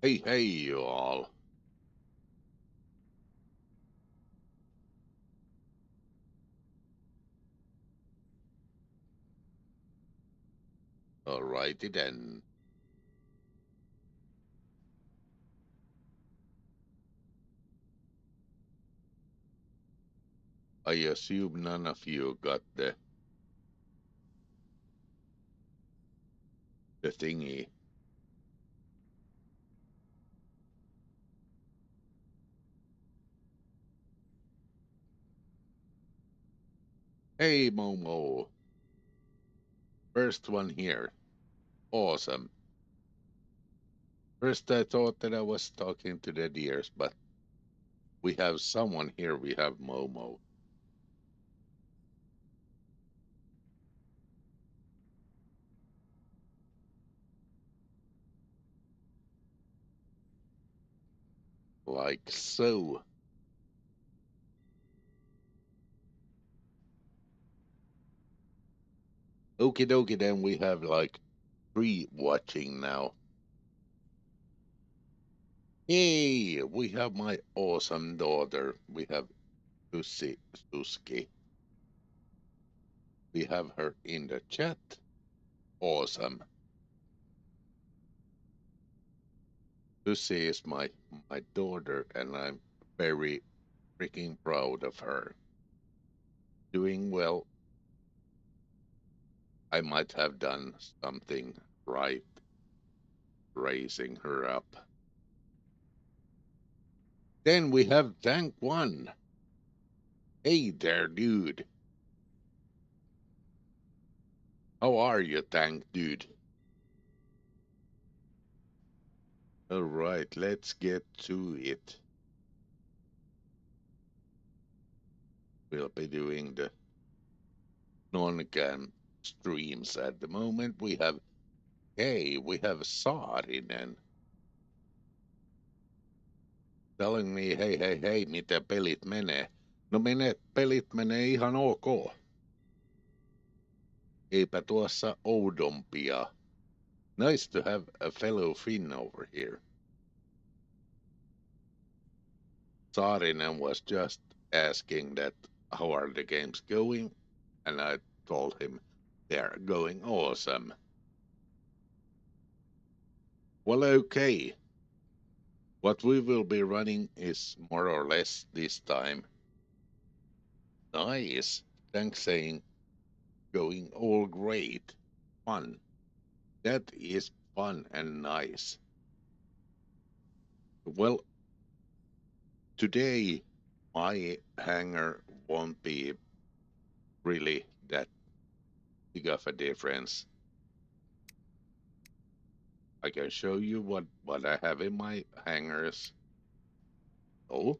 Hey, hey, you all. Alrighty then. I assume none of you got the thingy. Hey, Momo. First one here. Awesome. First, I thought that I was talking to the deers, but we have someone here. We have Momo. Like so. Okie dokie, then we have like 3 watching now. Hey, we have my awesome daughter. We have Suski. We have her in the chat. Awesome. Lucy is my daughter, and I'm very freaking proud of her. Doing well. I might have done something right, raising her up. Then we have Tank One. Hey there, dude. How are you, Tank Dude? All right, let's get to it. We'll be doing the non-cam streams at the moment. We have Saarinen telling me, hei, miten pelit menee. No pelit menee ihan ok. Eipä tuossa oudompia. Nice to have a fellow Finn over here. Saarinen was just asking that how are the games going, and I told him they're going awesome. Well, okay. What we will be running is more or less this time. Nice. Thanks saying going all great. Fun. That is fun and nice. Well, today my hanger won't be really that big of a difference. I can show you what I have in my hangers. Oh,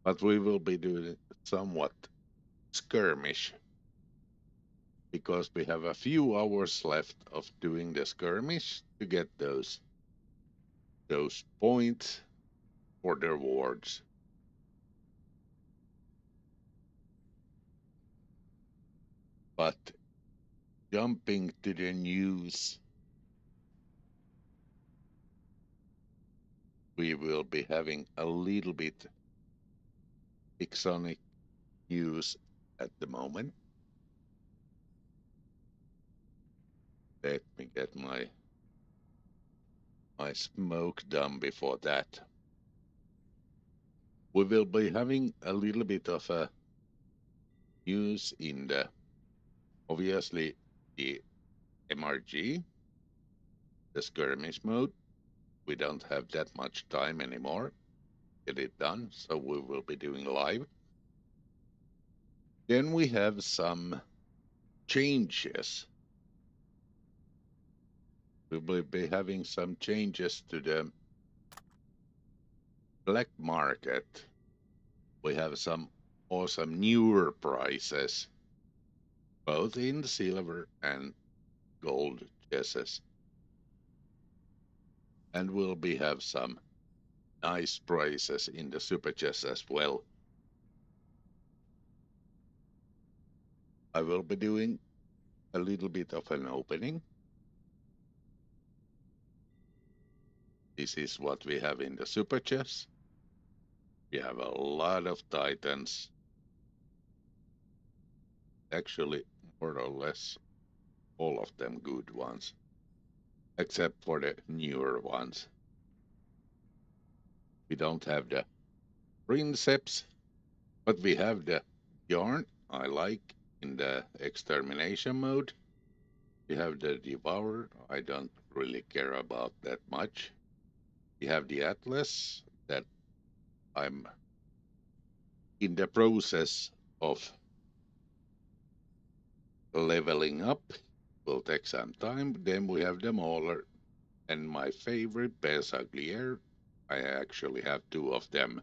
but we will be doing somewhat skirmish because we have a few hours left of doing the skirmish to get those points for the rewards. But jumping to the news, we will be having a little bit Pixonic news at the moment. Let me get my smoke done before that. We will be having a little bit of a news in the obviously the MRG, the skirmish mode. We don't have that much time anymore. Get it done, so we will be doing live. Then we have some changes. We will be having some changes to the black market. We have some awesome newer prices, both in silver and gold chests. And we'll be have some nice prices in the super chest as well. I will be doing a little bit of an opening. This is what we have in the super chest. We have a lot of titans. Actually, more or less all of them good ones, except for the newer ones. We don't have the princeps, but we have the yarn I like in the extermination mode. We have the devourer. I don't really care about that much. We have the atlas that I'm in the process of leveling up. Will take some time. Then we have the mauler and my favorite Besaglier. I actually have two of them.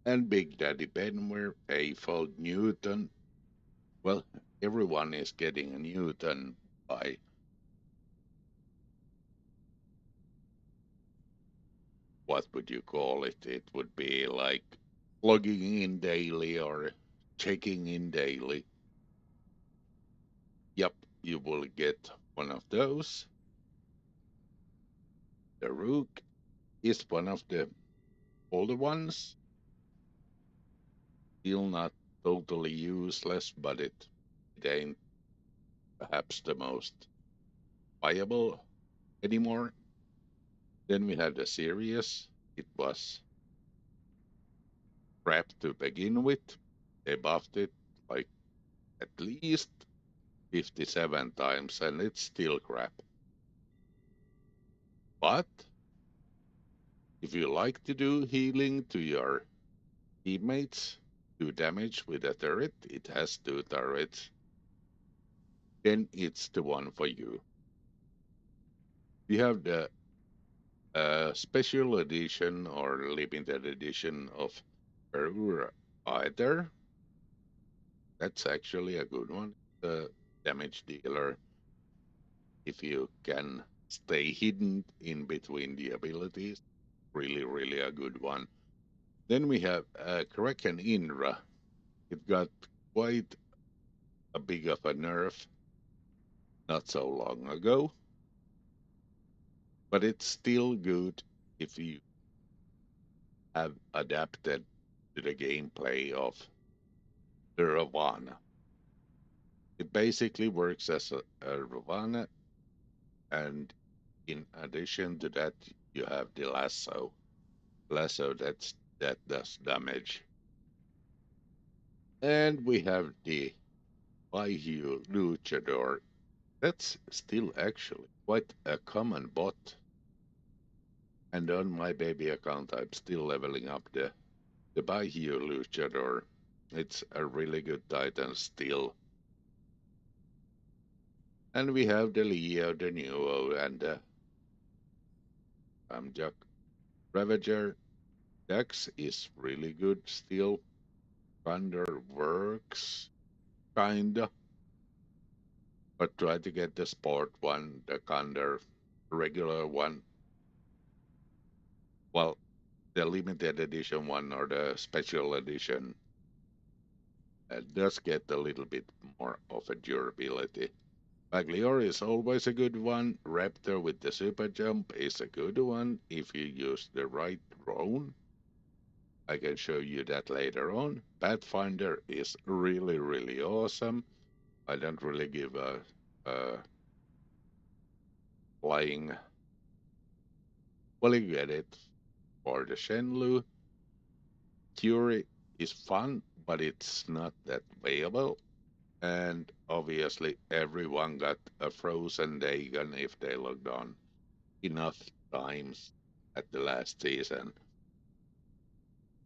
And Big Daddy Benware, A-Fold Newton. Well, everyone is getting a Newton by what would you call it? It would be like logging in daily or checking in daily. Yep, you will get one of those. The Rook is one of the older ones. Still not totally useless, but it ain't perhaps the most viable anymore. Then we have the Sirius. It was crap to begin with. They buffed it like at least 57 times, and it's still crap. But if you like to do healing to your teammates, do damage with a turret, it has 2 turrets, then it's the one for you. We have the special edition or limited edition of Perur Either. That's actually a good one. The damage dealer, if you can stay hidden in between the abilities, really a good one. Then we have Kraken Indra. It got quite a big of a nerf not so long ago, but it's still good if you have adapted to the gameplay of the Ravana. It basically works as a Ravana, and in addition to that, you have the lasso. Lasso that does damage. And we have the Bayou Luchador. That's still actually quite a common bot. And on my baby account, I'm still leveling up the Bayou Luchador. It's a really good Titan still. And we have the Leo, the Nuo, and the Amjak. Ravager Dex is really good still. Thunder works, kinda. But try to get the sport one, the Thunder regular one. Well, the limited edition one or the special edition does get a little bit more of a durability. Baglior is always a good one. Raptor with the super jump is a good one if you use the right drone. I can show you that later on. Pathfinder is really awesome. I don't really give a flying. Well, you get it for the Shenlu. Theory is fun, but it's not that playable. And obviously, everyone got a frozen Dagon if they logged on enough times at the last season,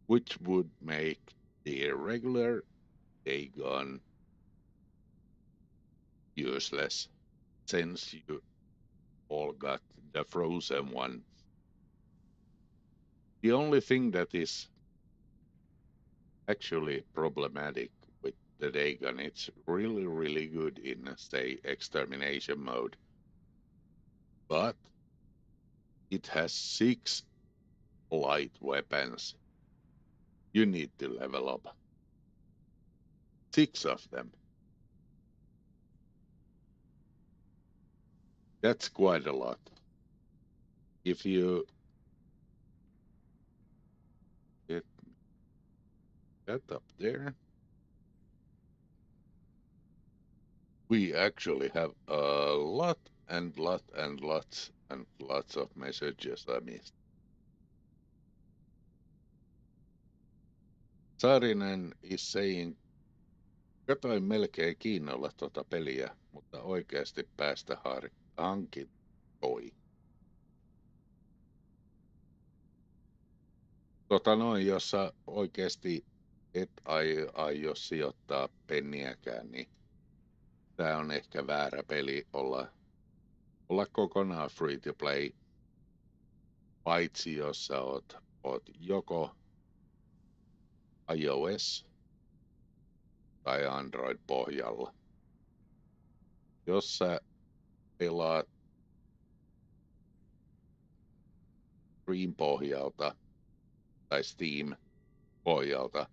which would make the regular Dagon useless since you all got the frozen one. The only thing that is actually problematic with the Dagon, it's really good in, say, extermination mode, but it has 6 light weapons. You need to level up 6 of them. That's quite a lot. if you get that up there, we actually have a lot and lots of messages I missed. Saarinen is saying, katoin melkein kiinnolla tota peliä, mutta oikeasti päästä hankintoi. Jos sä oikeasti et aio sijoittaa penniäkään, niin tää on ehkä väärä peli olla kokonaan free to play, paitsi jos sä oot joko iOS tai Android pohjalla. Jos sä pelaat Steam pohjalta tai Steam pohjalta,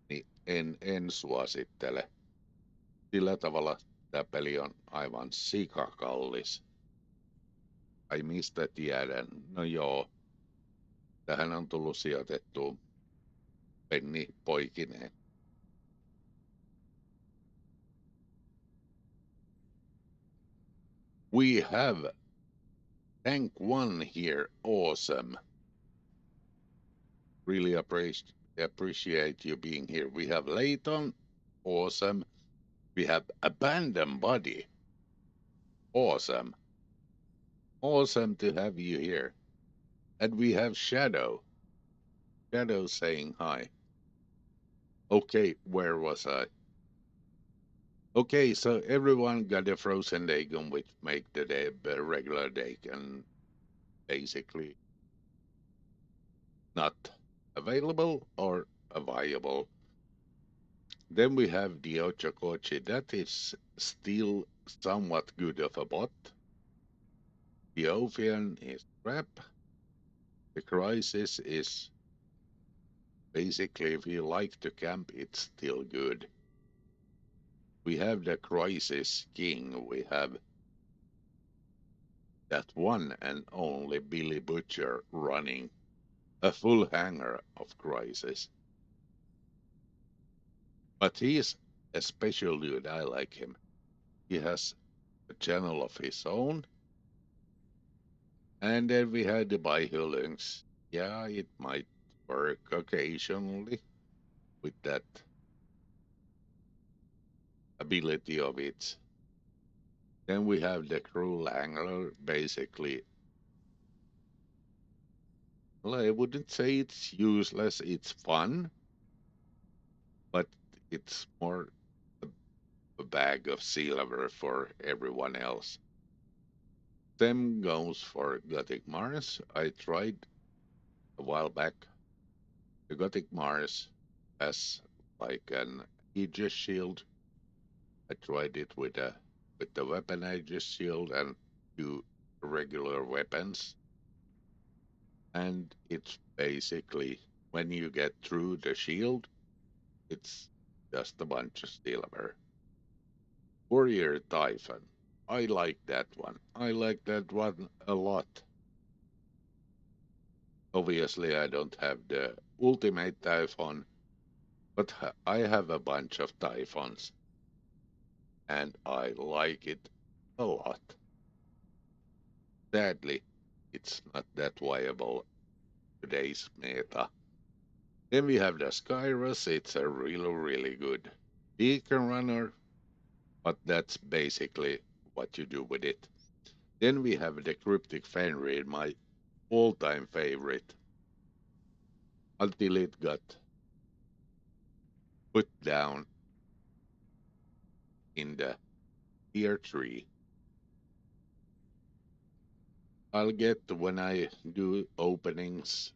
niin en suosittele. Sillä tavalla tämä peli on aivan sikakallis. Ai mistä tiedän? No joo, tähän on tullut sijoitettua penni poikineen. We have Tank 1 here, awesome. Really appreciate you being here. We have Layton, awesome. We have Abandoned Body, awesome. Awesome to have you here. And we have Shadow. Shadow saying hi. Okay, where was I? Okay, so everyone got a frozen Dagon, which make the regular Dagon basically not available or viable. Then we have the Ochokochi. That is still somewhat good of a bot. The Ophian is crap. The Crisis is basically, if you like to camp, it's still good. We have the Crisis King. We have that one and only Billy Butcher running a full hangar of Crisis. But he is a special dude. I like him. He has a channel of his own. And then we had the Baihulungs. Yeah, it might work occasionally with that ability of it. Then we have the Cruel Angler, basically. Well, I wouldn't say it's useless, it's fun, but it's more a bag of silver for everyone else. Same goes for Gothic Mars. I tried a while back. The Gothic Mars has like an Aegis shield. I tried it with the weapon Aegis shield and two regular weapons. And it's basically, when you get through the shield, it's just a bunch of silver. Warrior Typhon. I like that one. I like that one a lot. Obviously, I don't have the ultimate Typhon, but I have a bunch of Typhons, and I like it a lot. Sadly, it's not that viable today's meta. Then we have the Skyrus. It's a really good beacon runner, but that's basically what you do with it. Then we have the Cryptic Fenrir, my all-time favorite, until it got put down in the tier 3. I'll get, when I do openings,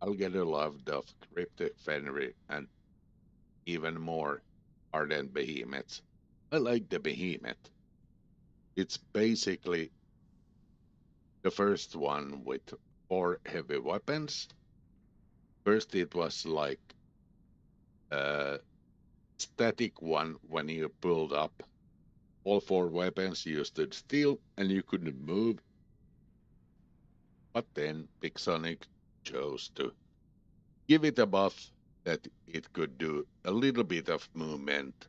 I'll get a lot of Cryptic Fenrir and even more Ardent Behemoths. I like the Behemoth. It's basically the first one with 4 heavy weapons. First it was like a static one. When you pulled up all 4 weapons, you stood still and you couldn't move. But then Pixonic chose to give it a buff that it could do a little bit of movement,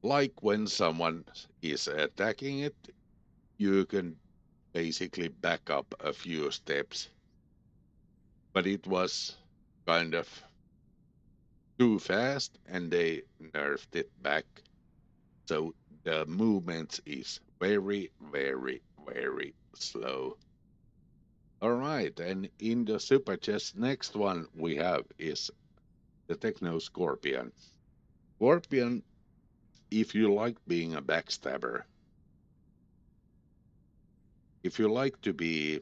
like when someone is attacking it, you can basically back up a few steps, but it was kind of too fast and they nerfed it back. So the movement is very, very, very slow. All right, and in the super chest, next one we have is the Techno Scorpion. Scorpion, if you like being a backstabber, if you like to be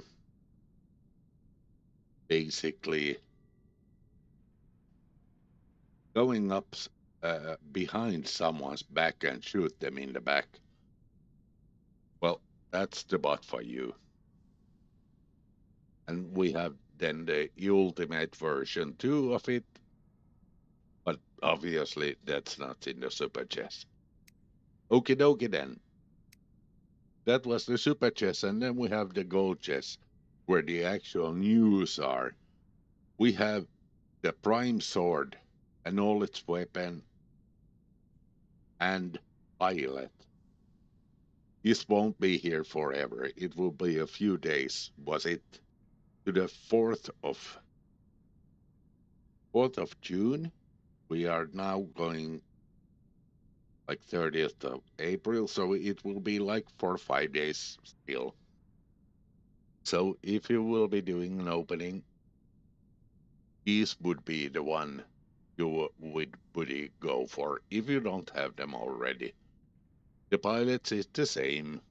basically going up behind someone's back and shoot them in the back, well, that's the bot for you. And we have then the ultimate version 2 of it, but obviously that's not in the super chest. Okie dokie then. That was the super chest, and then we have the gold chest, where the actual news are. We have the prime sword and all its weapon and pilot. This won't be here forever. It will be a few days. Was it to the 4th of June? We are now going like 30th of April, so it will be like 4 or 5 days still. So if you will be doing an opening, these would be the one you would go for if you don't have them already. The pilots is the same,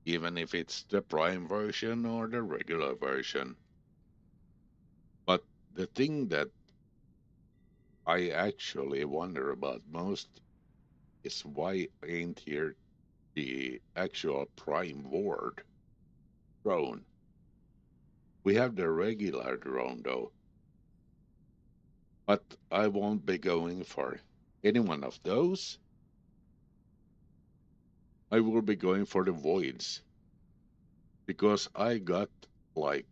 even if it's the Prime version or the regular version. But the thing that I actually wonder about most is why ain't here the actual Prime Ward drone? We have the regular drone though, but I won't be going for any one of those. I will be going for the voids because I got like,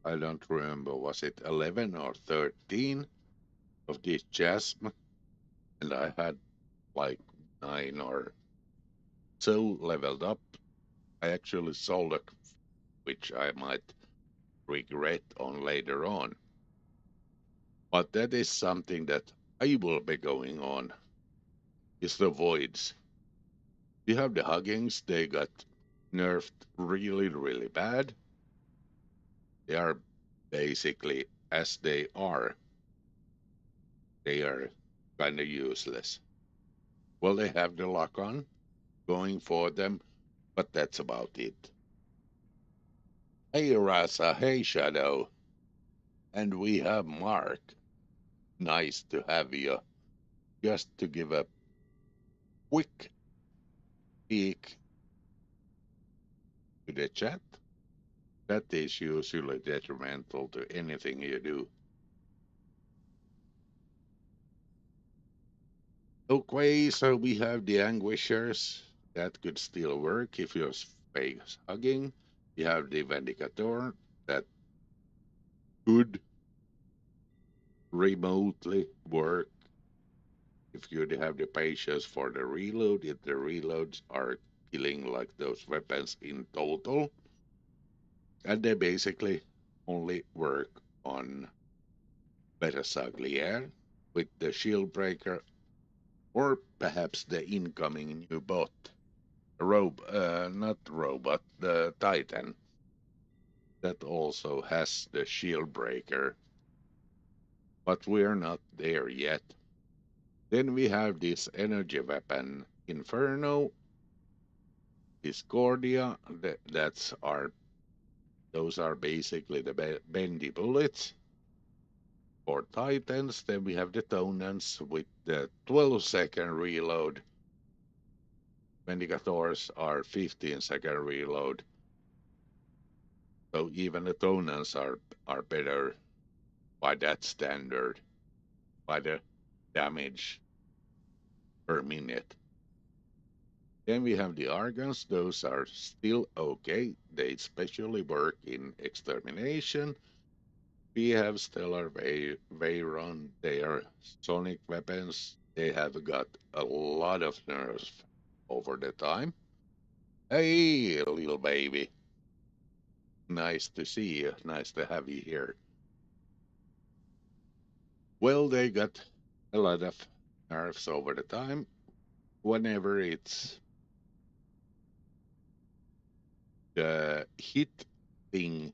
I don't remember, was it 11 or 13 of these jasm, and I had like 9 or so leveled up. I actually sold a, which I might regret on later on. But that is something that I will be going on, is the voids. You have the huggings, they got nerfed really, really bad. They are basically as they are. They are kind of useless. Well, they have the lock on going for them, but that's about it. Hey Rasa, hey Shadow, and we have Mark. Nice to have you. Just to give a quick peek to the chat, that is usually detrimental to anything you do. Okay, so we have the Anguishers. That could still work if you're face hugging. You have the Vindicator that could remotely work if you have the patience for the reload. If the reloads are killing like those weapons in total, and they basically only work on Betasaglier with the shield breaker or perhaps the incoming new bot, not robot, the Titan that also has the shield breaker, but we're not there yet. Then we have this energy weapon Inferno, Discordia. That's our those are basically the bendy bullets for Titans. Then we have the Tonans with the 12-second reload. Vendicators are 15-second reload. So even the Tonans are better by that standard, by the damage per minute. Then we have the argons. Those are still okay. They especially work in extermination. We have stellar Veyron. They are sonic weapons. They have got a lot of nerfs over the time. Hey, little baby. Nice to see you. Nice to have you here. Well, they got a lot of nerfs over the time. Whenever it's the hit thing,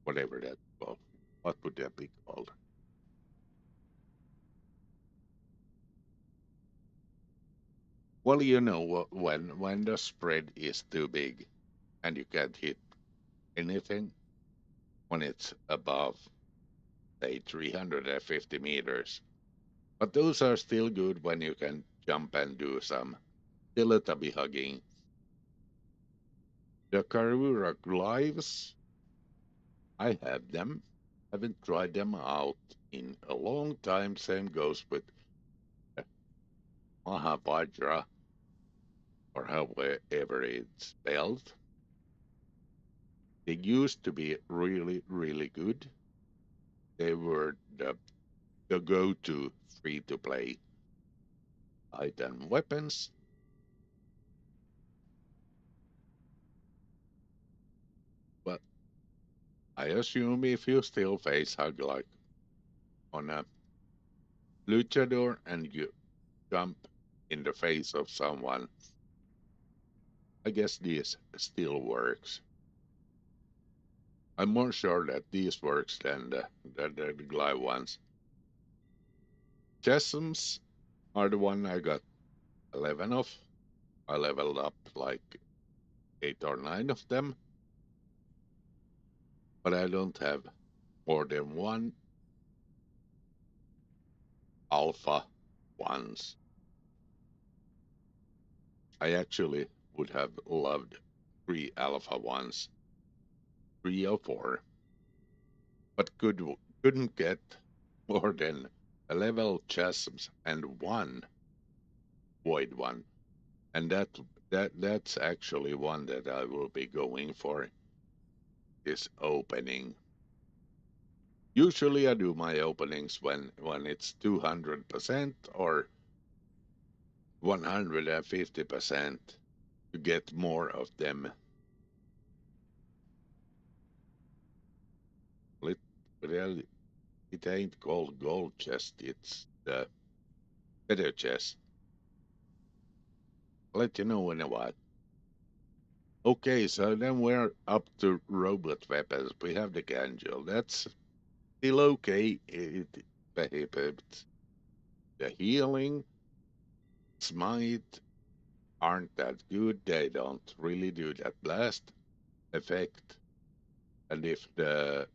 whatever that's called, what would that be called? Well, you know when the spread is too big and you can't hit anything when it's above, say, 350 meters. But those are still good when you can jump and do some Teletubby hugging. The Karura Glives, I have them. Haven't tried them out in a long time. Same goes with Mahabhadra, or however it's spelled. They used to be really, really good. They were the go-to free-to-play item weapons. But I assume if you still face hug like on a luchador and you jump in the face of someone, I guess this still works. I'm more sure that this works than the glide ones. Chasms are the one I got 11 of. I leveled up like 8 or 9 of them, but I don't have more than one alpha ones. I actually would have loved 3 alpha ones, 3 or 4, but couldn't get more than a level chasms and one void one. And that's actually one that I will be going for this opening. Usually I do my openings when it's 200% or 150% to get more of them. Lit- Well, it ain't called gold chest, it's the better chest. I'll let you know in a while. Okay, so then we're up to robot weapons. We have the Ganjil. That's still okay. But the healing, smite aren't that good. They don't really do that blast effect. And if the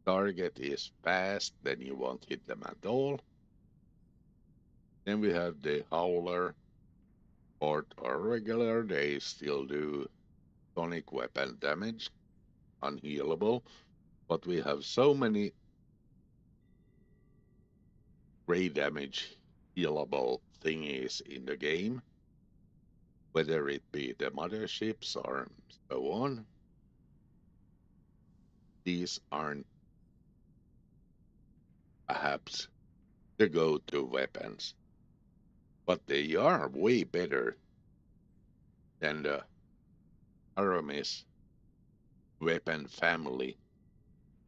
target is fast, then you won't hit them at all. Then we have the Howler, or regular. They still do sonic weapon damage, unhealable. But we have so many ray damage healable thingies in the game, whether it be the motherships or so on. These aren't perhaps the go-to weapons, but they are way better than the Aramis weapon family.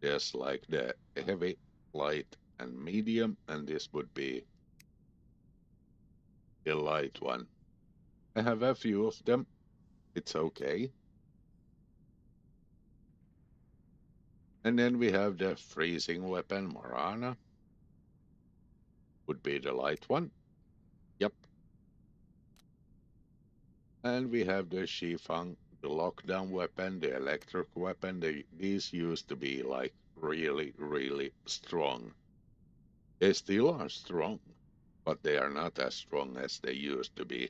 There's like the heavy, light, and medium, and this would be the light one. I have a few of them. It's okay. And then we have the freezing weapon, Morana, would be the light one. Yep. And we have the Shifang, the lockdown weapon, the electric weapon. These used to be like really, really strong. They still are strong, but they are not as strong as they used to be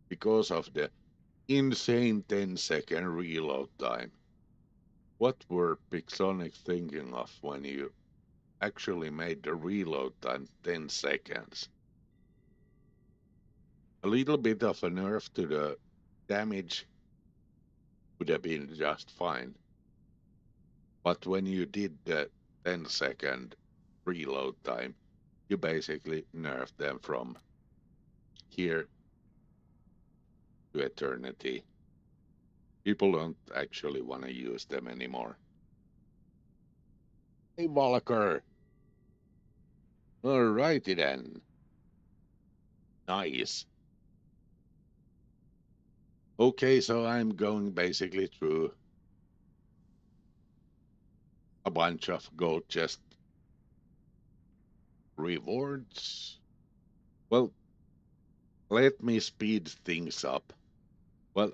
because of the insane 10-second reload time. What were Pixonic thinking of when you actually made the reload time 10 seconds? A little bit of a nerf to the damage would have been just fine. But when you did the 10-second reload time, you basically nerfed them from here to eternity. People don't actually want to use them anymore. Hey, Volker. Alrighty then. Nice. Okay, so I'm going basically through a bunch of gold chest rewards. Well, let me speed things up. Well,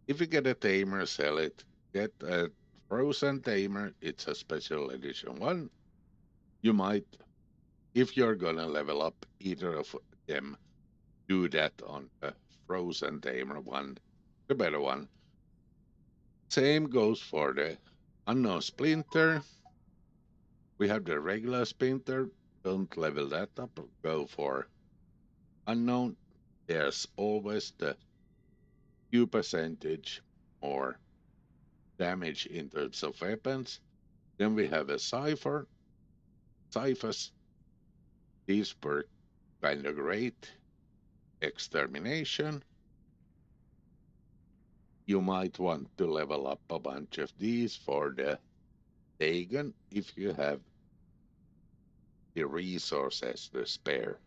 if you get a tamer, sell it. Get a frozen tamer. It's a special edition one. You might, if you're gonna level up either of them, do that on a frozen tamer one, the better one. Same goes for the unknown splinter. We have the regular splinter. Don't level that up. Go for unknown. There's always the few percentage more damage in terms of weapons. Then we have a cipher. Ciphers. These were kind of great. Extermination. You might want to level up a bunch of these for the Dagon if you have the resources to spare.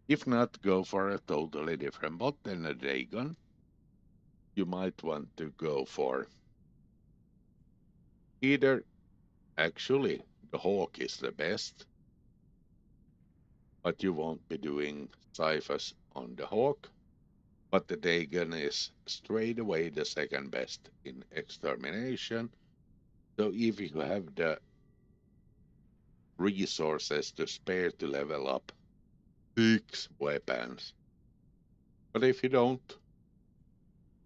If not, go for a totally different bot than a Dagon. You might want to go for either, actually, the Hawk is the best, but you won't be doing ciphers on the Hawk. But the Dagon is straight away the second best in extermination. So if you have the resources to spare to level up 6 weapons, but if you don't,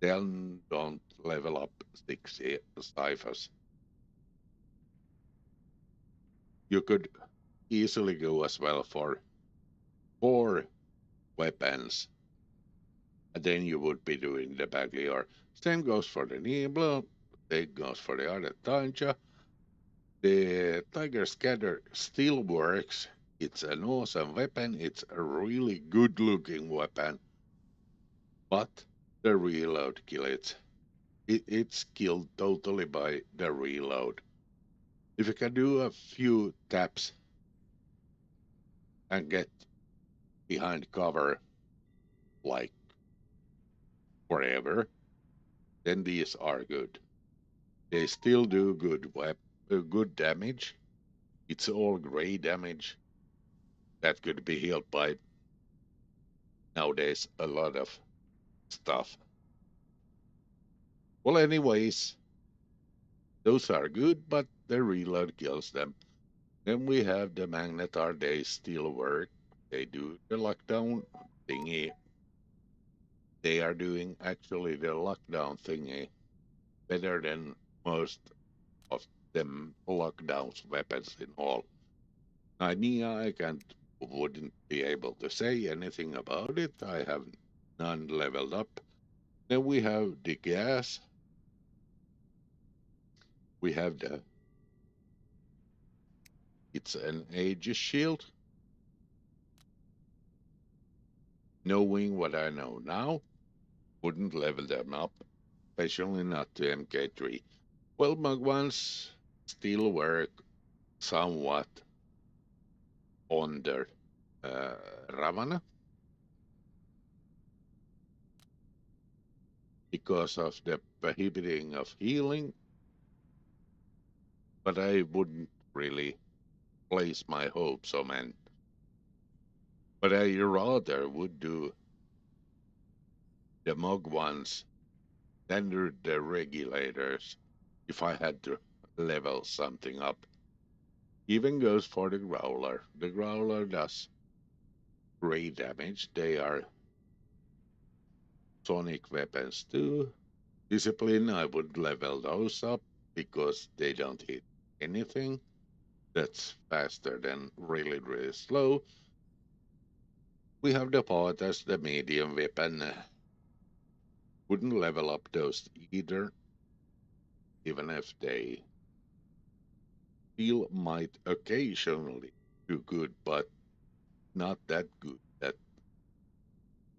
then don't level up 6 ciphers. You could easily go as well for 4 weapons, and then you would be doing the Baglior. Same goes for the Niblo, same goes for the other Tanja. The Tiger Scatter still works. It's an awesome weapon. It's a really good looking weapon. But the reload kills it. It's killed totally by the reload. If you can do a few taps and get behind cover like forever, then these are good. They still do good damage. It's all gray damage that could be healed by nowadays a lot of stuff. Well, anyways, those are good, but the reload kills them. Then we have the Magnetar. They still work. They do the lockdown thingy. They are doing actually the lockdown thingy better than most of them lockdowns weapons in all. I wouldn't be able to say anything about it. I have none leveled up. Then we have the gas. We have the it's an Aegis shield. Knowing what I know now, wouldn't level them up, especially not to MK3. Well, Mug ones still work somewhat on the Ravana because of the prohibiting of healing, but I wouldn't really place my hopes on it. But I rather would do the Mug ones than the regulators if I had to level something up. Even goes for the Growler. The Growler does great damage. They are sonic weapons too. Discipline, I would level those up because they don't hit anything. That's faster than really, really slow. We have the pot as the medium weapon. Wouldn't level up those either, even if they feel might occasionally do good, but not that good that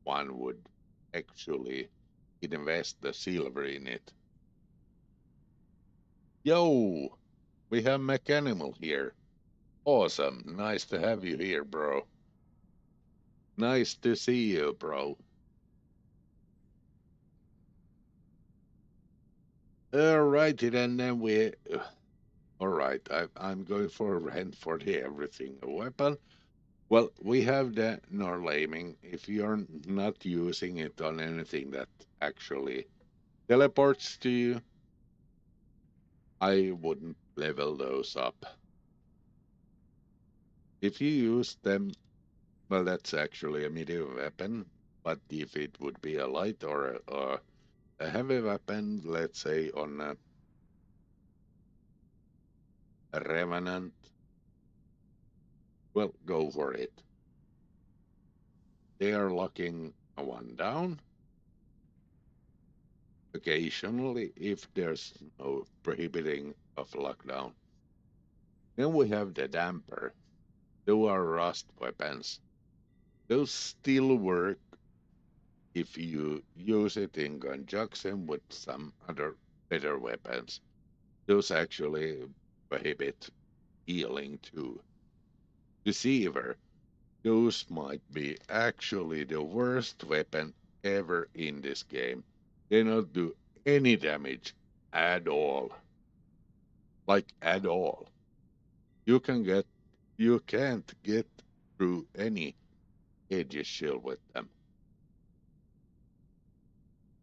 one would actually invest the silver in it. Yo, we have Mechanimal here. Awesome. Nice to have you here, bro. Nice to see you, bro. Alrighty then we... Alright, I'm going for a rent for the everything weapon. Well, we have the Norlaming. If you're not using it on anything that actually teleports to you, I wouldn't level those up. If you use them, well, that's actually a medium weapon. But if it would be a light or a heavy weapon, let's say on a Revenant, well, go for it. They are locking one down occasionally if there's no prohibiting of lockdown. Then we have the damper. Those are rust weapons. Those still work if you use it in conjunction with some other better weapons. Those actually prohibit healing too. Deceiver. Those might be actually the worst weapon ever in this game. They don't do any damage at all. Like at all. You can get you can't get through any Aegis shield with them.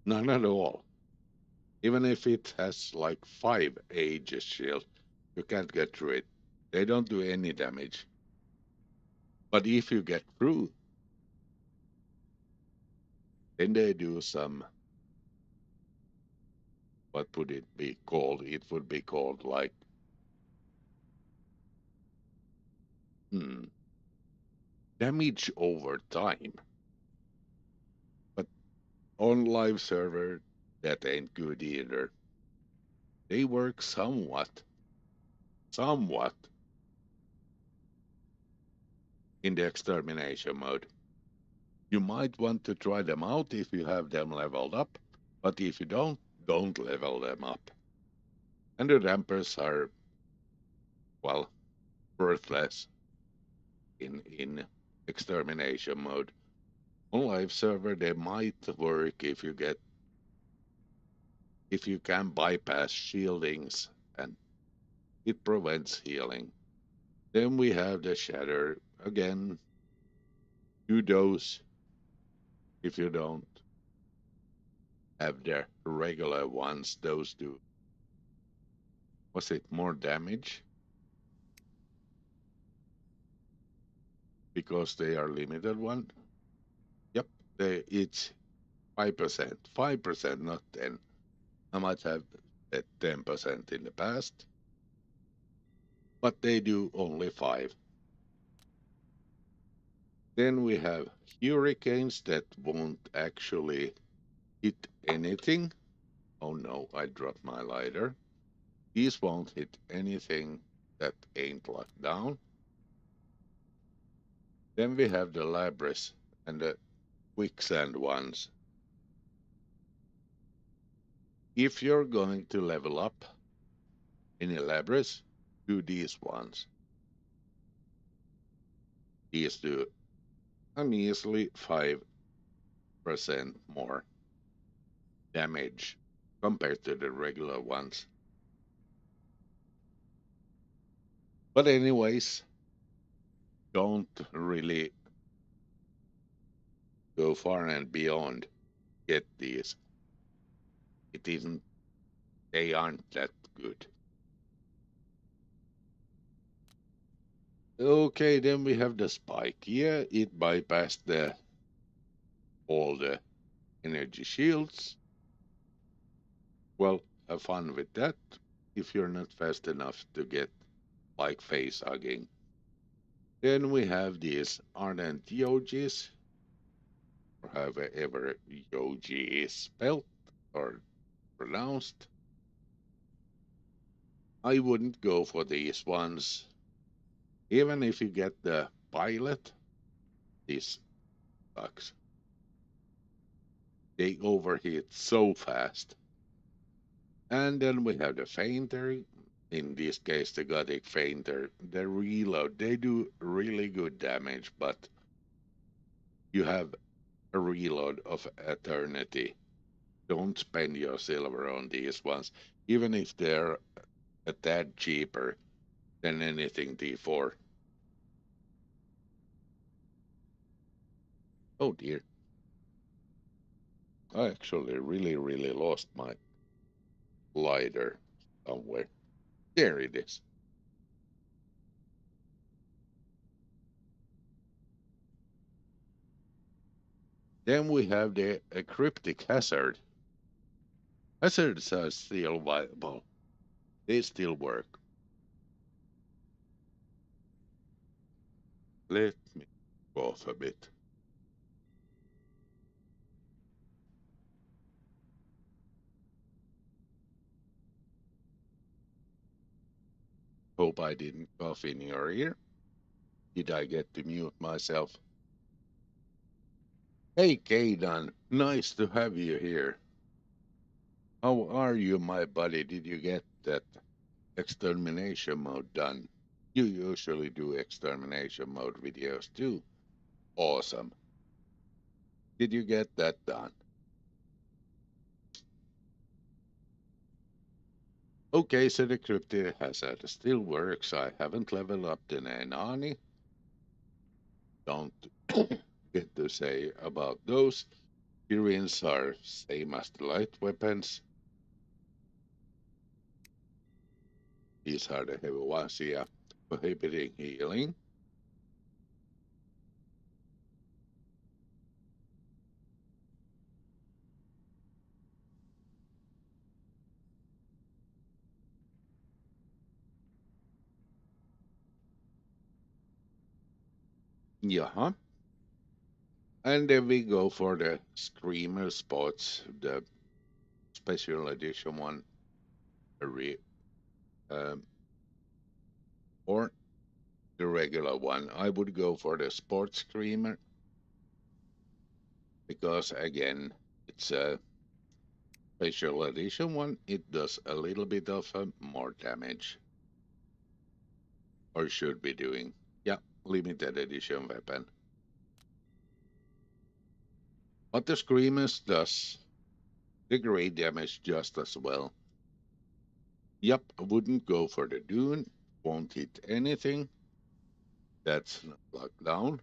None at all. Even if it has like 5 Aegis shield, you can't get through it. They don't do any damage. But if you get through, then they do some, what would it be called? It would be called like, hmm, damage over time. But on live server, that ain't good either. They work somewhat in the extermination mode. You might want to try them out if you have them leveled up, but if you don't level them up. And the rampers are, well, worthless in extermination mode. On live server, they might work if you can bypass shieldings and it prevents healing. Then we have the shatter again. Do those if you don't have the regular ones. Those do. Was it more damage because they are limited one? Yep, it's 5%. 5%, not 10. I might have said 10% in the past, but they do only 5. Then we have hurricanes that won't actually hit anything. Oh no, I dropped my lighter. These won't hit anything that ain't locked down. Then we have the Labris and the quicksand ones. If you're going to level up in Labris, do these ones. These do an easily 5% more damage compared to the regular ones. But anyways, don't really go far and beyond. Get these. It isn't. They aren't that good. Okay, then we have the spike. Yeah, it bypassed all the energy shields. Well, have fun with that if you're not fast enough to get like face hugging. Then we have these ardent yogis. or however Yoji is spelled or pronounced. I wouldn't go for these ones. Even if you get the pilot, this sucks. They overheat so fast. And then we have the Fainter. In this case, the Gothic Fainter. The reload, they do really good damage, but you have a reload of eternity. Don't spend your silver on these ones, even if they're a tad cheaper than anything D4. Oh dear. I actually really lost my lighter somewhere. There it is. Then we have the cryptic hazard. Hazards are still viable. They still work. Let me cough a bit. Hope I didn't cough in your ear. Did I get to mute myself? Hey, Kaidan, nice to have you here. How are you, my buddy? Did you get that extermination mode done? You usually do extermination mode videos too. Awesome. Did you get that done? Okay, so the cryptic hazard still works. I haven't leveled up the Nani. Don't get to say about those. Experience are same as the light weapons. These are the heavy ones, yeah. Prohibiting healing. Yeah. And then we go for the Screamer spots, the special edition one, um, or the regular one. I would go for the Sports Screamer because, again, it's a special edition one. It does a little bit of more damage, or should be doing. Yeah, limited edition weapon. But the Screamers does the great damage just as well. Yep, wouldn't go for the Dune. Won't hit anything. That's not locked down.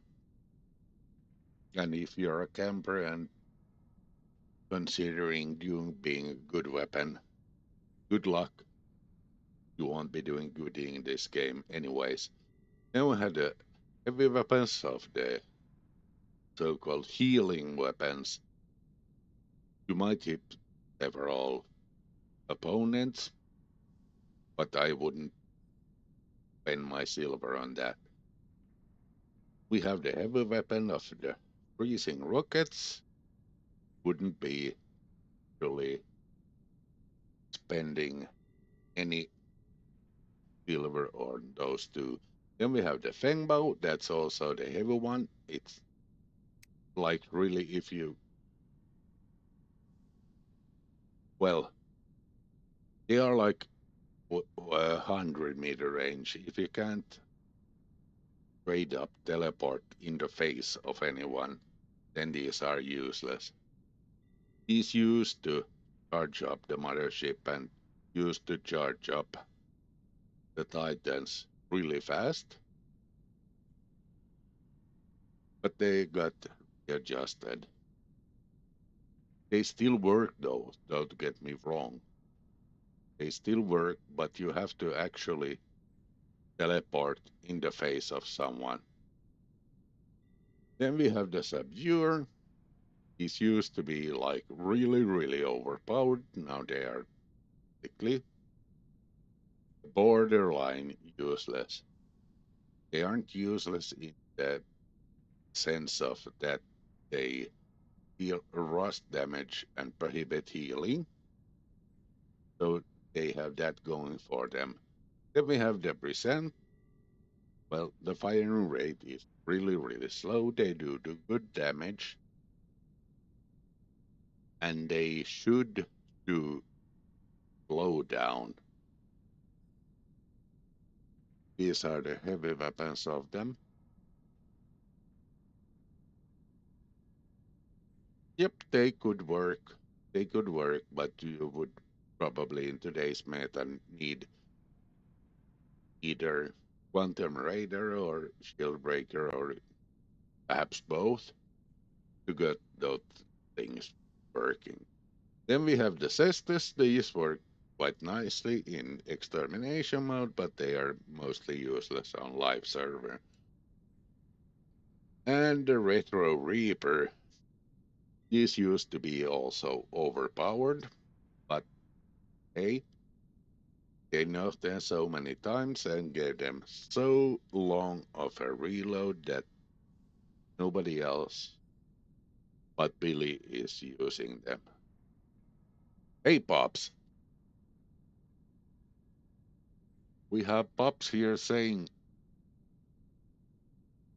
And if you're a camper and considering Dune being a good weapon, good luck. You won't be doing good in this game anyways. Then we had the heavy weapons of the so-called healing weapons. You might hit several opponents, but I wouldn't spend my silver on that. We have the heavy weapon of the freezing rockets. Wouldn't be really spending any silver on those two. Then we have the Fengbow. That's also the heavy one. It's like really if you, well, they are like 100-meter range. If you can't straight up teleport in the face of anyone, then these are useless. These used to charge up the mothership and used to charge up the Titans really fast, but they got adjusted. They still work though, don't get me wrong. They still work, but you have to actually teleport in the face of someone. Then we have the Subduer. These used to be like really overpowered. Now they are basically borderline useless. They aren't useless in the sense of that they deal rust damage and prohibit healing. So they have that going for them. Then we have the present. Well, the firing rate is really, really slow. They do good damage, and they should do slow down. These are the heavy weapons of them. Yep, they could work. They could work, but you would probably in today's meta need either Quantum Raider or Shield Breaker or perhaps both to get those things working. Then we have the Cestus. These work quite nicely in extermination mode, but they are mostly useless on live server. And the Retro Reaper. These used to be also overpowered, but hey, they nerfed them so many times and gave them so long of a reload that nobody else but Billy is using them. Hey, Pops. We have Pops here saying,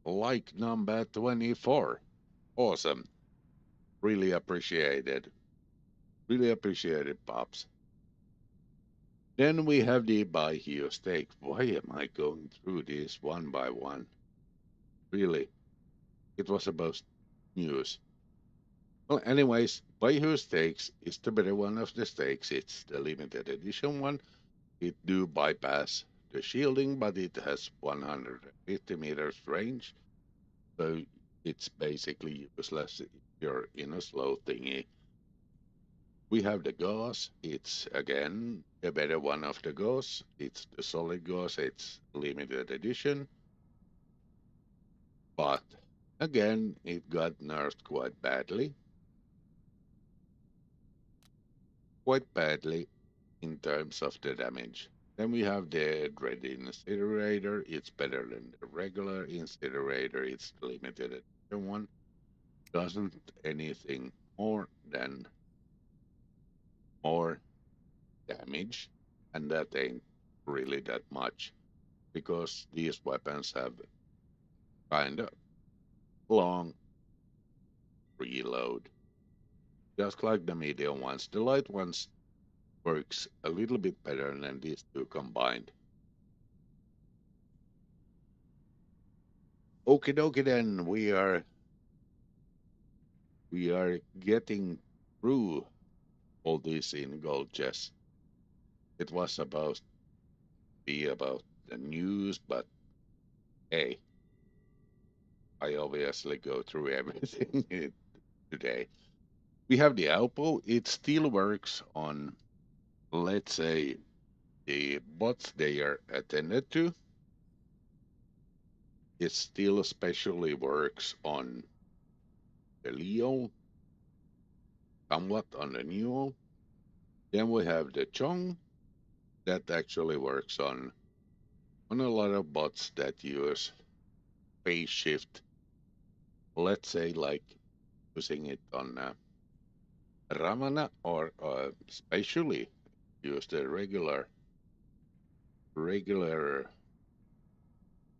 like number 24. Awesome. Really appreciated. Really appreciated, Pops. Then we have the buy here stake. Why am I going through this one by one? Really? It was about news. Well, anyways, buy here stakes is the better one of the stakes. It's the limited edition one. It do bypass the shielding, but it has 150 meters range. So it's basically useless if you're in a slow thingy. We have the gauze. It's again the better one of the gauze. It's the solid gauze. It's limited edition. But again, it got nerfed quite badly. Quite badly in terms of the damage. Then we have the Dread Incinerator. It's better than the regular Incinerator. It's the limited edition one. Doesn't anything more than more damage, and that ain't really that much because these weapons have kind of long reload, just like the medium ones. The light ones works a little bit better than these two combined. Okie dokie, then we are getting through all this in gold chess. It was about to be about the news, but hey, I obviously go through everything today. We have the Alpo. It still works on, let's say, the bots they are attended to. It still especially works on the Leo, somewhat on the Neo. Then we have the Chong that actually works on a lot of bots that use phase shift. Let's say like using it on Ravana or especially use the regular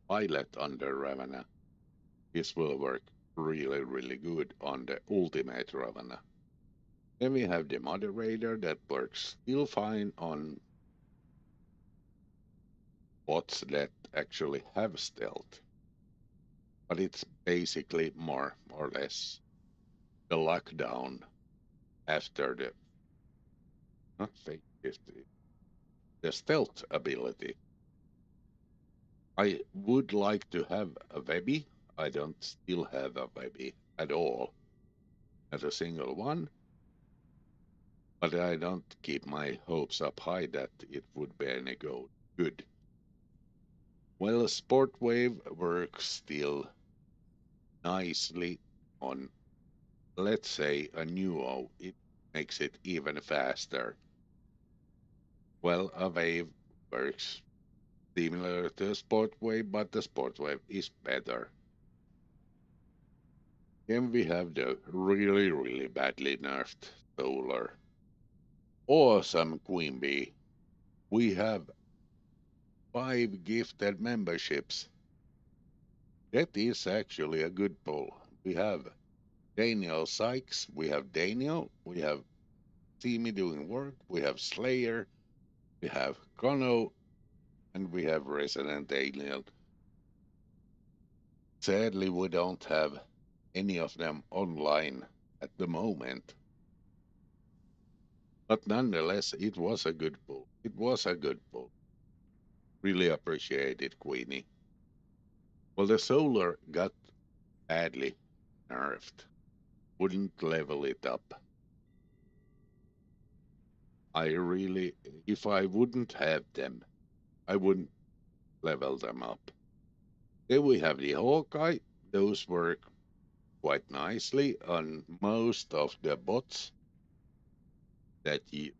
pilot under Ravana. This will work really, really good on the ultimate Ravana. Then we have the moderator that works still fine on bots that actually have stealth. But it's basically more or less the lockdown after the not fake shift, the stealth ability. I would like to have a Webby. I don't still have a Webby at all. Not a single one. But I don't keep my hopes up high that it would be any good. Well, Sport Wave works still nicely on, let's say, a Nuo. It makes it even faster. Well, a Wave works similar to a Sport Wave, but the Sport Wave is better. Then we have the really, really badly nerfed Solar. Awesome Queen Bee. We have 5 gifted memberships. That is actually a good pull. We have Daniel Sykes, we have Daniel, we have See Me Doing Work, we have Slayer, we have Kono, and we have Resident Alien. Sadly, we don't have any of them online at the moment. But nonetheless, it was a good pull. It was a good pull. Really appreciate it, Queenie. Well, the Solar got badly nerfed. Wouldn't level it up. If I wouldn't have them, I wouldn't level them up. Then we have the Hawkeye. Those work quite nicely on most of the bots that you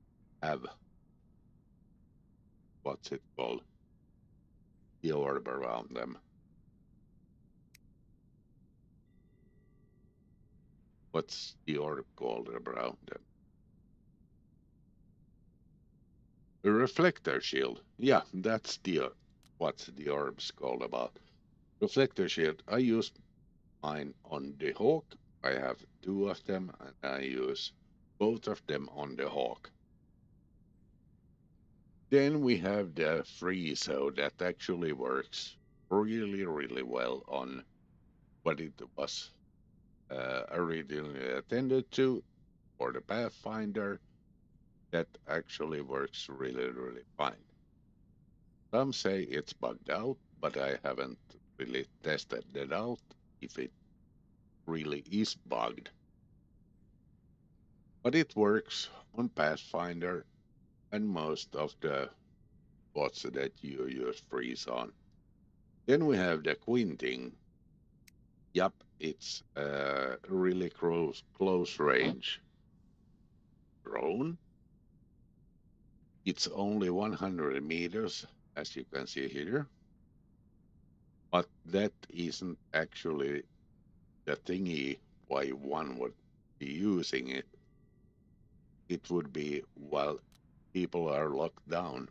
have. What's it called? The orb around them. What's the orb called around them? The reflector shield. Yeah, that's what the orb's called about. Reflector shield. I use mine on the Hawk. I have 2 of them, and I use both of them on the Hawk. Then we have the Free-So that actually works really, really well on what it was originally intended to for the Pathfinder. That actually works really, really fine. Some say it's bugged out, but I haven't really tested that out if it really is bugged. But it works on Pathfinder and most of the bots that you use freeze on. Then we have the Quinting. Yup, it's a really close range drone. It's only 100 meters, as you can see here. But that isn't actually the thingy why one would be using it. It would be while people are locked down,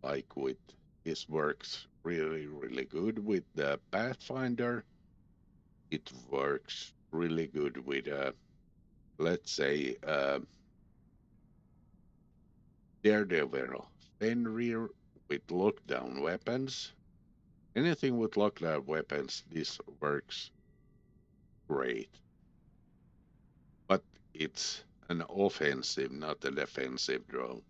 like with this works really, really good with the Pathfinder. It works really good with, let's say, Daredevil, Fenrir with lockdown weapons. Anything with lockdown weapons, this works great. But it's an offensive, not a defensive drone.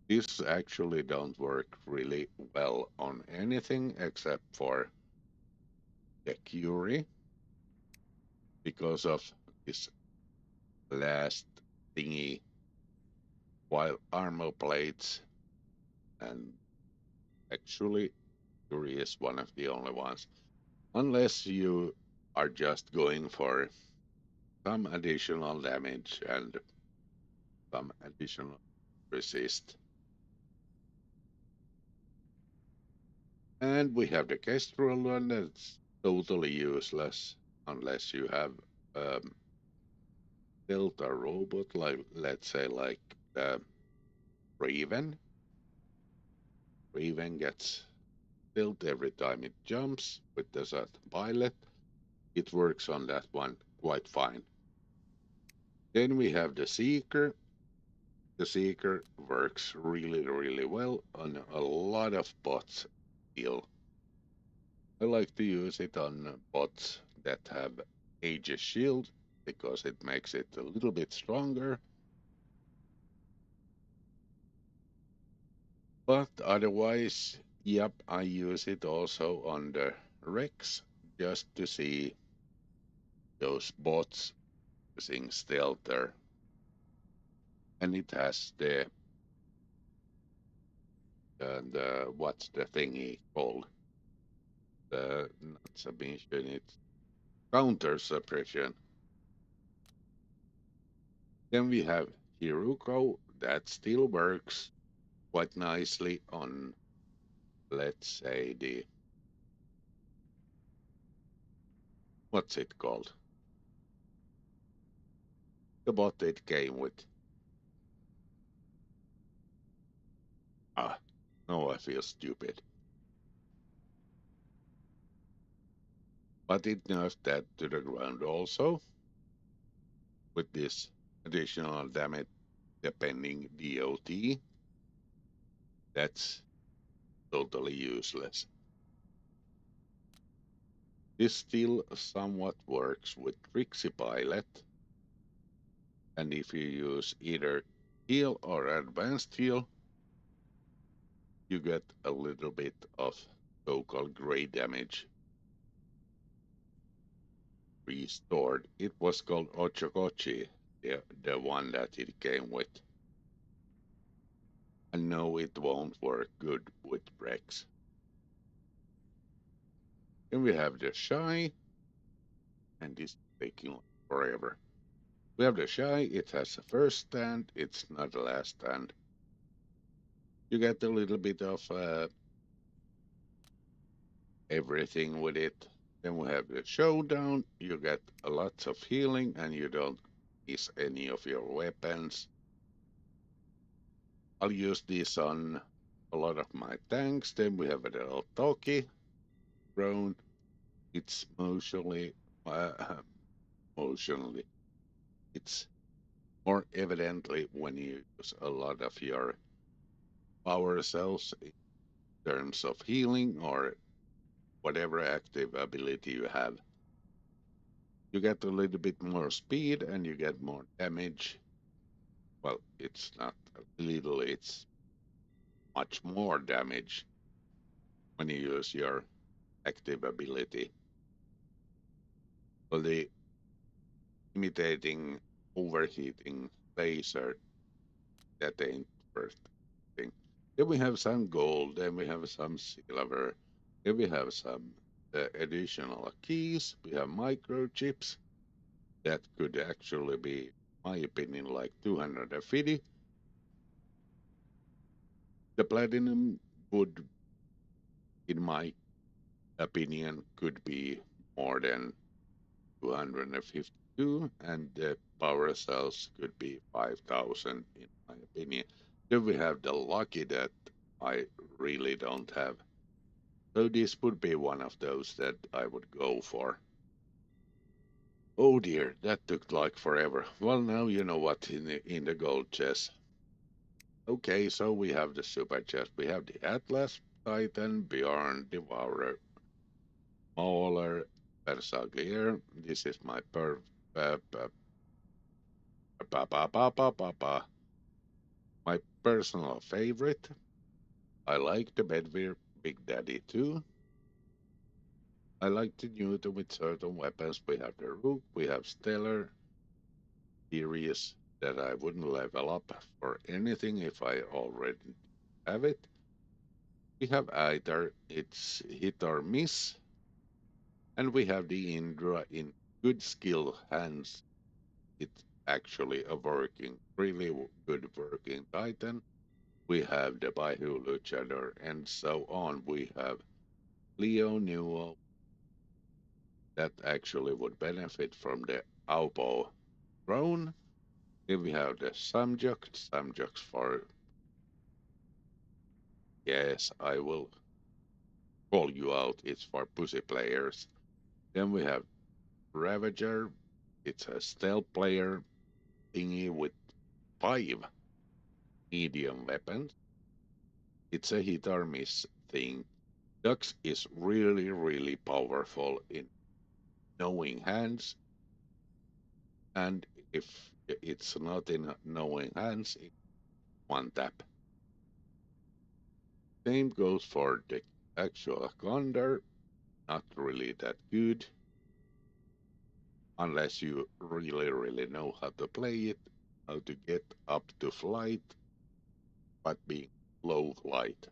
This actually don't work really well on anything except for the Curie because of this last thingy while armor plates, and actually Curie is one of the only ones. Unless you are just going for some additional damage and some additional resist. And we have the Kestrel one that's totally useless unless you have um, built a robot, like let's say like Raven. Raven gets built every time it jumps with the certain pilot. It works on that one quite fine. Then we have the Seeker. The Seeker works really, really well on a lot of bots still. I like to use it on bots that have Aegis Shield because it makes it a little bit stronger. But otherwise, yep, I use it also on the Rex just to see those bots using Stealther. And it has the what's the thingy called? The not submission, it's counter suppression. Then we have Hiruko that still works quite nicely on, let's say, the what's it called? the bot it came with. Ah, now I feel stupid. But it nerfed that to the ground also with this additional damage depending DOT. That's totally useless. This still somewhat works with Trixie Pilot, and if you use either heal or advanced heal, you get a little bit of so-called gray damage restored. It was called Ochokochi, the one that it came with. And no, it won't work good with Brex. Then we have the Shy, and this is taking forever. We have the Shy, it has a first stand, it's not a last stand. You get a little bit of everything with it. Then we have the Showdown, you get a lot of healing and you don't miss any of your weapons. I'll use this on a lot of my tanks. Then we have the Otoki drone. It's motionally. It's more evidently when you use a lot of your power cells in terms of healing or whatever active ability you have. You get a little bit more speed and you get more damage. Well, it's not a little, it's much more damage when you use your active ability. So the imitating overheating laser, that ain't worth thing. Then we have some gold, then we have some silver, then we have some additional keys, we have microchips that could actually be, my opinion, like 250. The platinum would, in my opinion, could be more than 252, and the power cells could be 5,000, in my opinion. Then we have the lucky that I really don't have. So this would be one of those that I would go for. Oh dear, that took like forever. Well, now you know what in the gold chest. Okay, so we have the super chest. We have the Atlas, Titan, Bjorn, Devourer, Mauler, Bersaglier. This is my uh, uh, my personal favorite. I like the Bedwyr Big Daddy too. I like the neuter with certain weapons. We have the Rook, we have Stellar, series that I wouldn't level up for anything if I already have it. We have either it's hit or miss, and we have the Indra in good skill hands. It's actually a working, really good working Titan. We have the Baihu Luchador, and so on. We have Leo Nuo that actually would benefit from the Aupo drone. Then we have the Samjux for, yes, I will call you out, it's for pussy players. Then we have Ravager, it's a stealth player thingy with 5 medium weapons. It's a hit or miss thing. Dux is really, really powerful in knowing hands, and if it's not in knowing hands, it's one tap. Same goes for the actual Condor, not really that good unless you really, really know how to play it, how to get up to flight, but being low flight.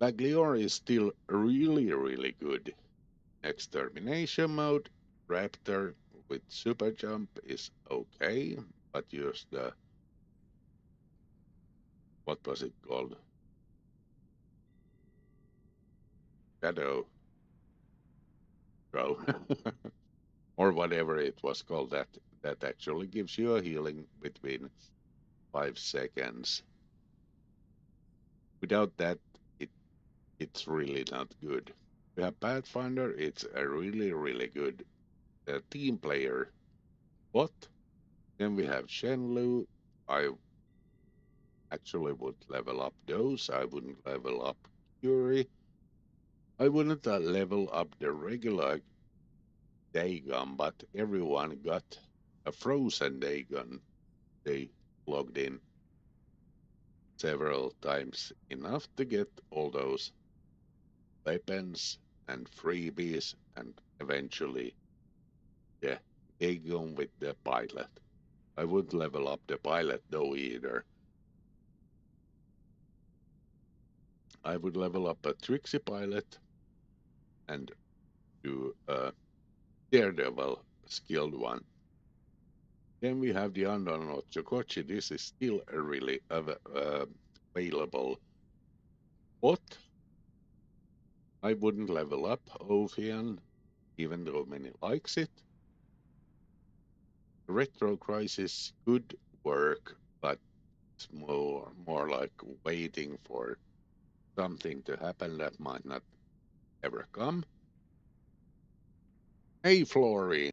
Bagliore is still really, really good. Extermination mode, Raptor with super jump is okay, but use the, what was it called? Shadow throw, or whatever it was called, that that actually gives you a healing between 5 seconds. Without that, it it's really not good. We have Pathfinder, it's a really, really good team player. But then we have Shenlu. I actually would level up those. I wouldn't level up Fury. I wouldn't level up the regular Dagon, but everyone got a frozen Dagon. They logged in several times enough to get all those weapons and freebies and eventually the Dagon with the pilot. I wouldn't level up the pilot though either. I would level up a Trixie pilot and do a Daredevil skilled one. Then we have the Unknown Ochokochi. This is still a really available bot. I wouldn't level up Ophian, even though many likes it. Retro Crisis could work, but it's more like waiting for something to happen that might not ever come. Hey, Flory.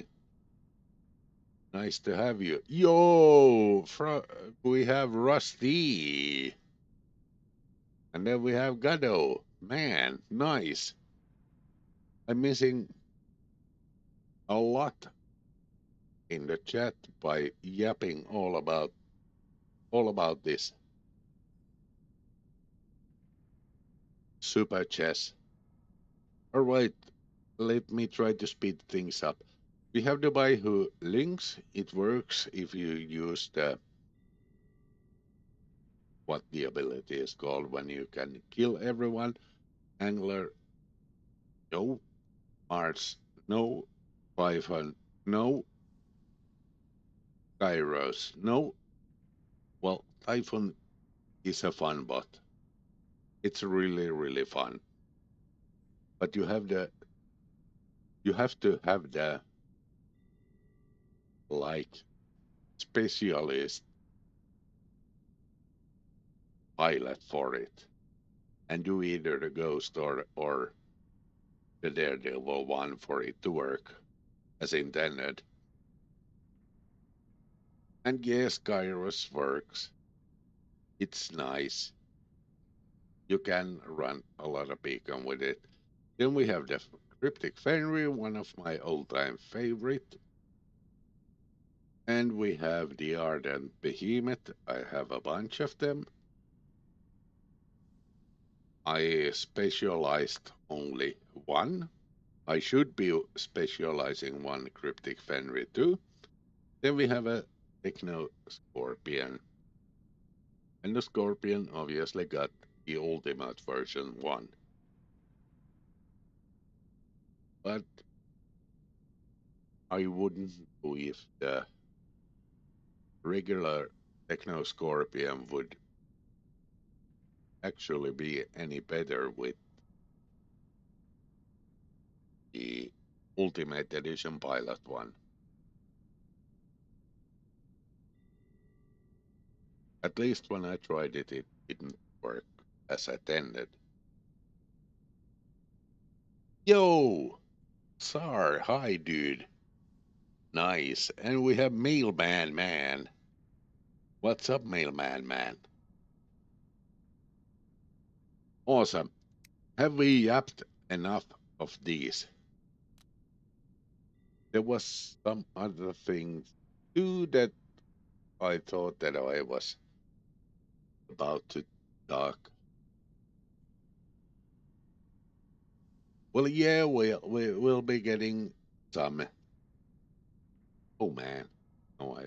Nice to have you. Yo, we have Rusty. And then we have Gado. Man, nice. I'm missing a lot in the chat by yapping all about this super chess. All right, let me try to speed things up. We have the Baihu links. It works if you use the what the ability is called when you can kill everyone. Angler, no. Mars, no. Python, no. Kairos, no. Well, Typhon is a fun bot. It's really, really fun. But you have to have the like specialist pilot for it. And do either the ghost or the Daredevil one for it to work as intended. And yes, Kairos works. It's nice. You can run a lot of beacon with it. Then we have the Cryptic Fenrir, one of my all-time favorite. And we have the Ardent Behemoth. I have a bunch of them. I specialized only one. I should be specializing one Cryptic Fenrir too. Then we have a Techno Scorpion. And the Scorpion obviously got the Ultimate version 1. But I wouldn't know if the regular Techno Scorpion would actually be any better with the Ultimate Edition Pilot one. At least when I tried it, it didn't work as intended. Yo! Sar, hi dude. Nice. And we have Mailman Man. What's up, Mailman Man? Awesome. Have we yapped enough of these? There was some other things too that I thought that I was about to talk. Well, yeah, we'll be getting some. Oh man, oh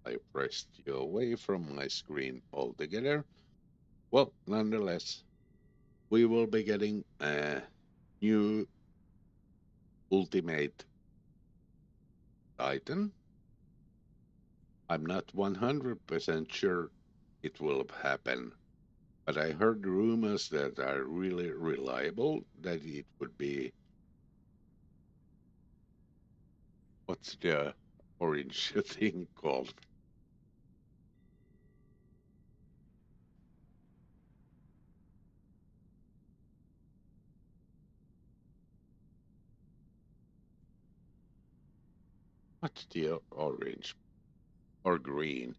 I pressed you away from my screen altogether. Well, nonetheless, we will be getting a new Ultimate Titan. I'm not 100% sure it will happen, but I heard rumors that are really reliable that it would be What's the orange thing called? What's the orange or green?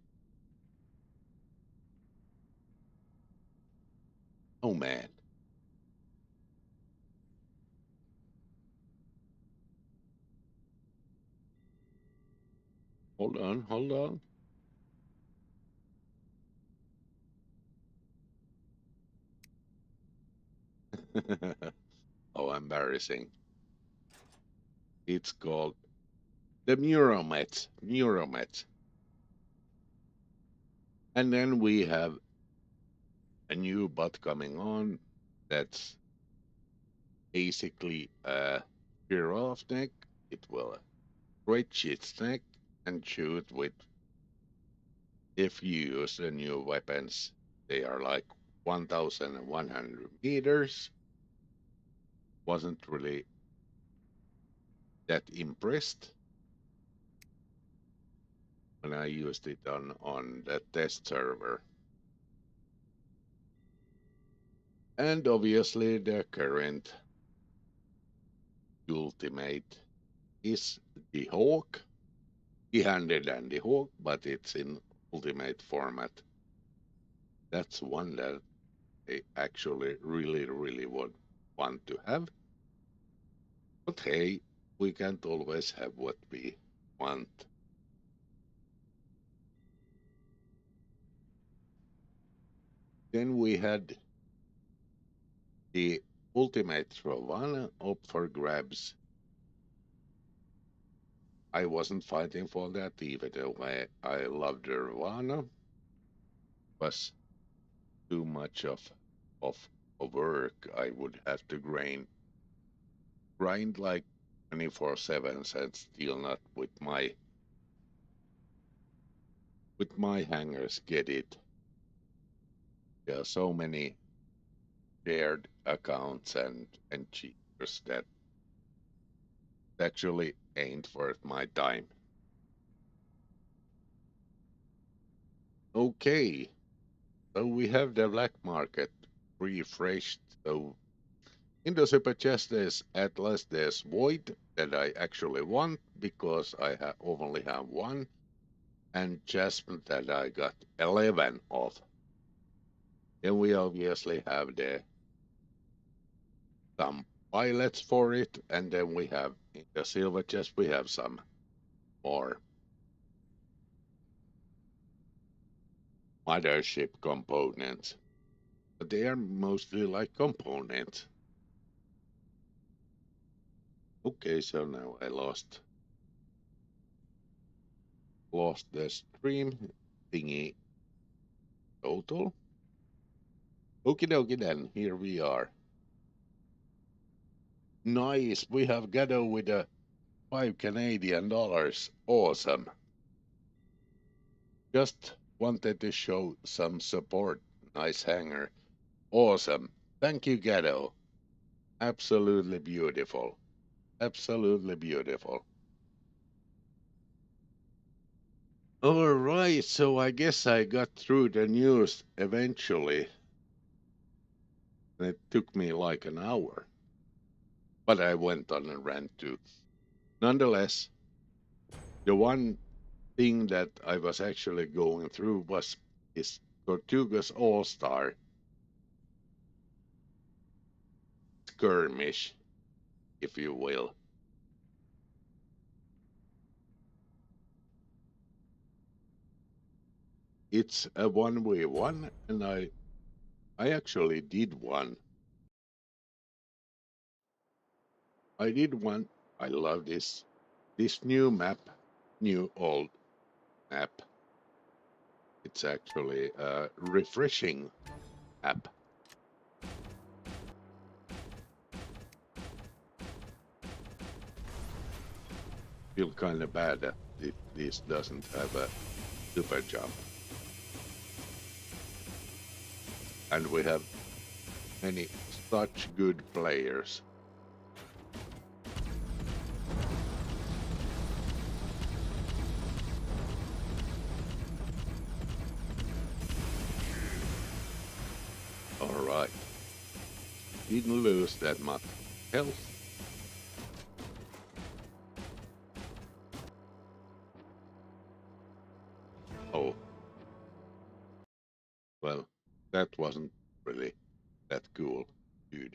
Oh man. Hold on, hold on. Oh, embarrassing. It's called the Muromet. Muromet. And then we have a new bot coming on that's basically a giraffe neck. It will stretch its neck and shoot with, if you use the new weapons, they are like 1,100 meters. Wasn't really that impressed when I used it on the test server. And obviously the current ultimate is the Hawk. He-handed and the Hawk, but it's in ultimate format. That's one that I actually really would want to have. But hey, we can't always have what we want. Then we had the ultimate Ravana up for grabs. I wasn't fighting for that even though I loved the Ravana. Was too much of work. I would have to grind like 24/7 and still not with my hangers get it. There are so many shared accounts and cheaters that actually ain't worth my time. Okay, so we have the black market refreshed. So in the super chest there's Atlas, there's Void that I actually want because I only have one, and Jasmine that I got 11 of. Then we obviously have some pilots for it, and then we have in the silver chest we have some more mothership components, but they are mostly like components. Okay, so now I lost the stream thingy total. Okie dokie then, here we are. Nice, we have Gado with a 5 Canadian dollars. Awesome. Just wanted to show some support. Nice hanger. Awesome. Thank you, Gado. Absolutely beautiful. Absolutely beautiful. All right, so I guess I got through the news eventually. It took me like an hour, but I went on a rant too. Nonetheless, the one thing that I was actually going through was this Tortugas All Star skirmish, if you will. It's a 1v1, and I actually did one. I did one. I love this new map, new old map. It's actually a refreshing map. Feel kind of bad that this doesn't have a super jump. And we have many such good players. Didn't lose that much health. Oh, well, that wasn't really that cool, dude.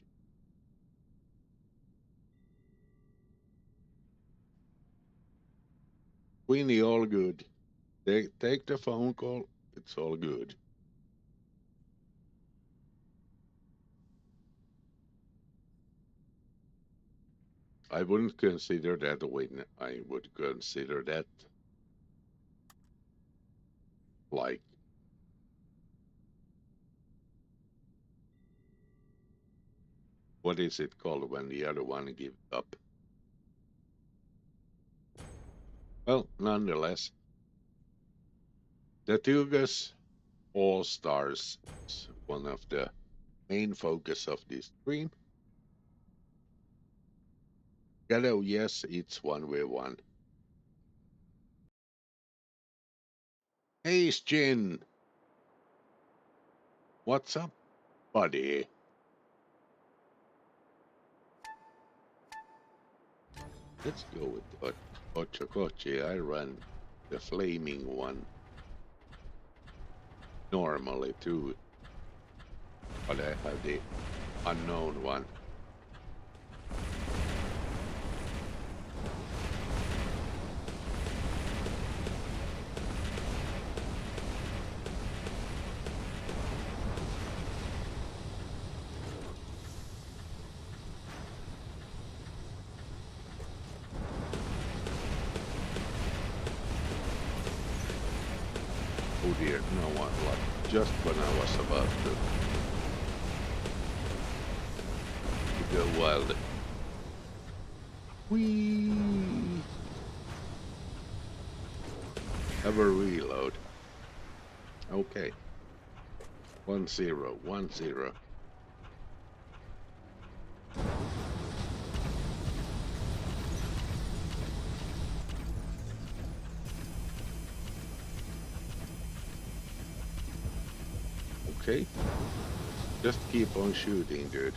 Queenie, all good. Take the phone call. It's all good. I wouldn't consider that a win. I would consider that like, what is it called when the other one gives up? Well, nonetheless, the Tugas All Stars is one of the main focus of this stream. Ghetto, yes, it's 1v1. Hey, Jin! What's up, buddy? Let's go with Ochocoche. I run the flaming one normally too, but I have the unknown one. Oh dear, no one, like just when I was about to go wild. Whee! Have a reload. Okay. 1-0, 1-0. Okay. Just keep on shooting, dude.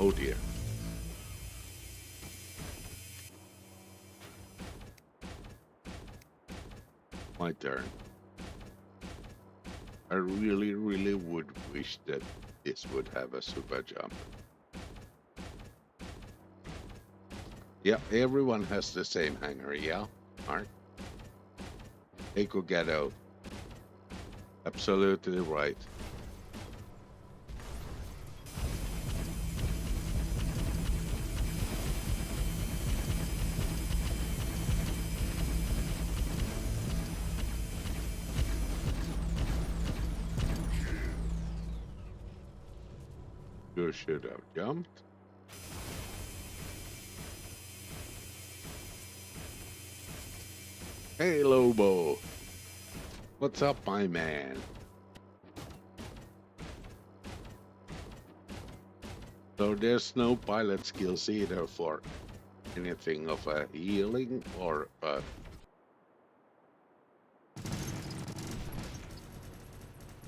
Oh dear. My turn. I really would wish that this would have a super jump. Yeah, everyone has the same hanger, yeah, Mark? Eiko Ghetto. Absolutely right. You should have jumped. Hey, Lobo. What's up, my man? So there's no pilot skills either for anything of a healing or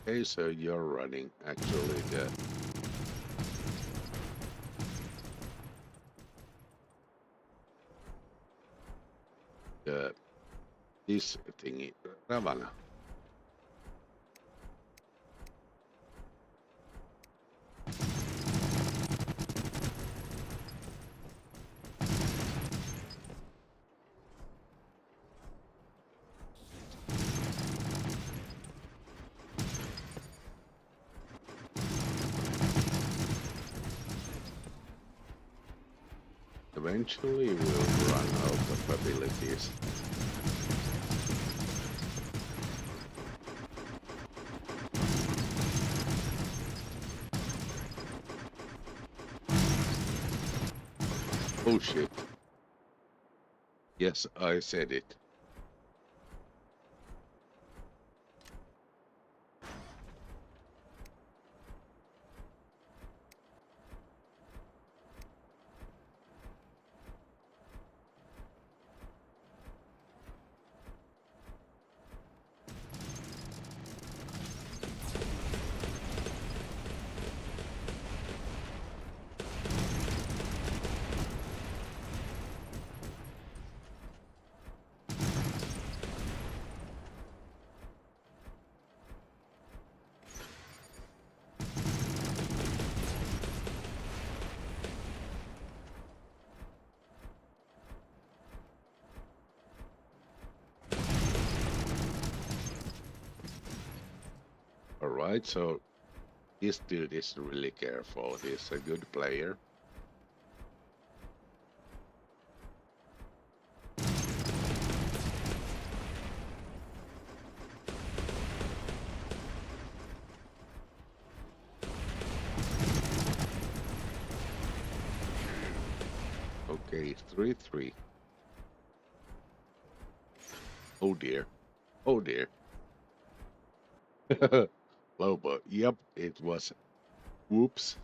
okay, so you're running actually this thingy, Ravana. Eventually we'll run out of abilities. Oh shit. Yes, I said it. Alright, so this dude is really careful. He's a good player. Okay, 3-3. Oh dear. Oh dear. Lobo. Yep, it was whoops.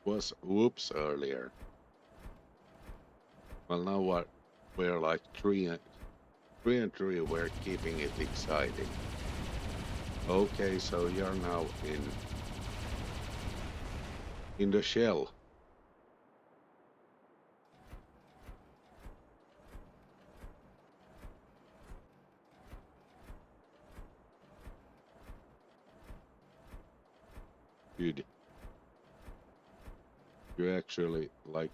Was whoops earlier. Well, now what? We're like 3-3. We're keeping it exciting. Okay, so you're now in the shell. Dude, you actually like.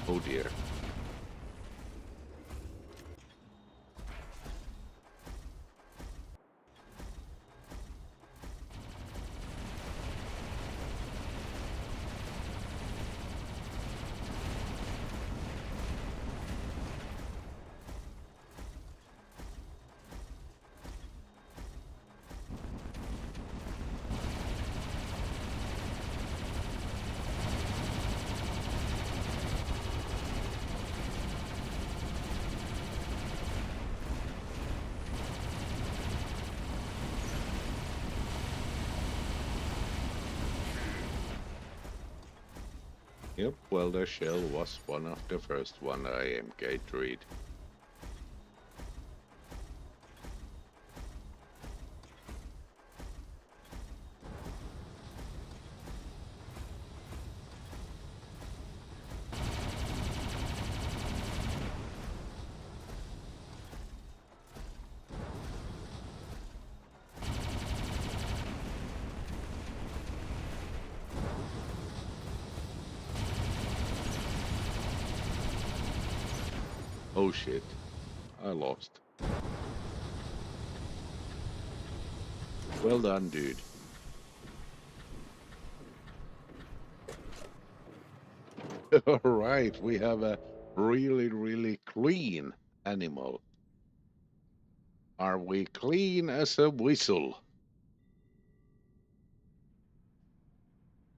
Oh dear. Yep, well, the shell was one of the first one I MK'd read. Oh shit, I lost. Well done, dude. Alright, we have a really clean animal. Are we clean as a whistle?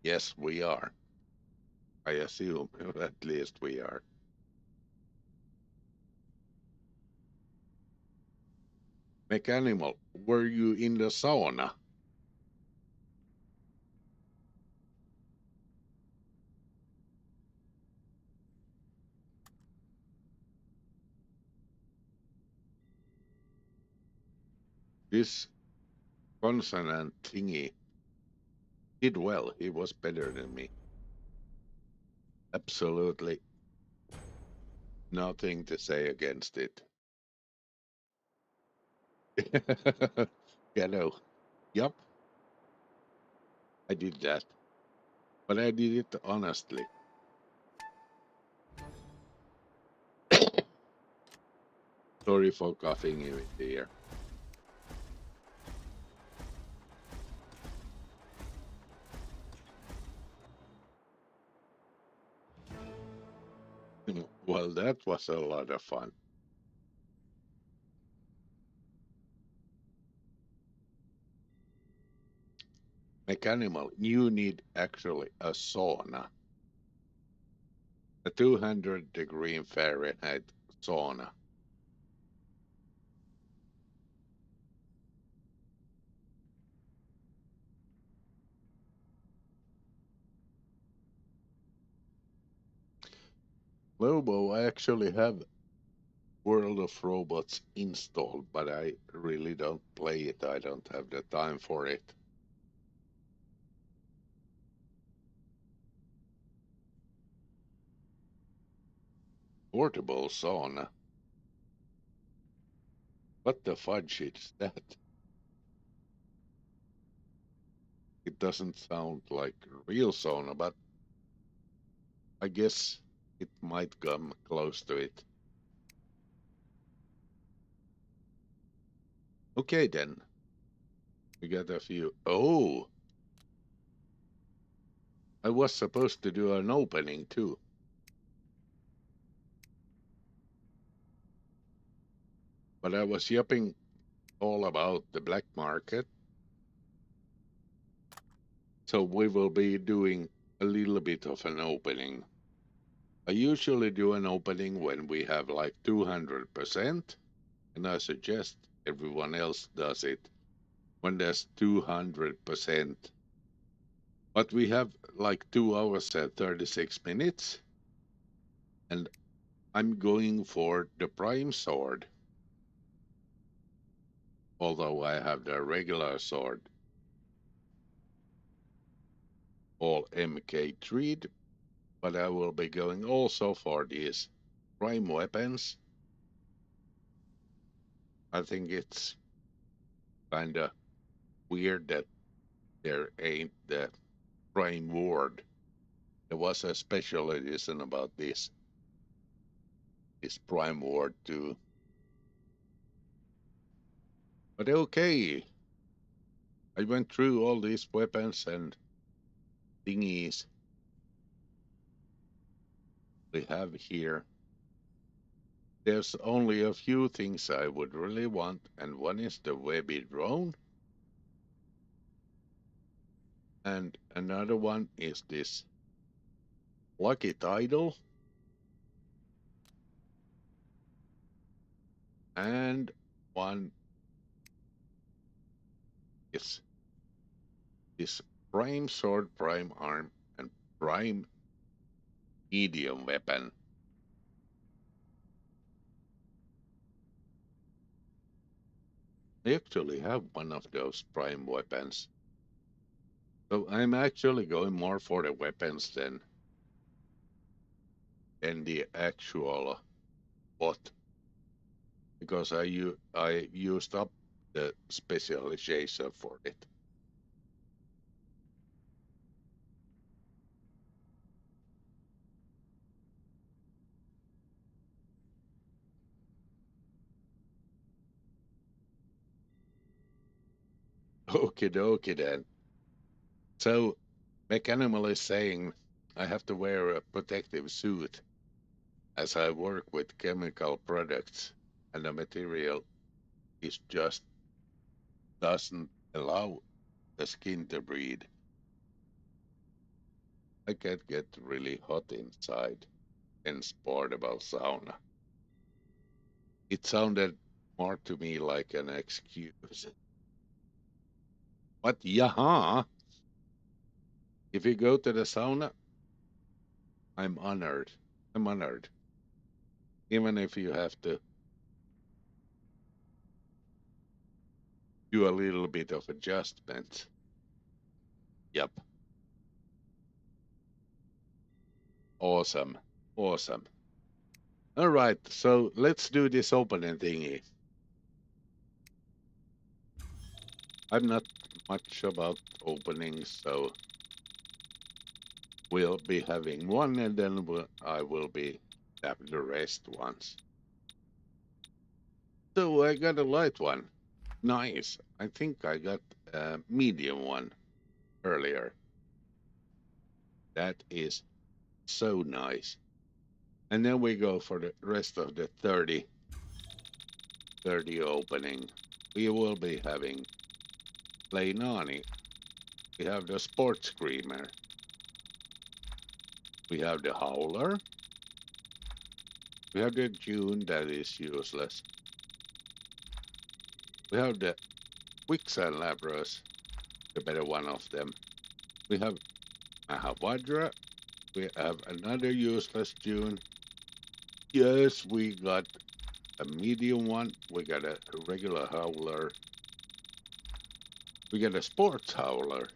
Yes, we are. I assume, at least we are. Mechanimal, were you in the sauna? This consonant thingy did well. He was better than me. Absolutely nothing to say against it. Ghetto. Yup, I did that. But I did it honestly. Sorry for coughing you in the ear. Well, that was a lot of fun. Mechanimal, you need actually a sauna. A 200-degree Fahrenheit sauna. Lobo, I actually have World of Robots installed, but I really don't play it. I don't have the time for it. Portable sauna. What the fudge is that? It doesn't sound like real sauna, but I guess it might come close to it. Okay, then. We got a few. Oh! I was supposed to do an opening too. But I was yapping all about the black market. So we will be doing a little bit of an opening. I usually do an opening when we have like 200%, and I suggest everyone else does it when there's 200%. But we have like 2 hours and 36 minutes, and I'm going for the prime sword. Although I have the regular sword, all MK3'd, but I will be going also for these prime weapons. I think it's kinda weird that there ain't the prime ward. There was a special edition about this prime ward too. But okay, I went through all these weapons and thingies we have here. There's only a few things I would really want, and one is the webby drone. And another one is this lucky title. And one is this prime sword, prime arm, and prime medium weapon. I actually have one of those prime weapons. So I'm actually going more for the weapons than the actual bot. Because I used up the specialization for it. Okie dokie then. So Mechanimal is saying I have to wear a protective suit as I work with chemical products and the material is just doesn't allow the skin to breathe. I can get really hot inside in portable sauna. It sounded more to me like an excuse. But yaha, if you go to the sauna, I'm honored. I'm honored. Even if you have to do a little bit of adjustment. Yep. Awesome. Awesome. All right, so let's do this opening thingy. I'm not much about openings, so we'll be having one and then I will be having the rest once. So I got a light one. Nice. I think I got a medium one earlier. That is so nice. And then we go for the rest of the 30 opening. We will be having Leinani. We have the Sports Screamer. We have the Howler. We have the June that is useless. We have the Quicksand Labras, the better one of them. We have Mahavajra. We have another useless June. Yes, we got a medium one. We got a regular Howler. We got a Sports Howler.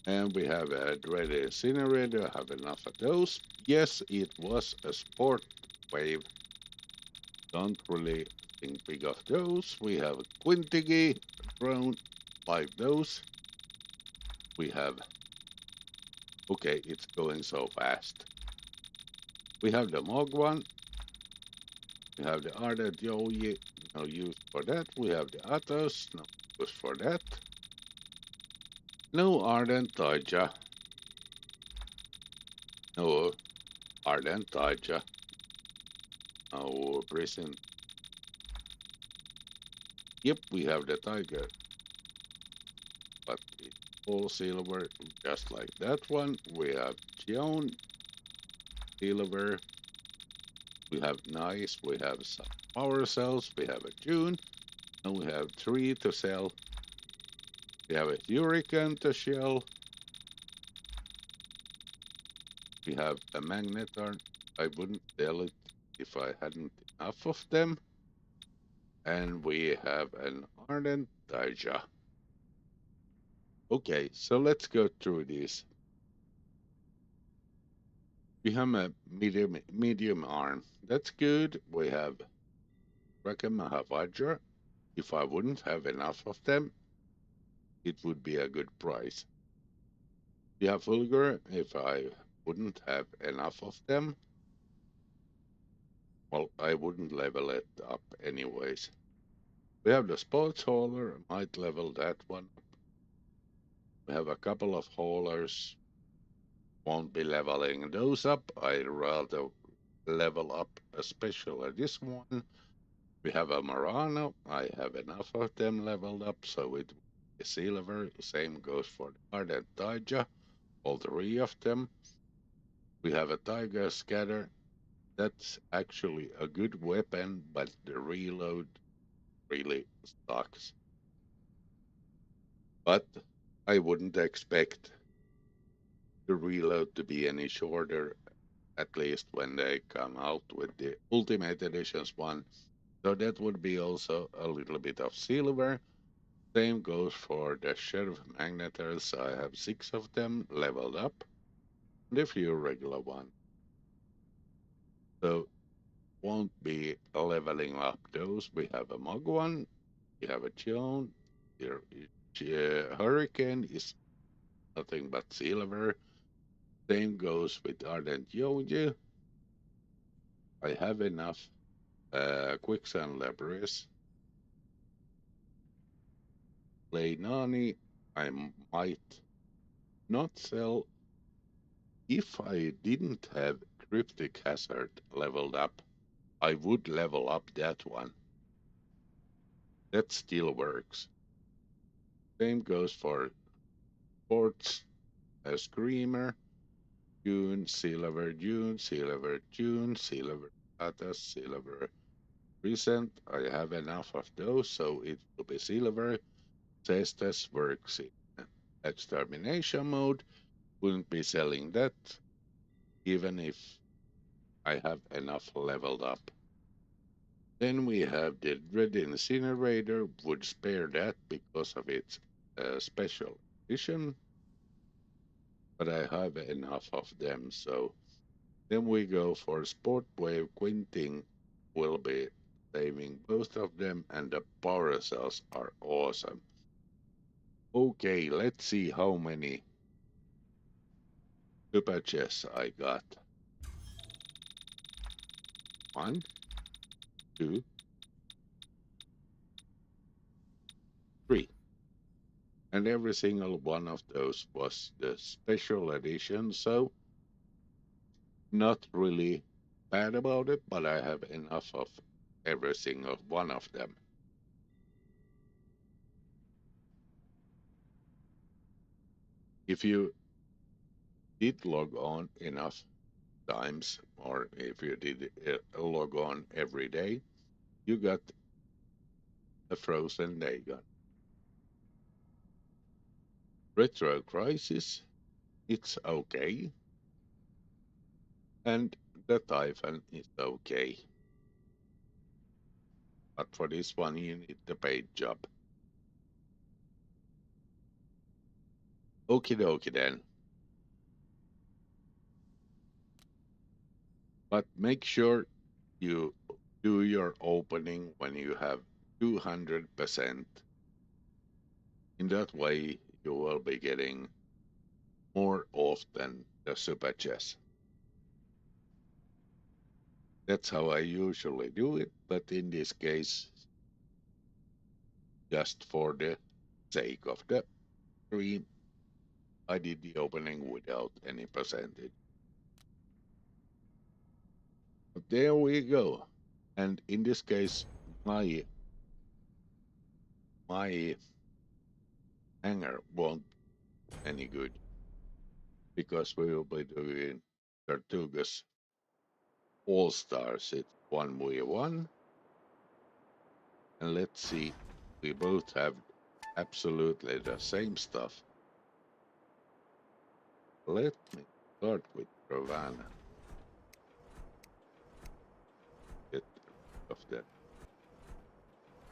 And we have a Dread Incinerator. I have enough of those. Yes, it was a Sport Wave. Don't really think big of those. We have a Quintigi drone, 5 those. we have, okay, it's going so fast. We have the Mog one, we have the Ardent Yoyi, no use for that. We have the Athos, no use for that. No Ardent Taija, no Ardent Taija, no Prison. Yep, we have the Tiger, but it's all silver, just like that one. We have Gion, silver. We have Nice, we have some power cells, we have a June, and we have 3 to sell. We have a Hurricane to shell. We have a Magnetar. I wouldn't sell it if I hadn't enough of them. And we have an Ardent Daija. Okay, so let's go through these. We have a medium arm. That's good. We have Rakamahavajra. If I wouldn't have enough of them, it would be a good price. We have Fulgur. If I wouldn't have enough of them, well, I wouldn't level it up anyways. We have the Sports Hauler. Might level that one up. We have a couple of haulers. Won't be leveling those up. I'd rather level up especially this one. We have a Murano. I have enough of them leveled up, so it is silver. Same goes for the Ardent Daija, all 3 of them. We have a Tiger Scatter. That's actually a good weapon, but the reload really sucks. But I wouldn't expect the reload to be any shorter, at least when they come out with the Ultimate Editions one. So that would be also a little bit of silver. Same goes for the Sheriff Magnetars. I have 6 of them leveled up, and a few regular ones. So won't be leveling up those. We have a Mug one, we have a Chion, Hurricane is nothing but silver. Same goes with Ardent Yoju. I have enough Quicksand Labris. Nani, I might not sell. If I didn't have Cryptic Hazard leveled up, I would level up that one. That still works. Same goes for Sports, Screamer, June, Silver, June, Silver, June, Silver, Atas, Silver, Recent. I have enough of those, so it will be Silver. Cestus works in extermination mode. Wouldn't be selling that, even if I have enough leveled up. Then we have the Dread Incinerator, would spare that because of its special edition, but I have enough of them, so then we go for Sport Wave. Quinting will be saving both of them, and the power cells are awesome. Okay, let's see how many super chests I got. 1, 2, 3. And every single one of those was the special edition, so not really bad about it, but I have enough of every single one of them. If you did log on enough times, or if you did log on every day, you got a frozen Dagon. Retro Crisis, it's okay. And the Typhon is okay. But for this one, you need the paid job. Okie dokie then. But make sure you do your opening when you have 200%. In that way, you will be getting more often the super chess. That's how I usually do it, but in this case, just for the sake of the stream, I did the opening without any percentage. But there we go. And in this case, my hanger won't any good because we will be doing Tortugas All Stars. It's 1v1. And let's see, we both have absolutely the same stuff. Let me start with Ravana. Get rid of that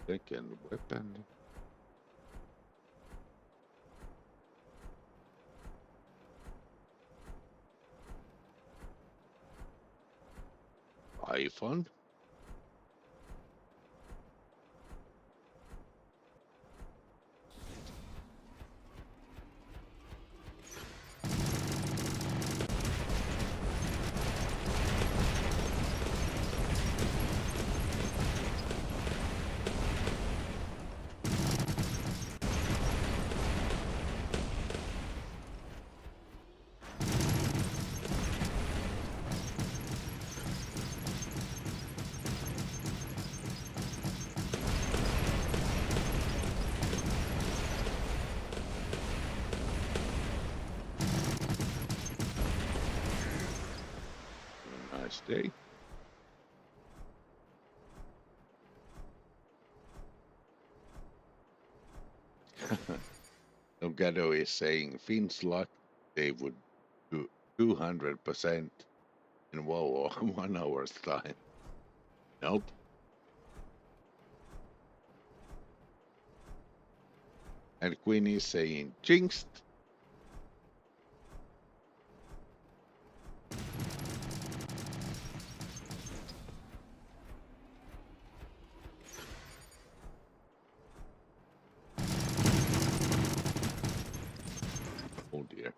second weapon. iPhone. Nice day. Elgato is saying Finn's luck they would do 200% in WoW 1 hour's time. Nope. And Queen is saying jinxed. Oh dear.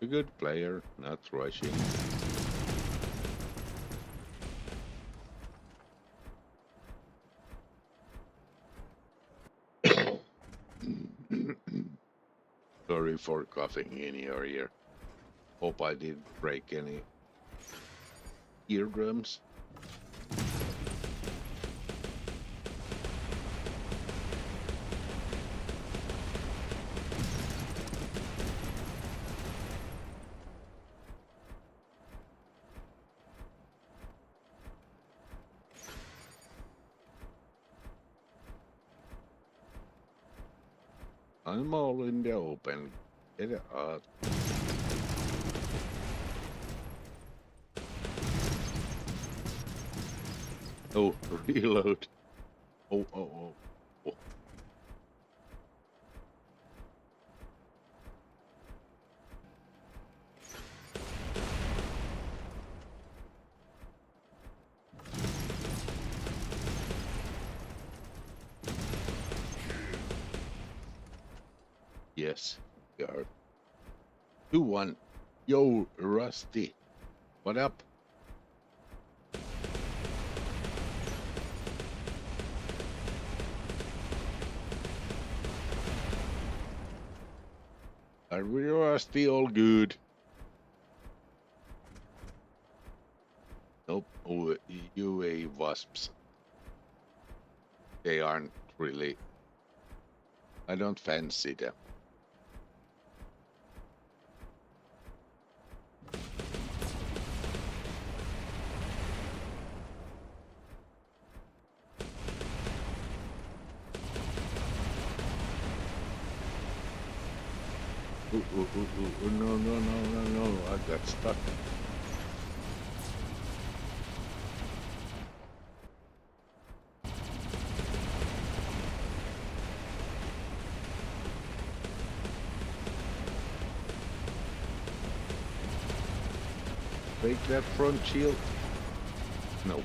A good player, not rushing. Sorry for coughing in your ear. Hope I didn't break any eardrums. I'm all in the open. Get it out. Oh, reload. Oh. Yes, we are. 2-1. Yo, Rusty. What up? Are we Rusty all good? Nope. Oh, UA wasps. They aren't really. I don't fancy them. No, I got stuck. Break that front shield. No.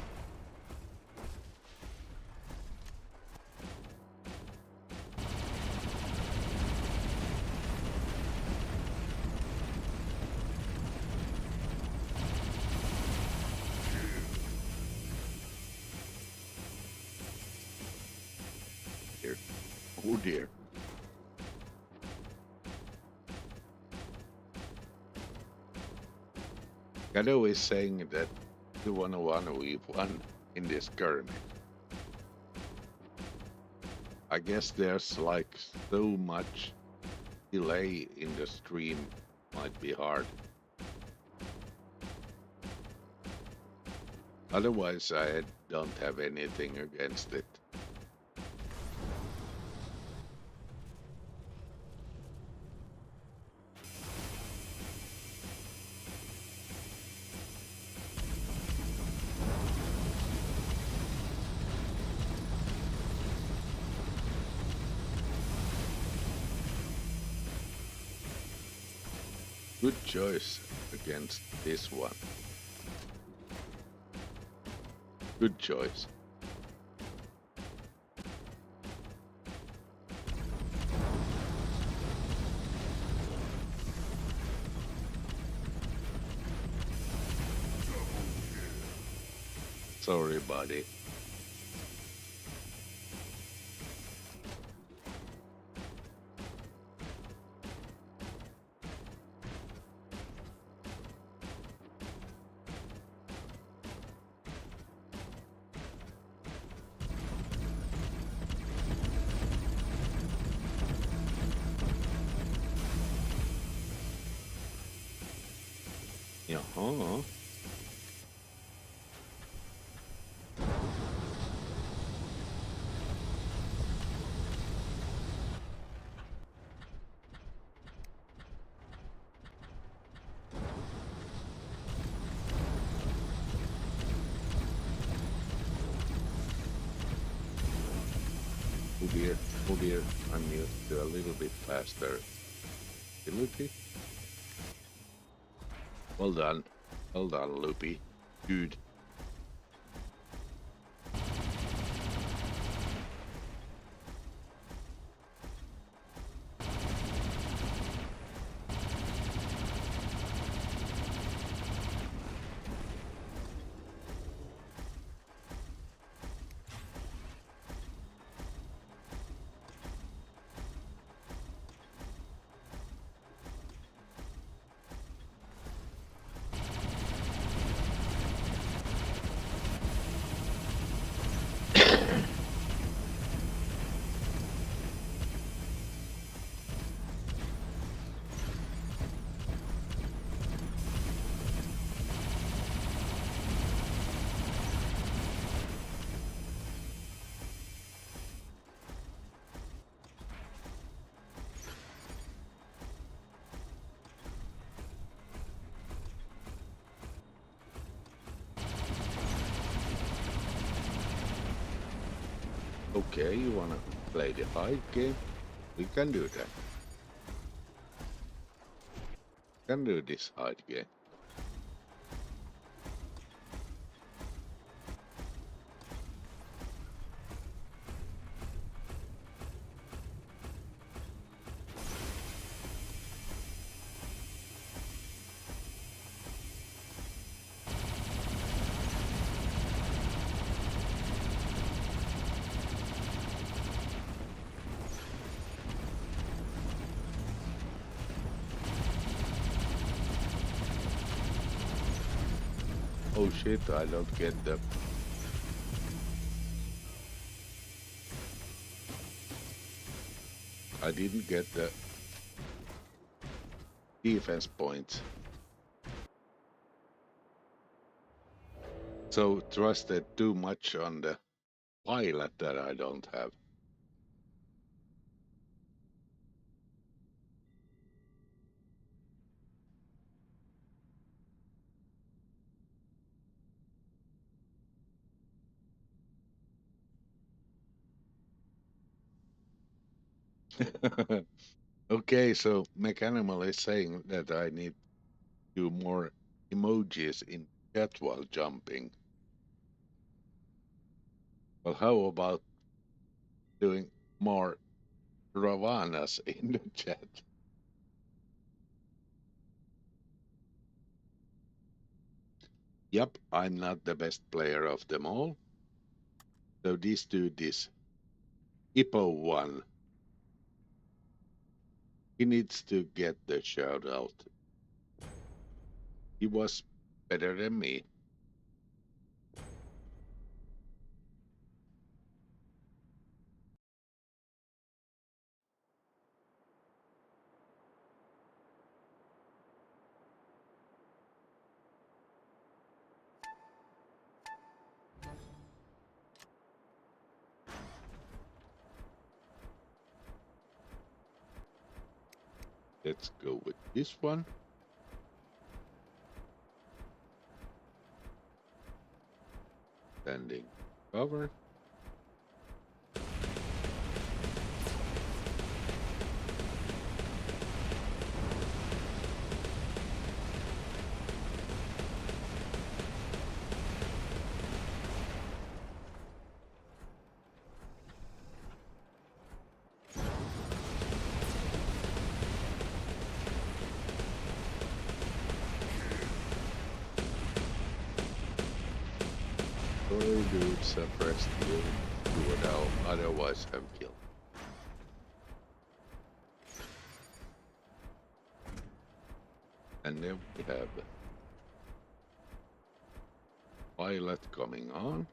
Dear. Oh dear. Gado is saying that you wanna we've won in this skirmish. I guess there's like so much delay in the stream, might be hard. Otherwise, I don't have anything against it. Good choice against this one. Good choice. Sorry, buddy. Yeah. Oh dear, I'm used to a little bit faster ability. Well done, Loopy. Dude. Okay, you wanna play the hide game? We can do that. Can do this hide game. Oh shit, I don't get the... I didn't get the defense points. So trusted too much on the pilot that I don't have. Okay, so Mechanimal is saying that I need to do more emojis in chat while jumping. Well, how about doing more Ravanas in the chat? Yep, I'm not the best player of them all. So this dude is Hippo one. He needs to get the shout out. He was better than me. Let's go with this one. Standing cover. Sorry dude, suppressed you. You would otherwise have killed. And then we have Violet coming on.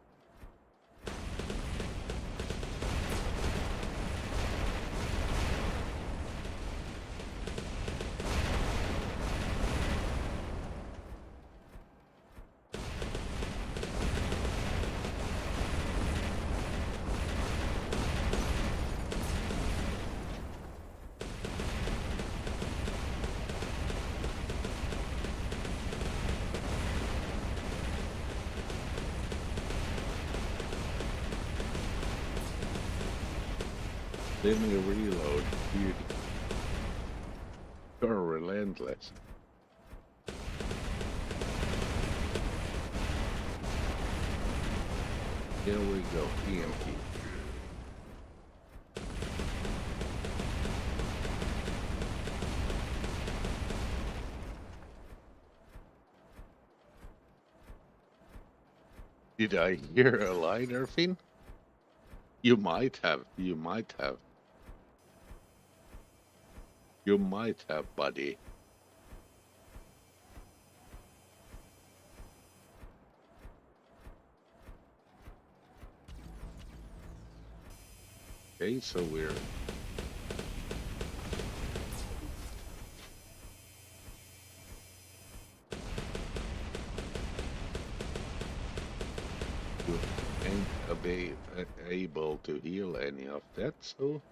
Let me reload, dude. You're relentless. Here we go, EMP. Did I hear a lighter, Finn? You might have, you might have. You might have, buddy. Okay, so we're you ain't able to heal any of that, so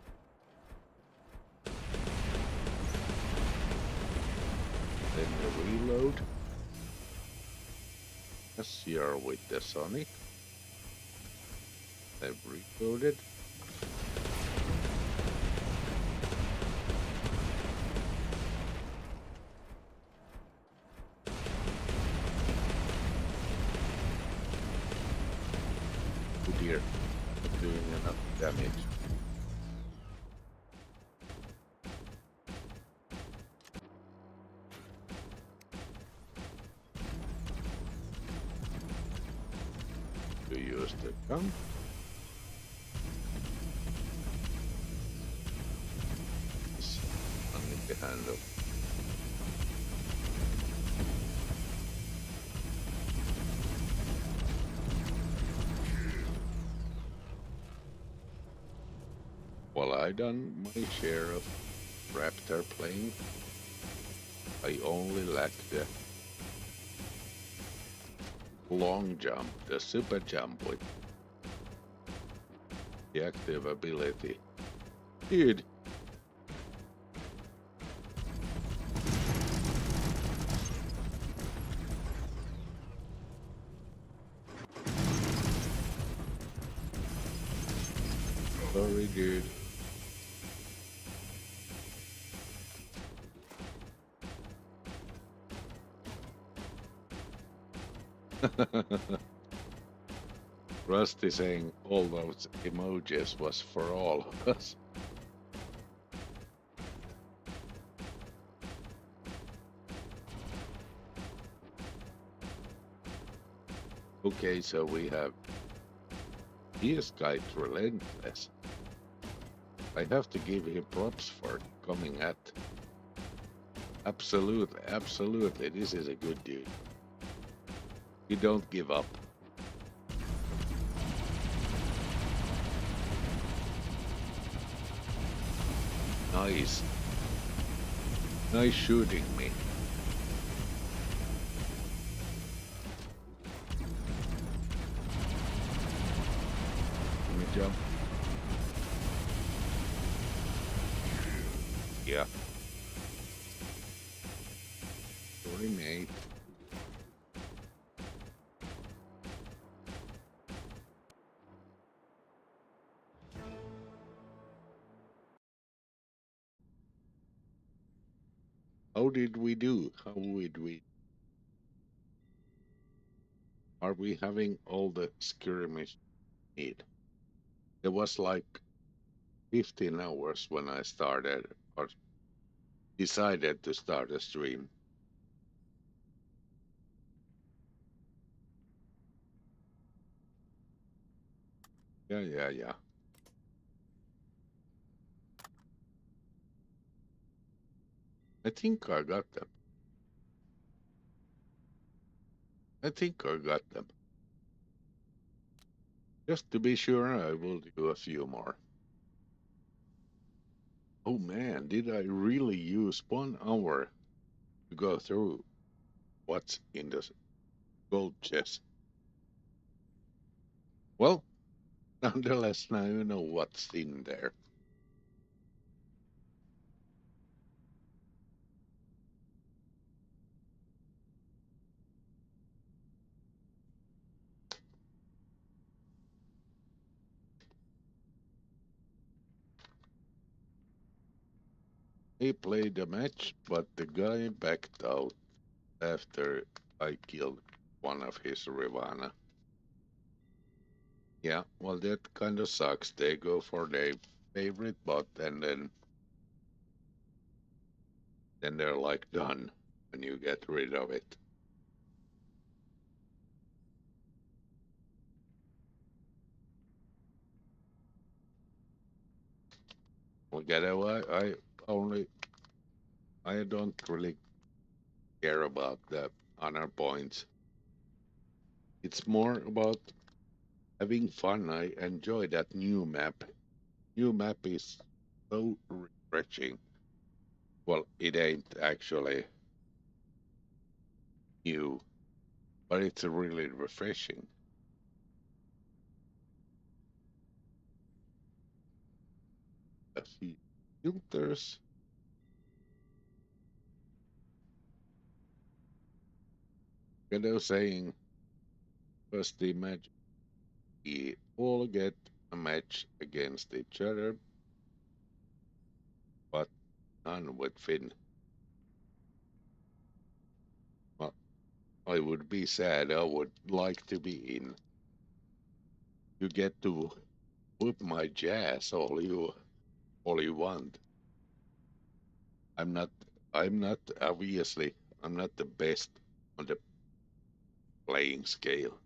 then the reload. Yes, you're with the Sonic. I've reloaded. Oh dear, not doing enough damage. To use the gun. Under the handle. Well, I done my share of Raptor playing. I only lack the long jump, the super jump with the active ability. Dude. Sorry, dude. Rusty saying all those emojis was for all of us. Okay, so we have this guy relentless. I have to give him props for coming at. Absolutely, absolutely. This is a good dude. You don't give up. Nice. Nice shooting me. Let me jump. Yeah. Sorry, mate. How did we do? How would we? Are we having all the skirmish need? It was like 15 hours when I started or decided to start a stream. Yeah. I think I got them. I think I got them. Just to be sure, I will do a few more. Oh man, did I really use 1 hour to go through what's in the gold chest? Well, nonetheless, now you know what's in there. He played a match, but the guy backed out after I killed one of his Ravana. Yeah, well, that kind of sucks. They go for their favorite bot, and then they're like done when you get rid of it. Well, I only I don't really care about the honor points. It's more about having fun. I enjoy that new map. New map is so refreshing. Well, it ain't actually new, but it's really refreshing. A few filters. Ghetto saying first the match we all get a match against each other, but none with Finn. Well, I would be sad. I would like to be in. You get to whoop my jazz all you want. I'm not I'm not obviously I'm not the best on the playing scale.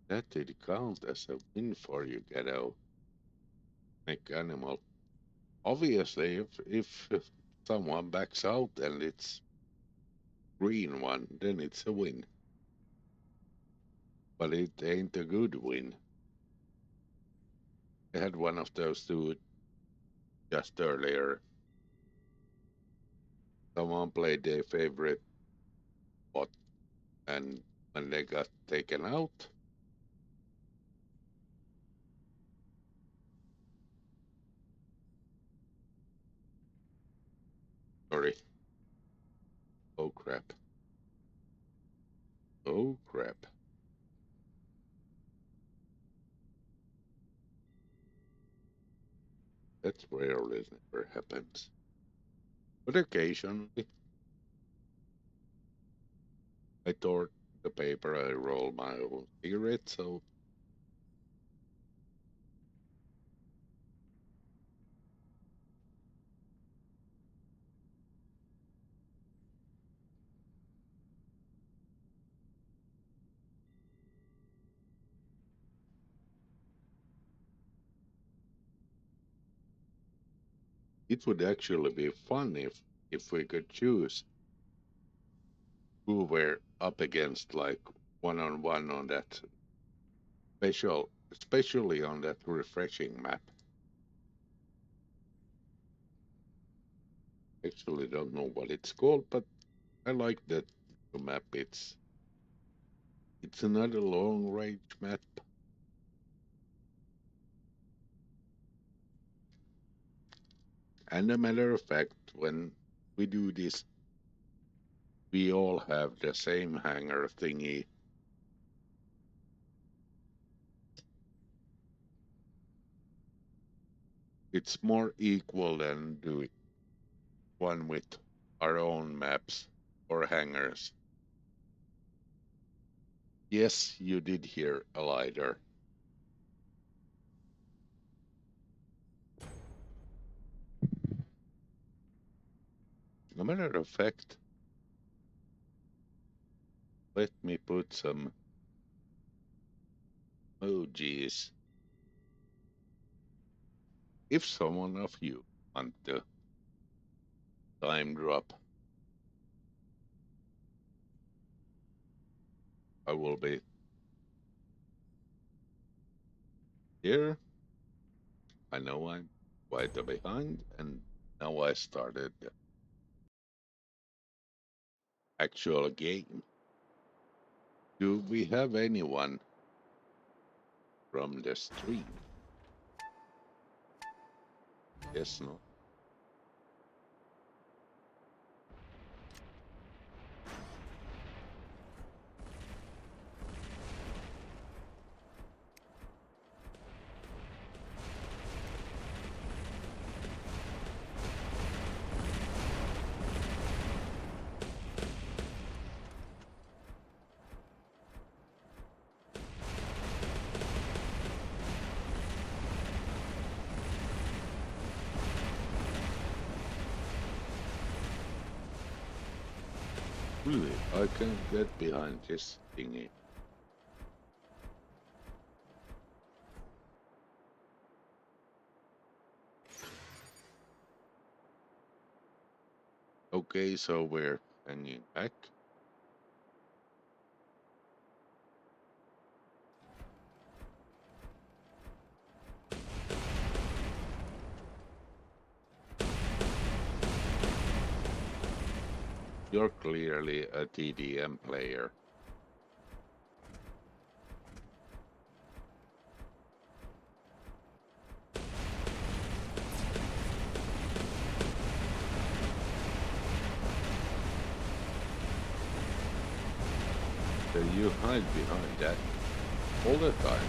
That did count as a win for you, Ghetto McAnimal. Obviously if someone backs out and it's green one, then it's a win. But it ain't a good win. I had one of those two just earlier. Someone played their favorite bot, and when they got taken out, sorry, Oh crap. Oh crap. That's rarely never happens. But occasionally I tore the paper, I roll my own cigarette, so it would actually be fun if we could choose who we're up against, like one on one on that especially on that refreshing map. Actually don't know what it's called, but I like that map. It's another long range map. And a matter of fact, when we do this, we all have the same hangar thingy. It's more equal than doing one with our own maps or hangars. Yes, you did hear a lie there. A matter of fact, let me put some emojis. If someone of you want to time drop, I will be here. I know I'm quite behind, and now I started the actual game. Do we have anyone from the stream? Yes, no. Really, I can get behind this thingy. Okay, so we're hanging back. You're clearly a TDM player. So you hide behind that all the time.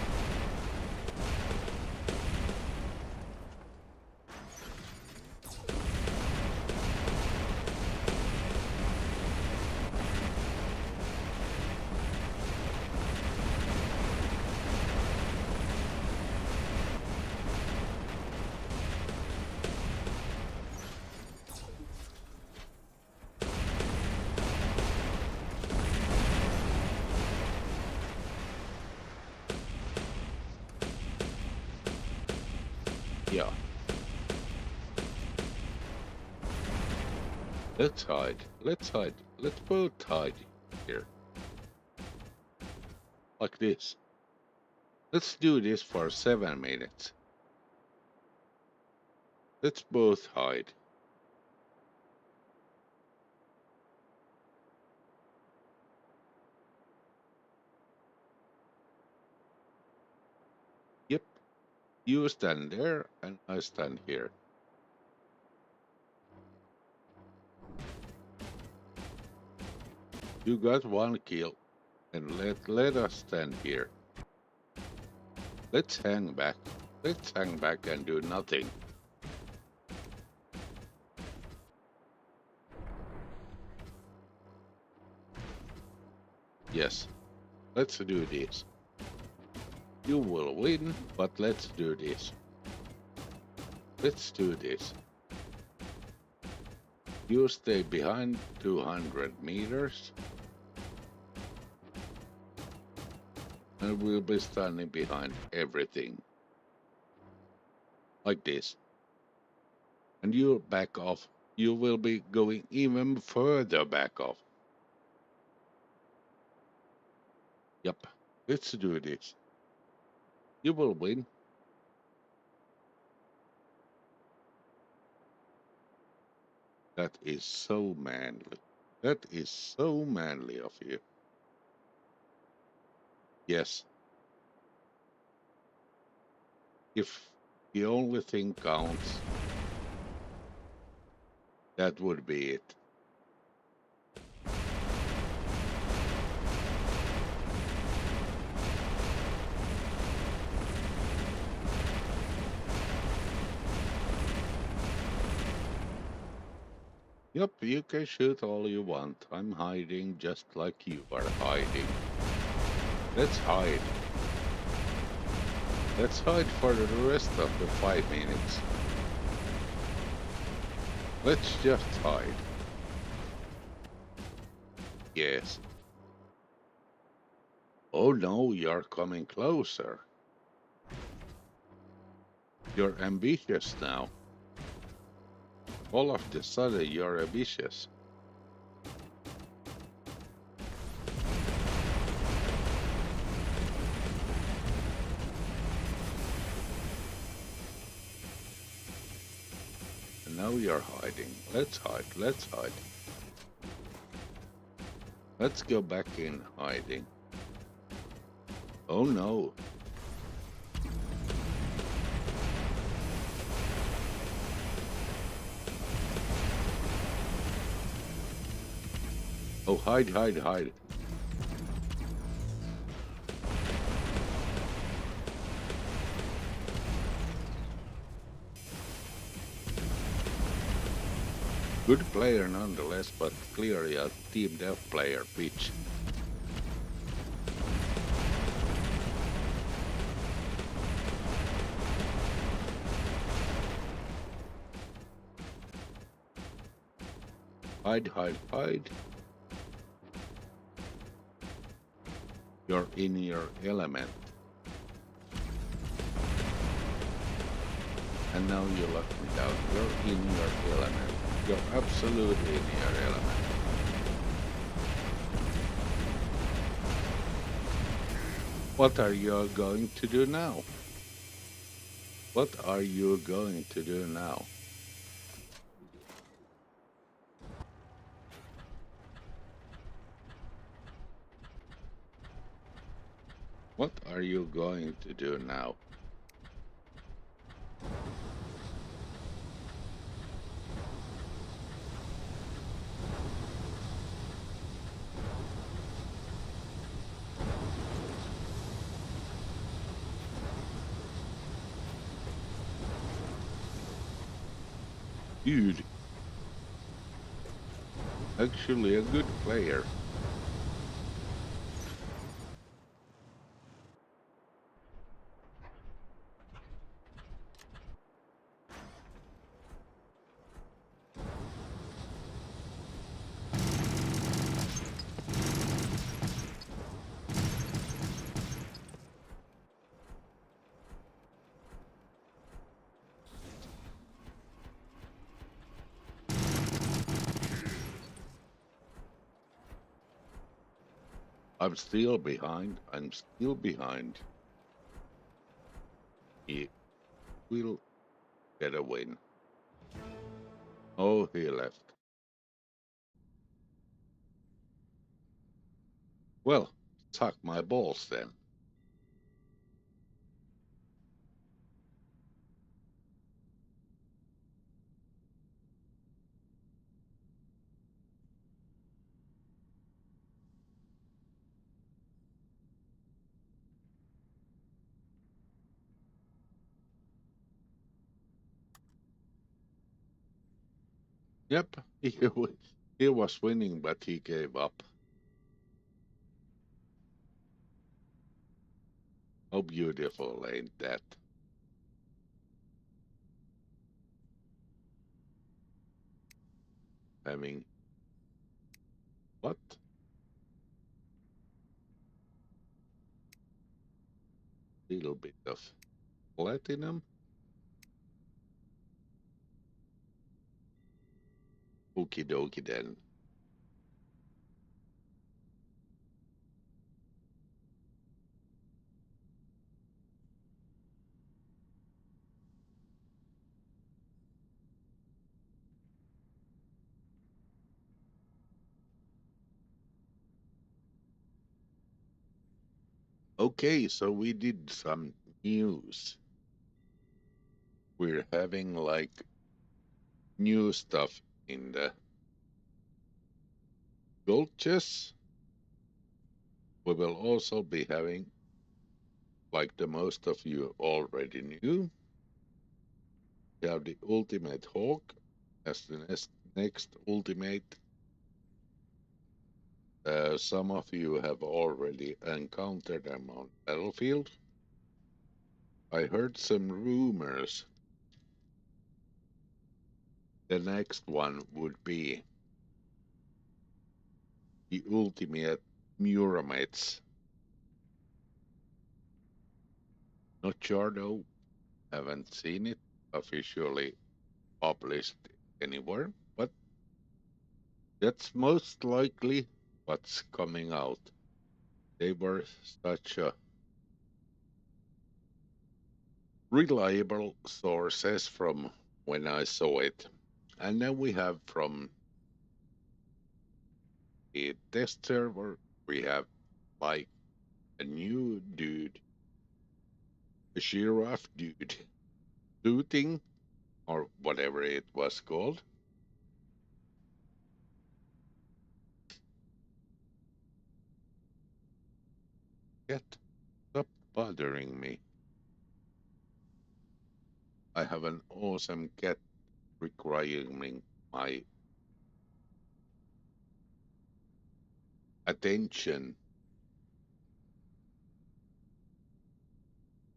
Yeah. Let's hide. Let's hide. Let's both hide here. Like this. Let's do this for 7 minutes. Let's both hide. Yep. You stand there and I stand here. You got one kill, and let us stand here. Let's hang back. Let's hang back and do nothing. Yes, let's do this. You will win, but let's do this. Let's do this. You stay behind 200 meters. And we'll be standing behind everything. Like this. And you'll back off. You will be going even further back off. Yep, let's do this. You will win. That is so manly. That is so manly of you. Yes. If the only thing counts, that would be it. Yep, you can shoot all you want. I'm hiding just like you are hiding. Let's hide. Let's hide for the rest of the 5 minutes. Let's just hide. Yes. Oh no, you're coming closer. You're ambitious now. All of the sudden you're ambitious. And now you're hiding. Let's hide, let's hide. Let's go back in hiding. Oh no. Oh, hide, hide, hide. Good player nonetheless, but clearly a team dev player pitch. Hide, hide, hide. You're in your element. And now you lock me down. You're in your element. You're absolutely in your element. What are you going to do now? What are you going to do now? What are you going to do now? Dude. Actually a good player. I'm still behind. I'm still behind. He will get a win. Oh, he left. Well, suck my balls then. Yep, he was winning, but he gave up. How beautiful, ain't that? Having what? Little bit of platinum. Okie dokie then. Okay, so we did some news. We're having like new stuff in the gold chest. We will also be having, like the most of you already knew, we have the ultimate hawk as the next ultimate. Some of you have already encountered them on battlefield. I heard some rumors. The next one would be the ultimate Muramates. Not sure though, haven't seen it officially published anywhere, but that's most likely what's coming out. They were such a reliable sources from when I saw it. And then we have from the test server, we have like a new dude, a giraffe dude, shooting or whatever it was called. Get stop bothering me. I have an awesome cat requiring my attention,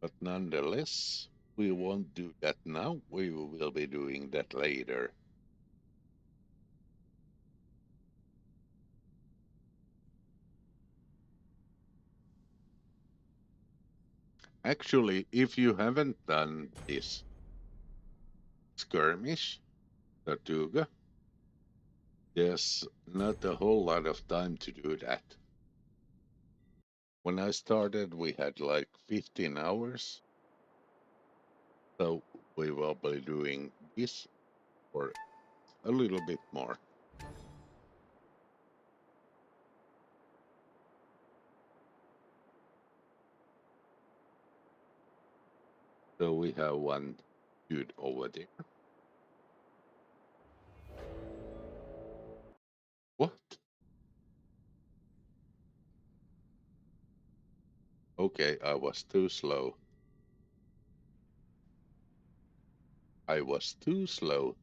but nonetheless, we won't do that now. We will be doing that later. Actually, if you haven't done this skirmish, Tortuga, there's not a whole lot of time to do that. When I started, we had like 15 hours, so we will be doing this for a little bit more. So we have one dude over there. What? Okay, I was too slow. I was too slow.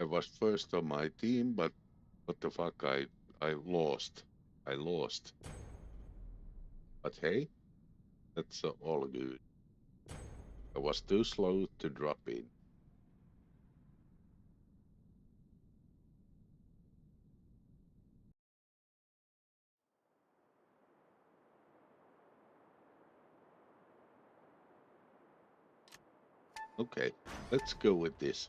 I was first on my team, but what the fuck, I lost. I lost. But hey, that's all good. I was too slow to drop in. Okay, let's go with this.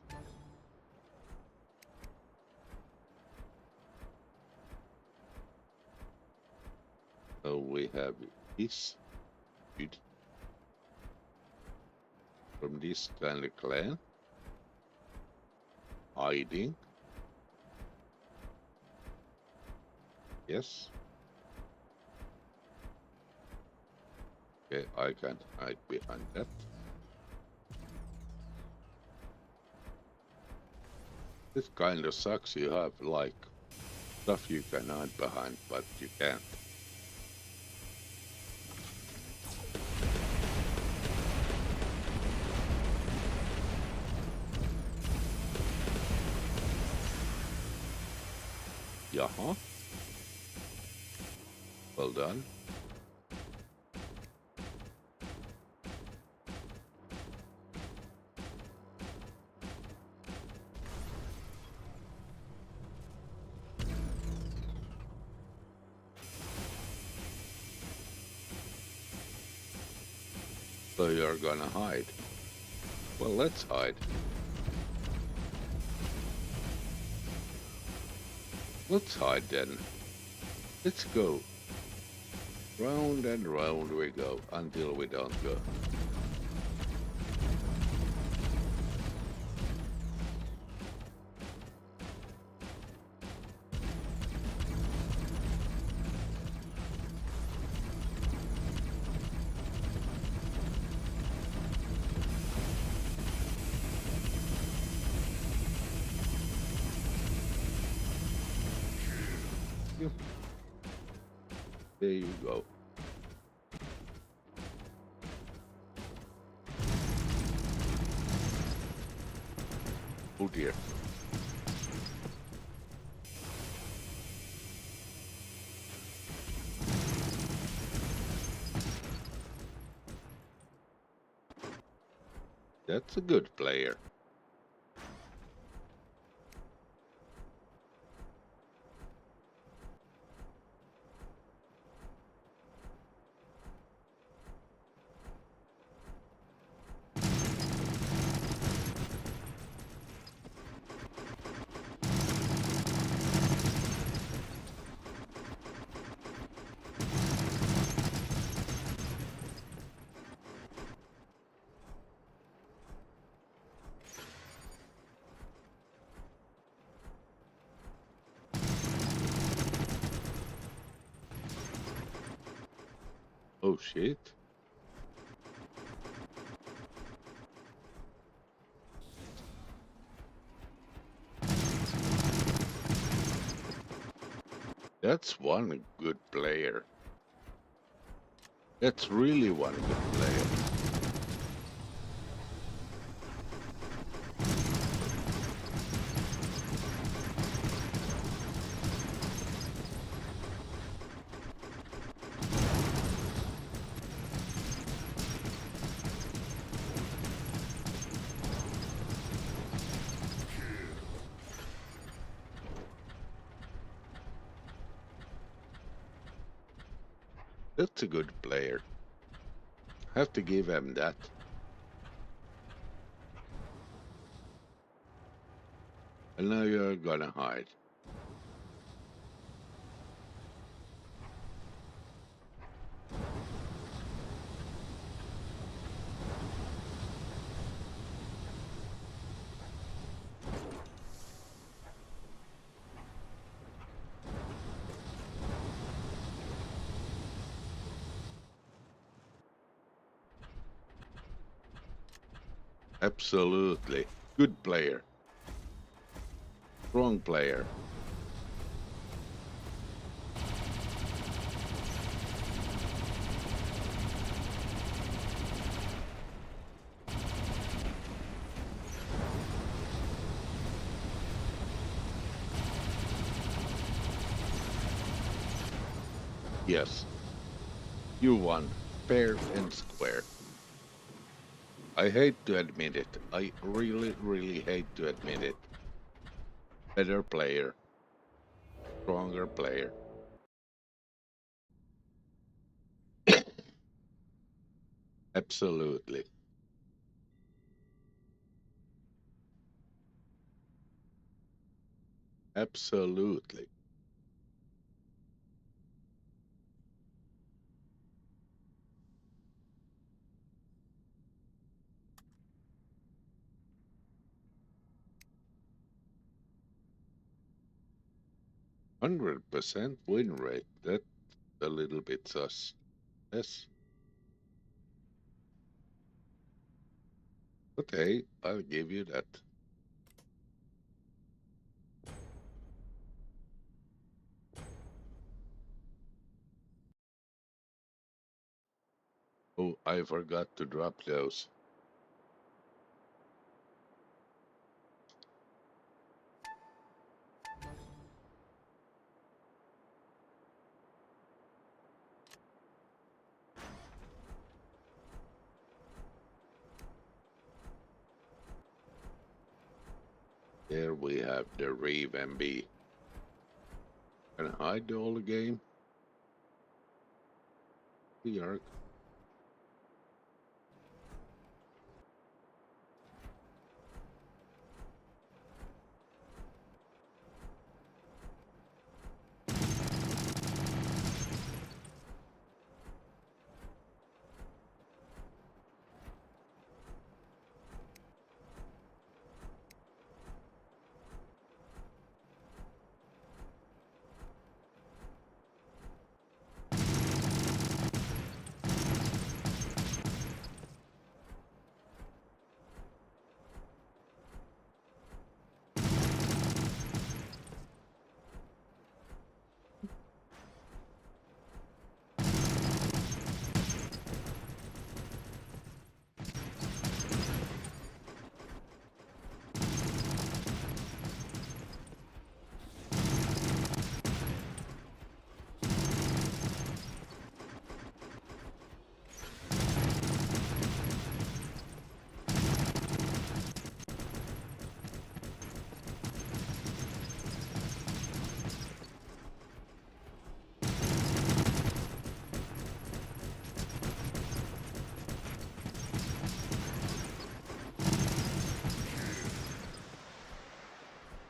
So we have this dude from this kind of clan hiding. Yes. Okay, I can hide behind that. This kind of sucks. You have like stuff you can hide behind, but you can't. Jaha. Well done. So you're gonna hide. Well, let's hide. Let's hide then. Let's go. Round and round we go until we don't go. Yep. There you go. Oh dear. That's a good player. Oh shit. That's one good player. That's really one good player. That's a good player. Have to give him that. And now you're gonna hide. Absolutely. Good player. Strong player. Yes. You won. Fair and square. I hate to admit it. I really, really hate to admit it. Better player. Stronger player. Absolutely. Absolutely. 100% win rate. That's a little bit sus. Yes. But hey, I'll give you that. Oh, I forgot to drop those. here we have the Reeve MB. Can I hide the whole game? The arc.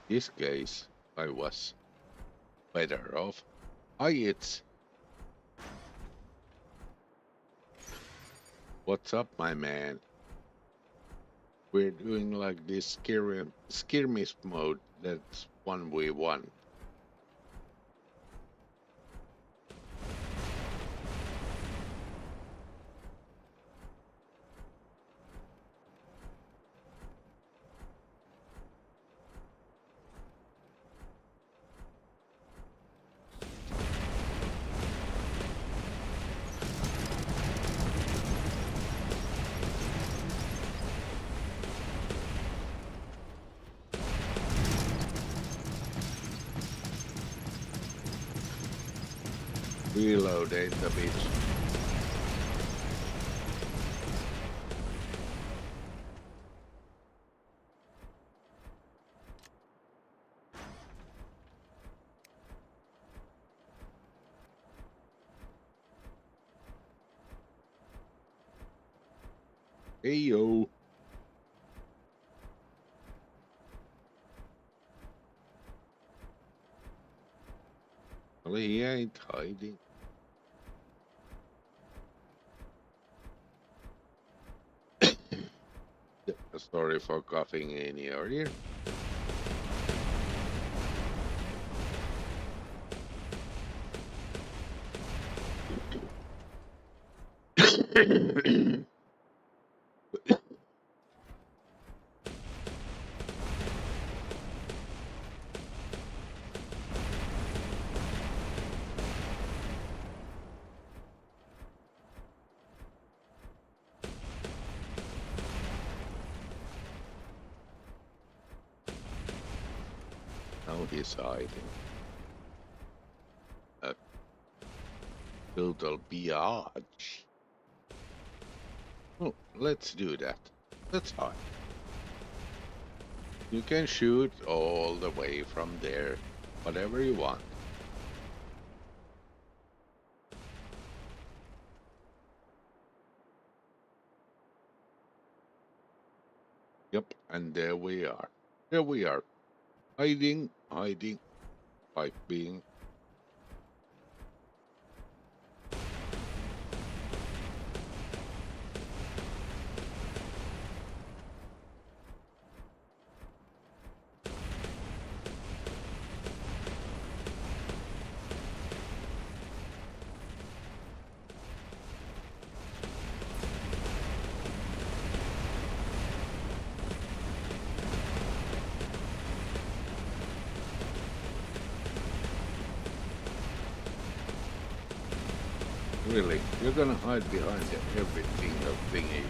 This case, I was better off. It's. What's up, my man? We're doing like this skirmish mode. That's 1v1. Reload ain't the bitch. Hey yo. Well, he ain't hiding. Sorry for coughing in your ear. Now he's hiding. A total biatch. Oh, let's do that. Let's hide. You can shoot all the way from there, whatever you want. Yep, and there we are. There we are. Hiding, piping. Really, you're gonna hide behind every single thingy.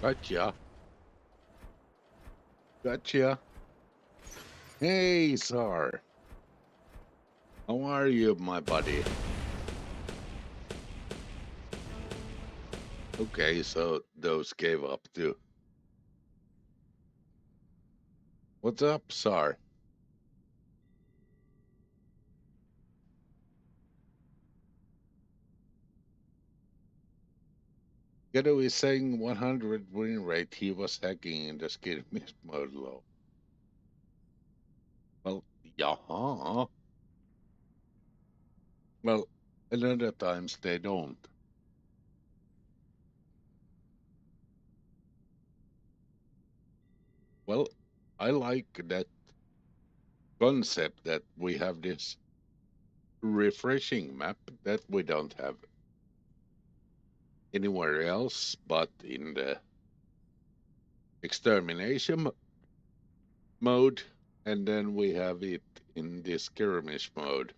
Gotcha. Gotcha. Hey, Sar. How are you, my buddy? Okay, so those gave up too. What's up, Sar? Ghetto is saying 100 win rate. He was hacking in the skirmish mode low. Well, yeah. Well, another times they don't. Well, I like that concept that we have this refreshing map that we don't have anywhere else but in the extermination mode, and then we have it in the skirmish mode.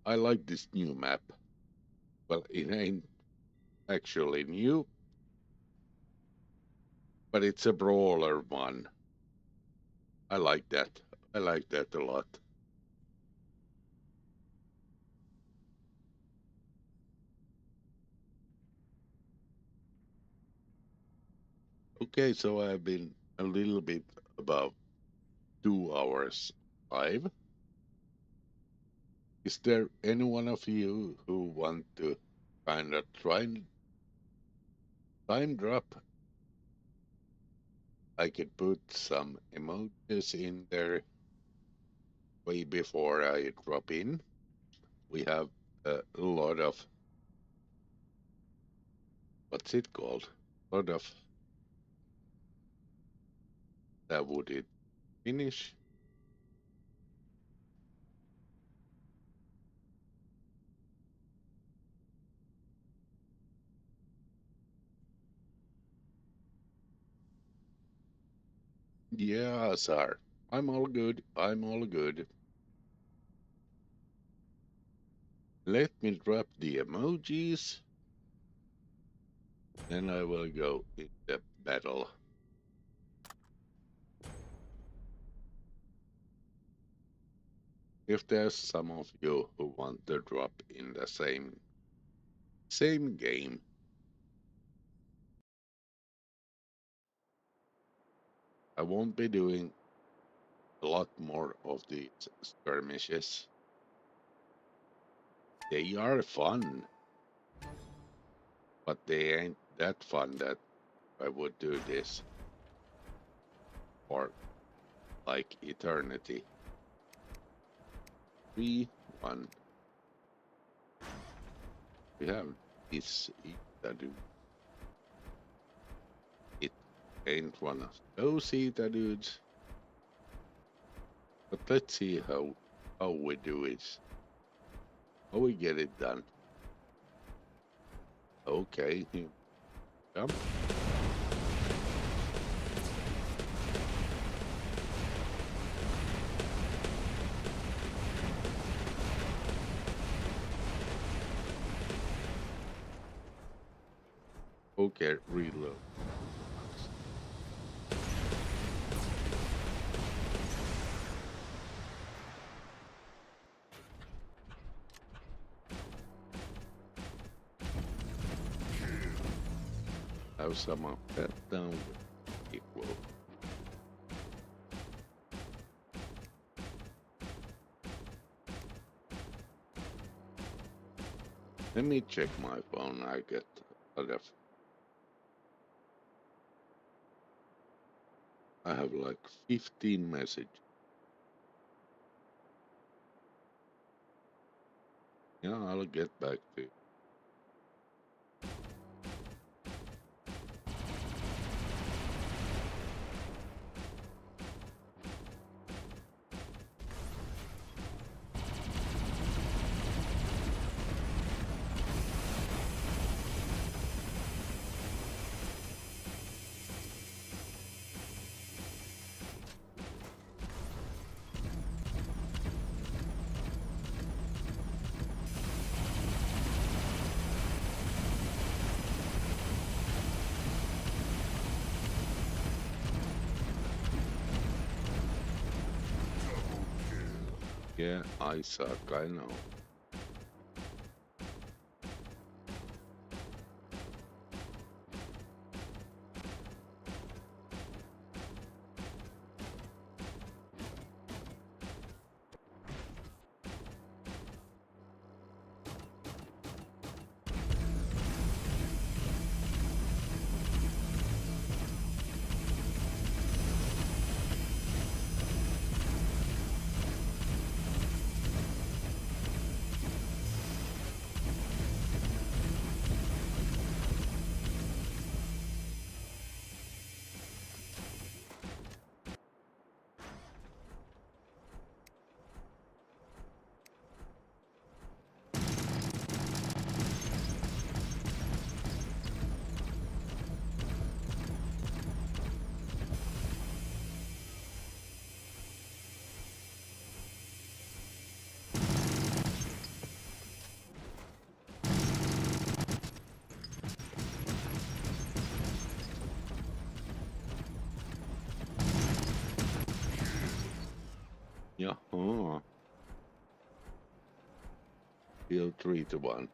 I like this new map. Well, it ain't actually new, but it's a brawler one. I like that. I like that a lot. Okay, so I've been a little bit about 2 hours live. Is there any one of you who want to kind of try and time drop? I could put some emojis in there way before I drop in. We have a lot of, what's it called? A lot of, that would it finish? Yeah, sir. I'm all good. I'm all good. Let me drop the emojis. Then I will go in the battle. If there's some of you who want to drop in the same game, I won't be doing a lot more of these skirmishes. They are fun, but they ain't that fun that I would do this for like eternity. 3, 1. We have this Ita. It ain't one of those Ita dudes. But let's see how we do it. How we get it done. Okay, here we come. Okay, reload. Have some of that done with equal. Let me check my phone. I get a lot of. I have like 15 messages. Yeah, I'll get back to you. Yeah, I suck, I know. Yeah, still 3-1.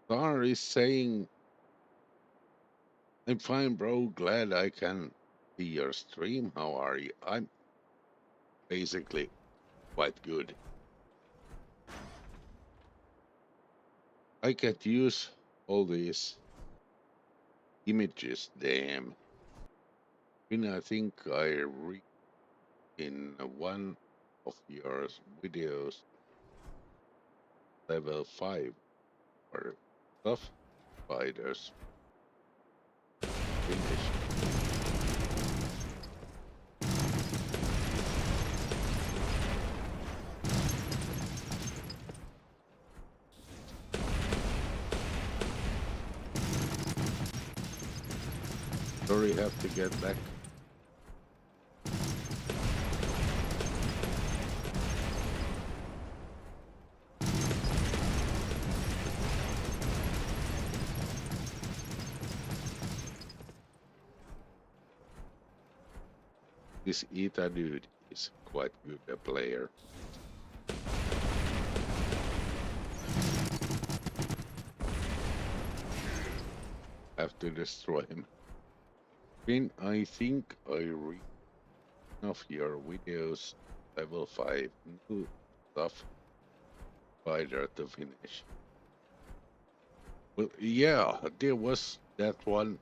Star is saying, I'm fine, bro. Glad I can see your stream. How are you? I'm basically quite good. I can't use all these images, damn. I think I read in one of your videos level 5 or stuff spiders finish. Sorry, have to get back. This Ita dude is quite good a player. Have to destroy him. Finn, I think I read of your videos level 5 new stuff spider to finish. Well, yeah, there was that one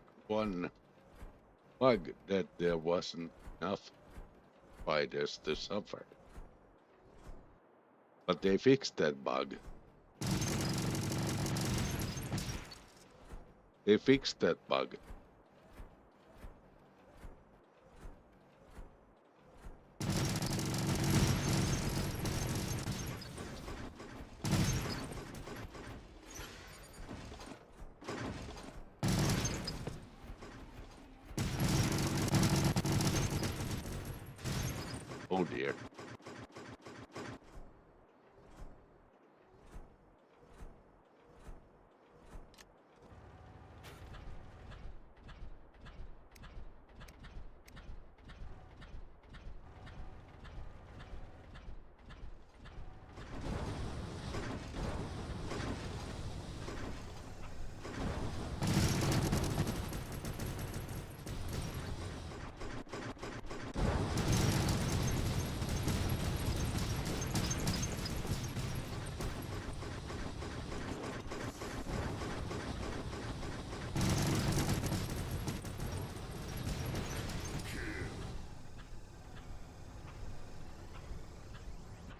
bug that there wasn't enough spiders to suffer. But they fixed that bug. They fixed that bug. Oh dear.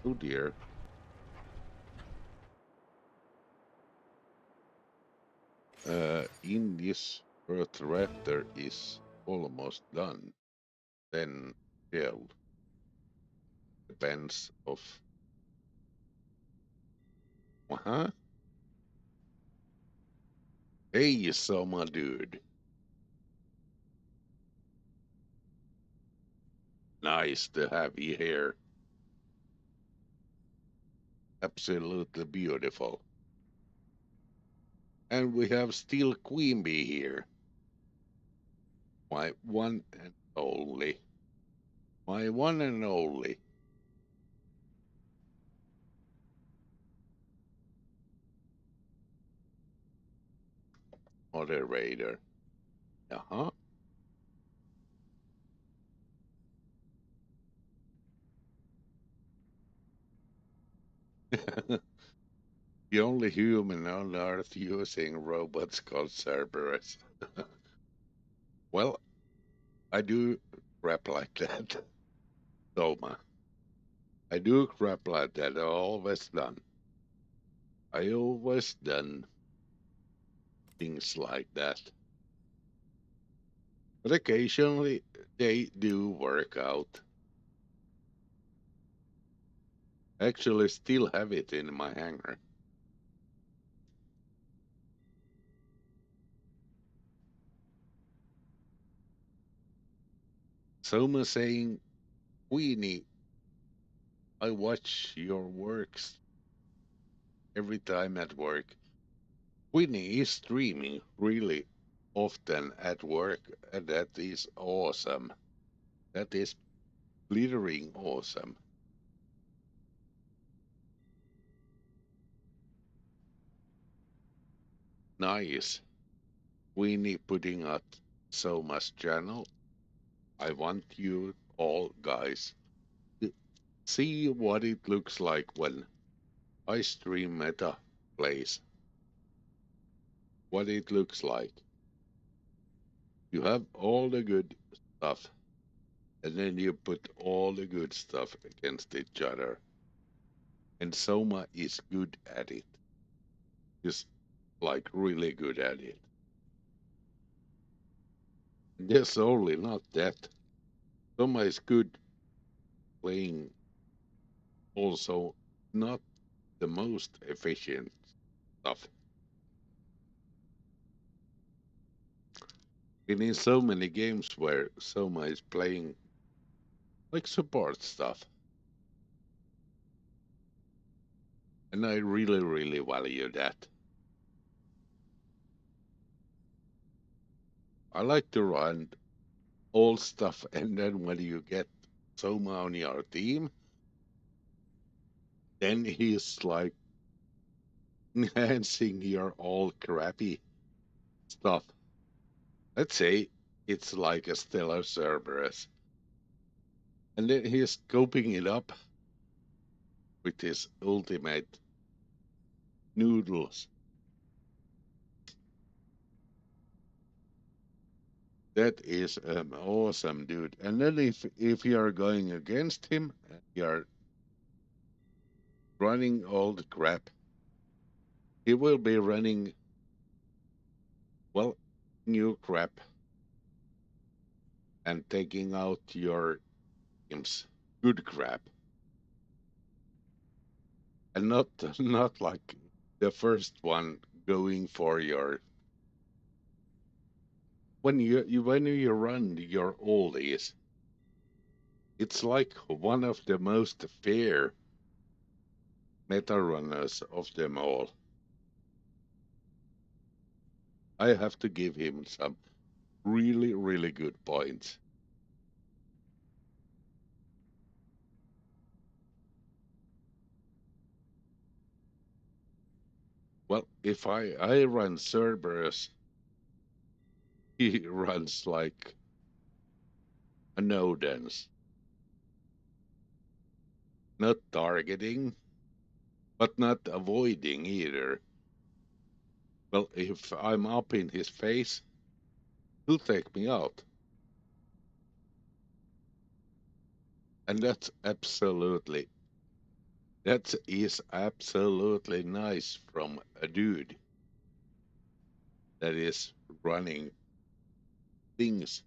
Oh dear. In this Earth Raptor is almost done. Then killed. Depends of. Uh-huh. Hey, Soma dude. Nice to have you here. Absolutely beautiful. And we have still Queen Bee here. My one and only My one and only. Moderator. Uh-huh. The only human on Earth using robots called Cerberus. Well, I do crap like that. Soma. I do crap like that. I always done. I always done things like that. But occasionally they do work out. I actually still have it in my hangar. Soma saying, Queenie, I watch your works every time at work. Queenie is streaming really often at work, and that is awesome. That is glittering awesome. Nice. Queenie putting out Soma's channel. I want you all guys to see what it looks like when I stream meta plays. What it looks like. You have all the good stuff, and then you put all the good stuff against each other. And Soma is good at it. Just like really good at it. Yes, only not that. Soma is good playing also not the most efficient stuff. And in so many games where Soma is playing like support stuff. And I really, really value that. I like to run all stuff, and then when you get Soma on your team, then he's like enhancing your all crappy stuff. Let's say it's like a stellar Cerberus, and then he's scoping it up with his ultimate noodles. That is an awesome dude. And then if you're going against him, and you're running all the crap, he will be running well new crap and taking out your team's good crap, and not not like the first one going for your when you run your oldies. It's like one of the most fair meta runners of them all. I have to give him some really, really good points. Well, if I run Cerberus, he runs like a no dance, not targeting, but not avoiding either. Well, if I'm up in his face, he'll take me out. And that is absolutely nice from a dude that is running things.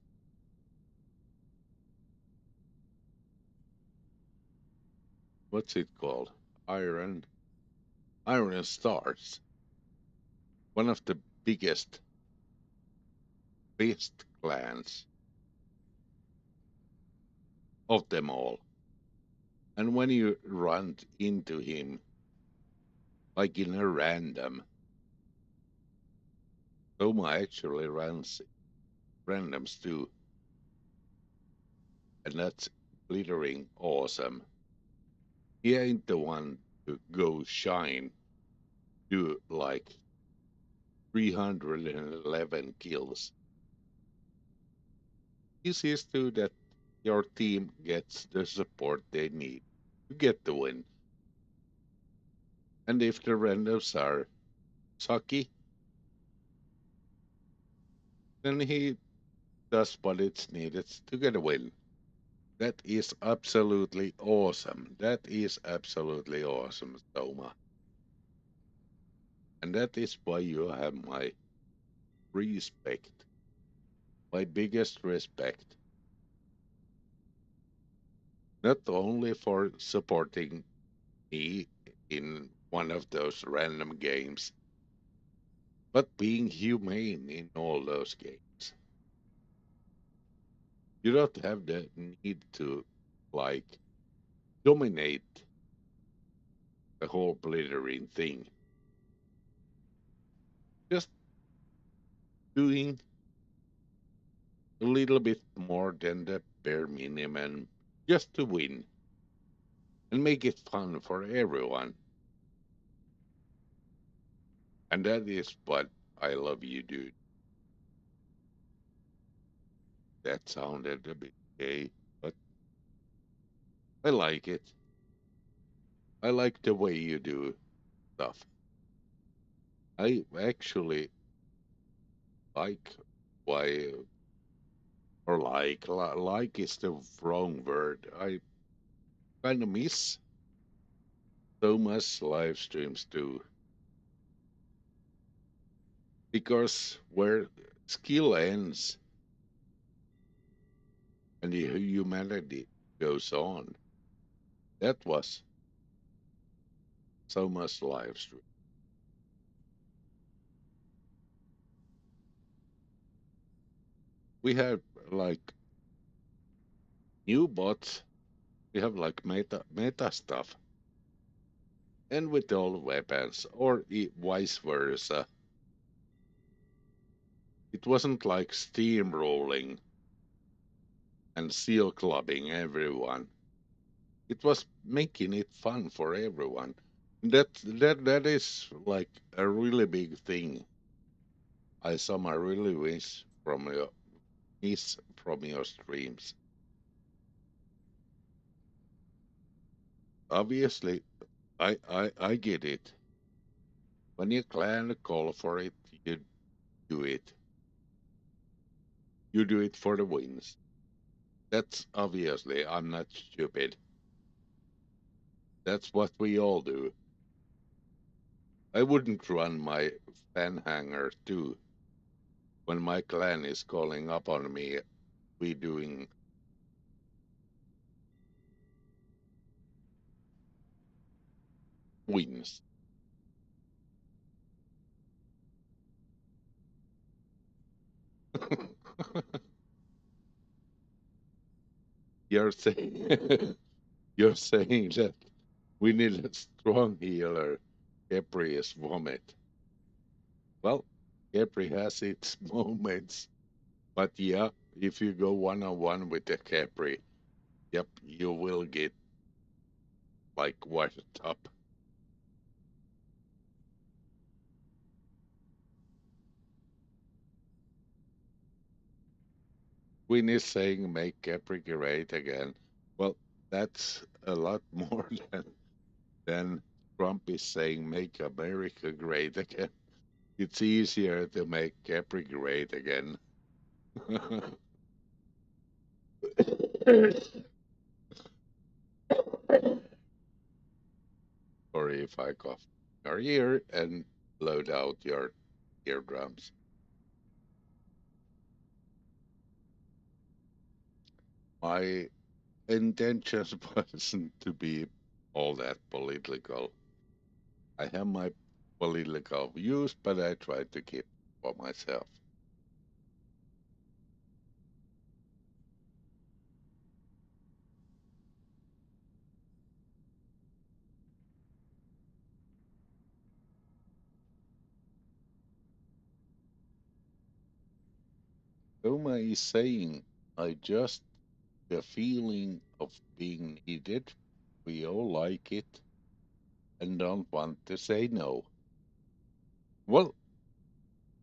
What's it called? Iron, Iron Stars. One of the biggest, best clans of them all. And when you run into him, like in a random, Soma actually runs randoms too. And that's glittering awesome. He ain't the one to go shine, do like 311 kills. He sees to that your team gets the support they need to get the win. And if the randoms are sucky, then he does what it's needed to get a win. That is absolutely awesome. That is absolutely awesome, Soma. And that is why you have my respect, my biggest respect. Not only for supporting me in one of those random games, but being humane in all those games. You don't have the need to, like, dominate the whole blithering thing. Just doing a little bit more than the bare minimum just to win and make it fun for everyone. And that is what I love you, dude. That sounded a bit gay, but I like it. I like the way you do stuff. I actually like why, or like is the wrong word. I kind of miss so much live streams too, because where skill ends and the humanity goes on, that was so much live stream. We have like new bots, we have like meta stuff, and with all weapons, or vice versa. It wasn't like steamrolling and seal clubbing everyone. It was making it fun for everyone. That is like a really big thing. I saw my really miss from your streams. Obviously, I get it. When your clan call for it, you do it. You do it for the wins. That's obviously I'm not stupid. That's what we all do. I wouldn't run my fan hanger too when my clan is calling up on me. We doing wins. You're saying you're saying that we need a strong healer. Capri is vomit. Well, Capri has its moments, but yeah, if you go one on one with the Capri, yep, you will get like washed up. Queen is saying make Capri great again. Well, that's a lot more than Trump is saying make America great again. It's easier to make Capri great again. Sorry if I cough your ear and load out your eardrums. My intentions wasn't to be all that political. I have my political views, but I try to keep for myself. Uma is saying, I just the feeling of being needed. We all like it and don't want to say no. Well,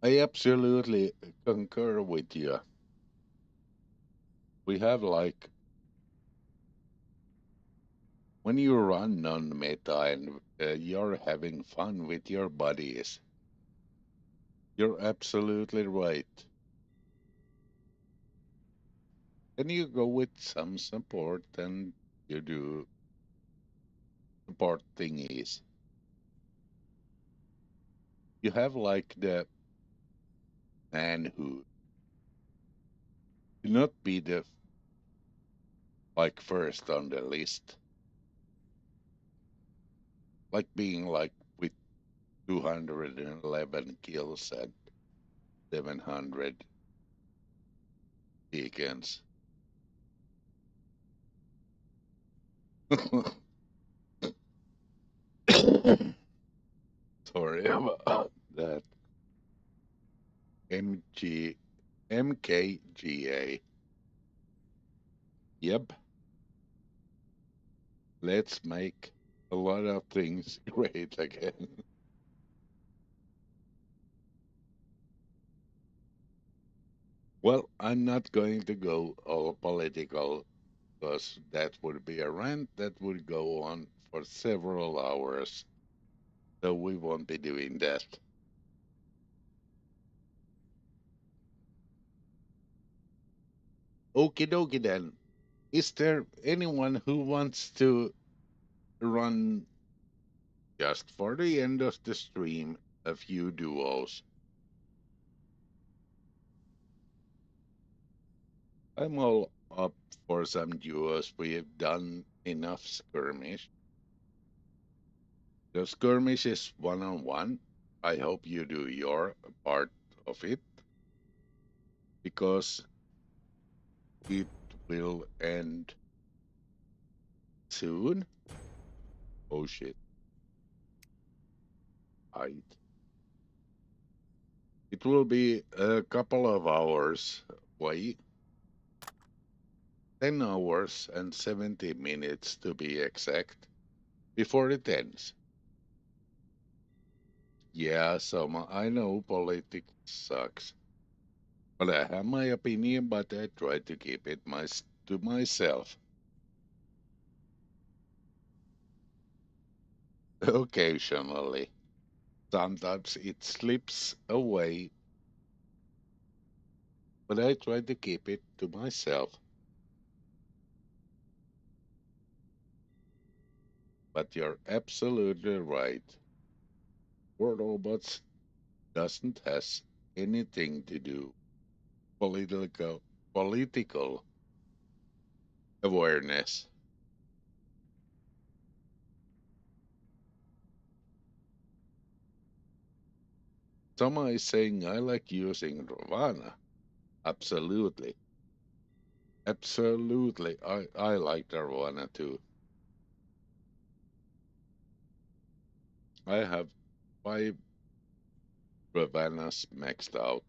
I absolutely concur with you. We have like when you run non meta and you're having fun with your buddies, you're absolutely right. Then you go with some support and you do support thingies. You have like the manhood to not be the like first on the list, like being like with 211 kills and 700 beacons. Sorry about that. MG MKGA. Yep. Let's make a lot of things great again. Well, I'm not going to go all political because that would be a rant that would go on for several hours. So we won't be doing that. Okie dokie then. Is there anyone who wants to run just for the end of the stream a few duos? I'm all up for some duos. We've done enough skirmish. The skirmish is one on one. I hope you do your part of it because it will end soon. Oh shit. I It will be a couple of hours away, 10 hours and 70 minutes to be exact, before it ends. Yeah, I know politics sucks, but I have my opinion, but I try to keep it to myself. Occasionally. Sometimes it slips away, but I try to keep it to myself. But you're absolutely right. War robots doesn't has anything to do political awareness. Someone is saying I like using Ravana. Absolutely. Absolutely. I like the Ravana too. I have 5 Ravanas maxed out.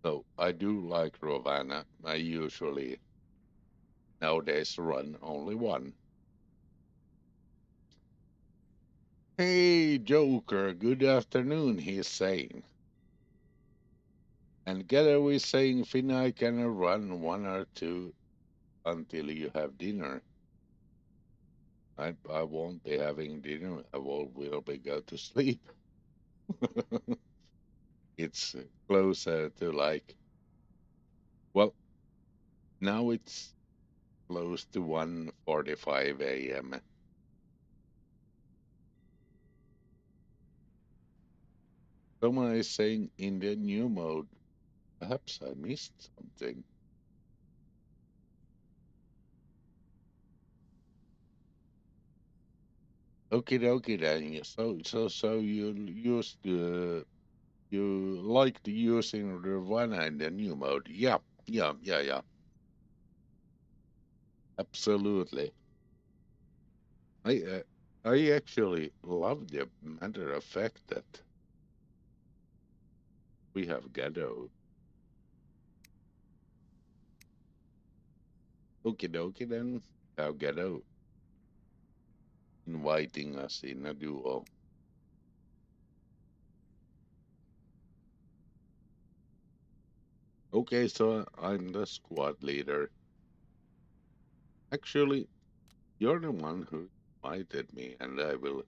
So I do like Ravana. I usually nowadays run only one. Hey Joker, good afternoon, he's saying. And Gather is saying Finna can run one or two until you have dinner. I won't be having dinner. Will be go to sleep. It's closer to like, well, now it's close to 1:45 a.m. Someone is saying in the new mode, perhaps I missed something. Okay, dokie then. So you used you liked using Nirvana in the new mode? Yeah, yeah. Absolutely. I uh, I actually love the matter of fact that we have Gado. Okie dokie then. I'll get out. Inviting us in a duo. Okay, so I'm the squad leader. Actually, you're the one who invited me, and I will.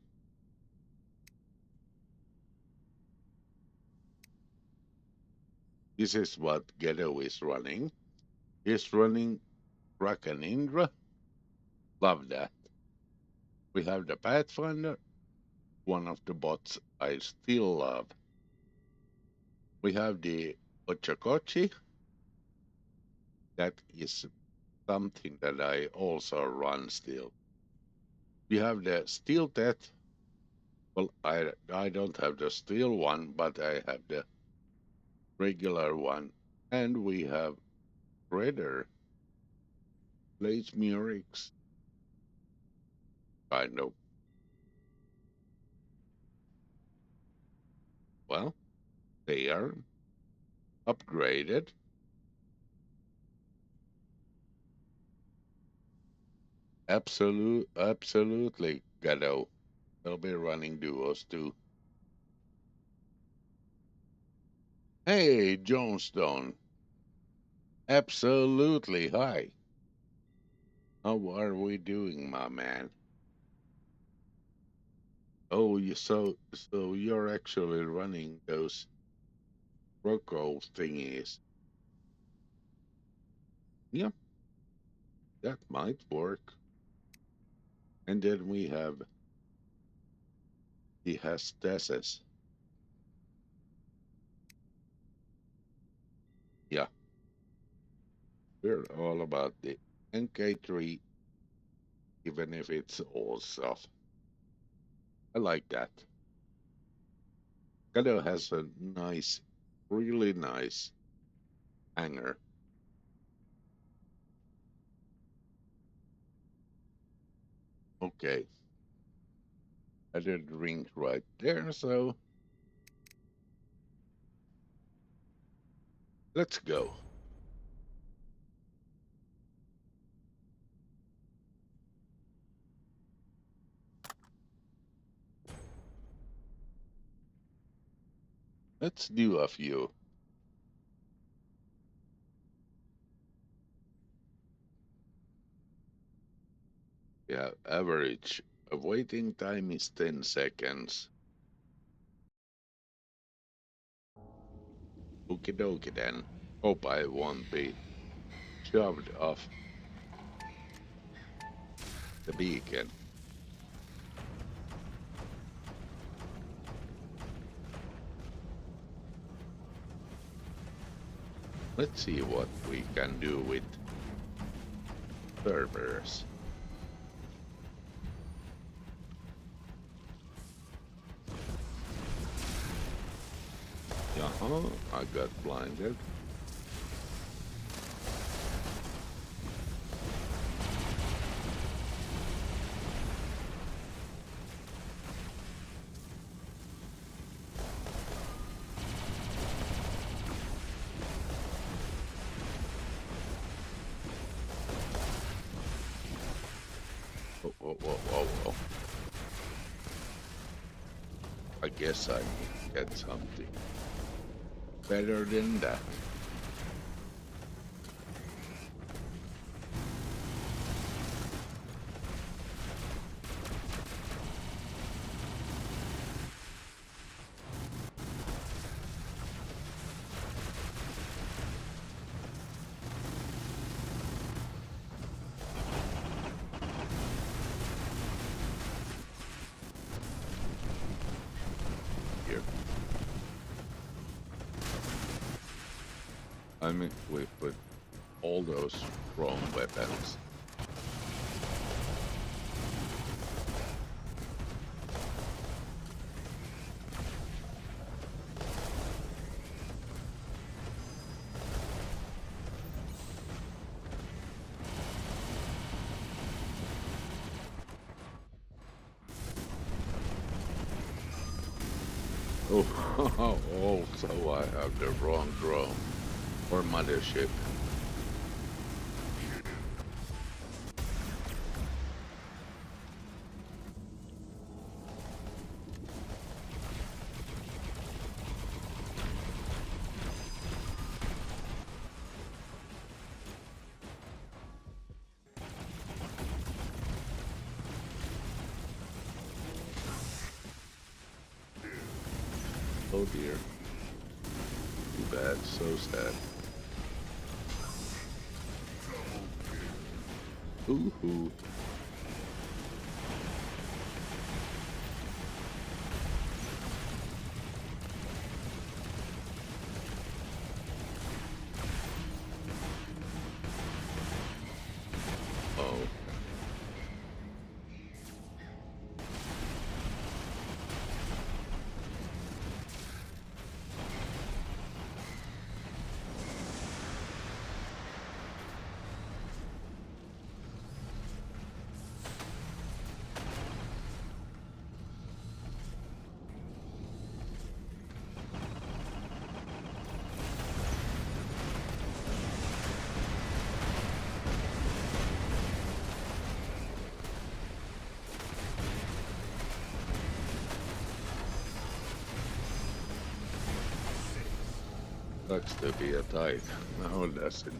This is what Ghetto is running. He's running Rakanindra. Love that. We have the Pathfinder, one of the bots I still love. We have the Ochakochi. That is something that I also run still. We have the Steel Death. Well, I don't have the steel one, but I have the regular one. And we have Redder. Blaze Murex. Kind of. Well, they are upgraded. Absolutely, Gado. They'll be running duos too. Hey, Jonestone. Absolutely, hi. How are we doing, my man? Oh, so you're actually running those Rocco thingies. Yeah, that might work. And then we have the Hestasis. Yeah, we're all about the NK3, even if it's all stuff. I like that. Kado has a nice, really nice hanger. Okay, I did drink right there, so let's go. Let's do a few. Yeah, average waiting time is 10 seconds. Okie dokie then. Hope I won't be shoved off the beacon. Let's see what we can do with servers. I got blinded. Whoa. I guess I get something better than that. Here. I'm equipped with all those chrome weapons. Oh, also I have the wrong drone or mothership. Oh dear. Too bad, so sad. Hoo-hoo. Oh. Sucks to be a tight. No, doesn't.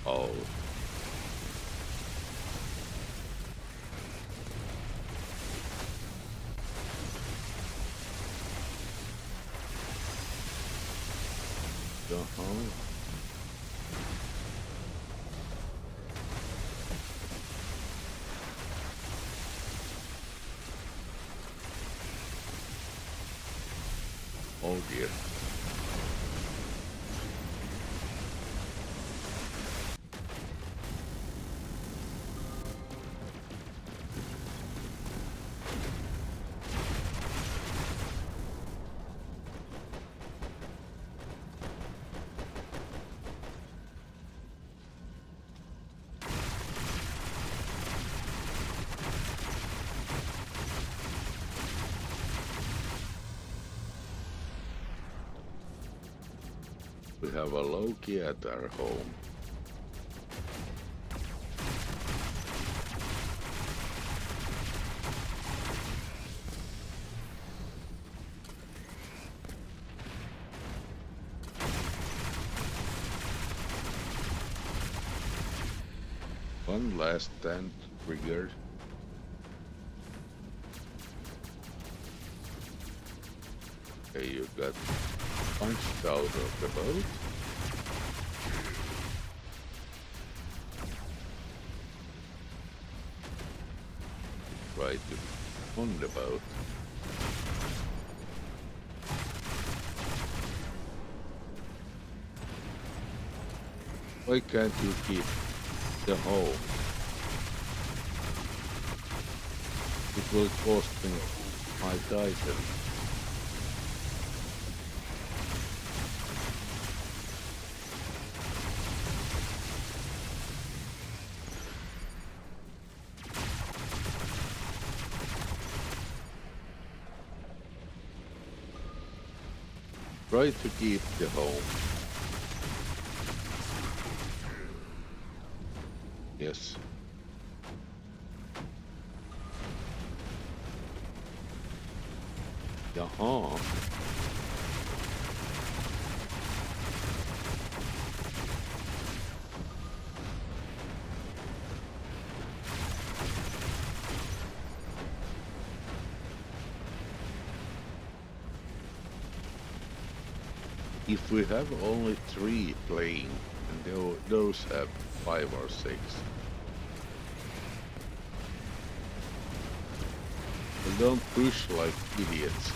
Oh. Uh-huh. Oh dear. We have a Loki at our home. One last stand triggered. Okay, you got punched out of the boat. Try to on the boat. Why can't you keep the hole? It will cost me my title. Try to keep the home. Yes. Jaha. If we have only 3 playing, and those have 5 or 6. And don't push like idiots.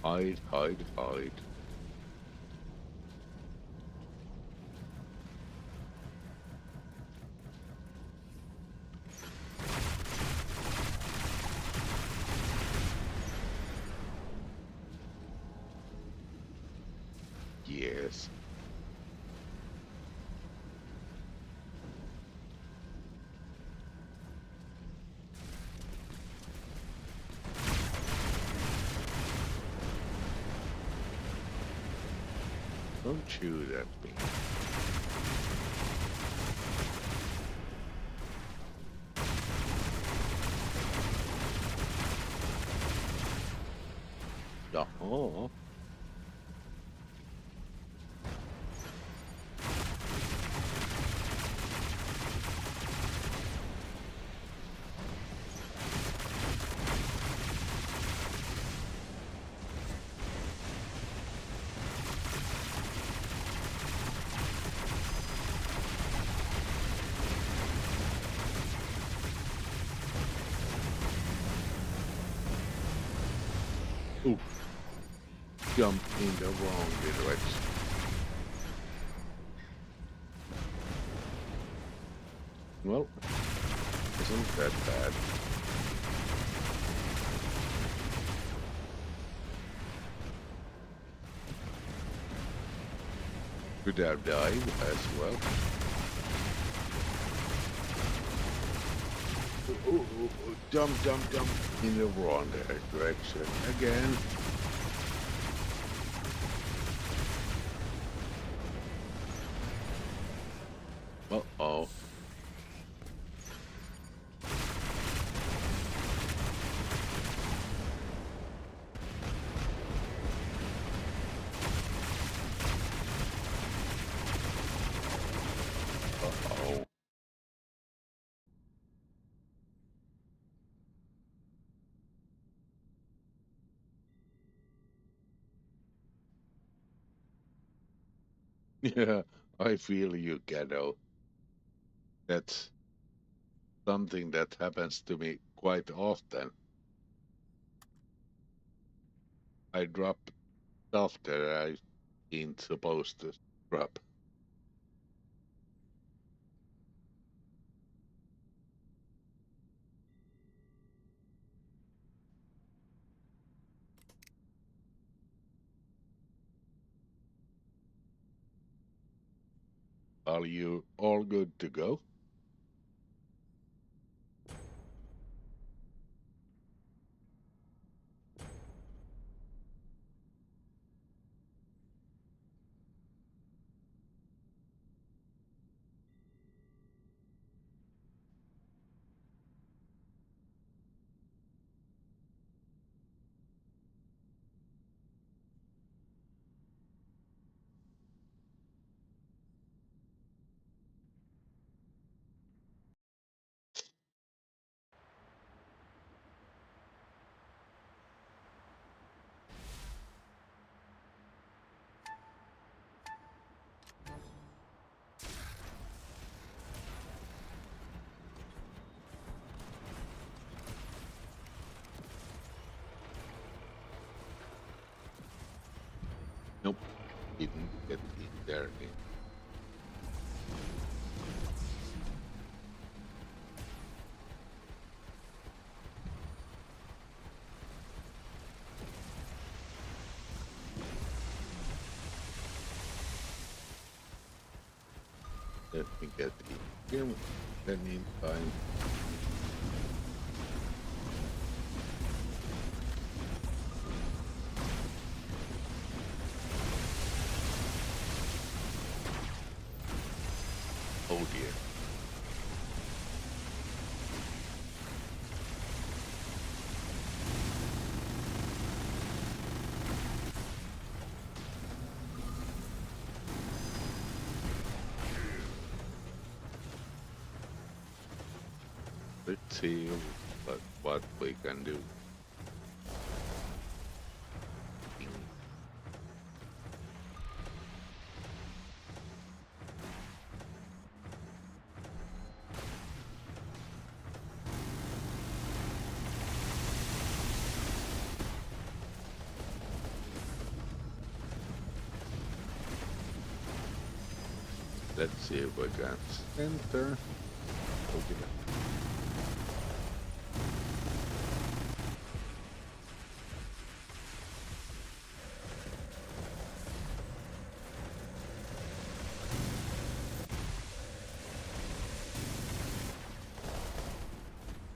Hide, hide, hide. Yes. Don't shoot at me. Oh. Oof. Jump in the wrong direction. Well, isn't that bad? Could have died as well. Jump in the wrong direction again. Uh-oh. Uh-oh. Yeah, I feel you, Ghetto. That's something that happens to me quite often. I drop stuff that I ain't supposed to drop. Are you all good to go? Nope, didn't get in there. Let me get in here. Then in time. Oh dear. Let's see what we can do. Let's see if we can center. Okay.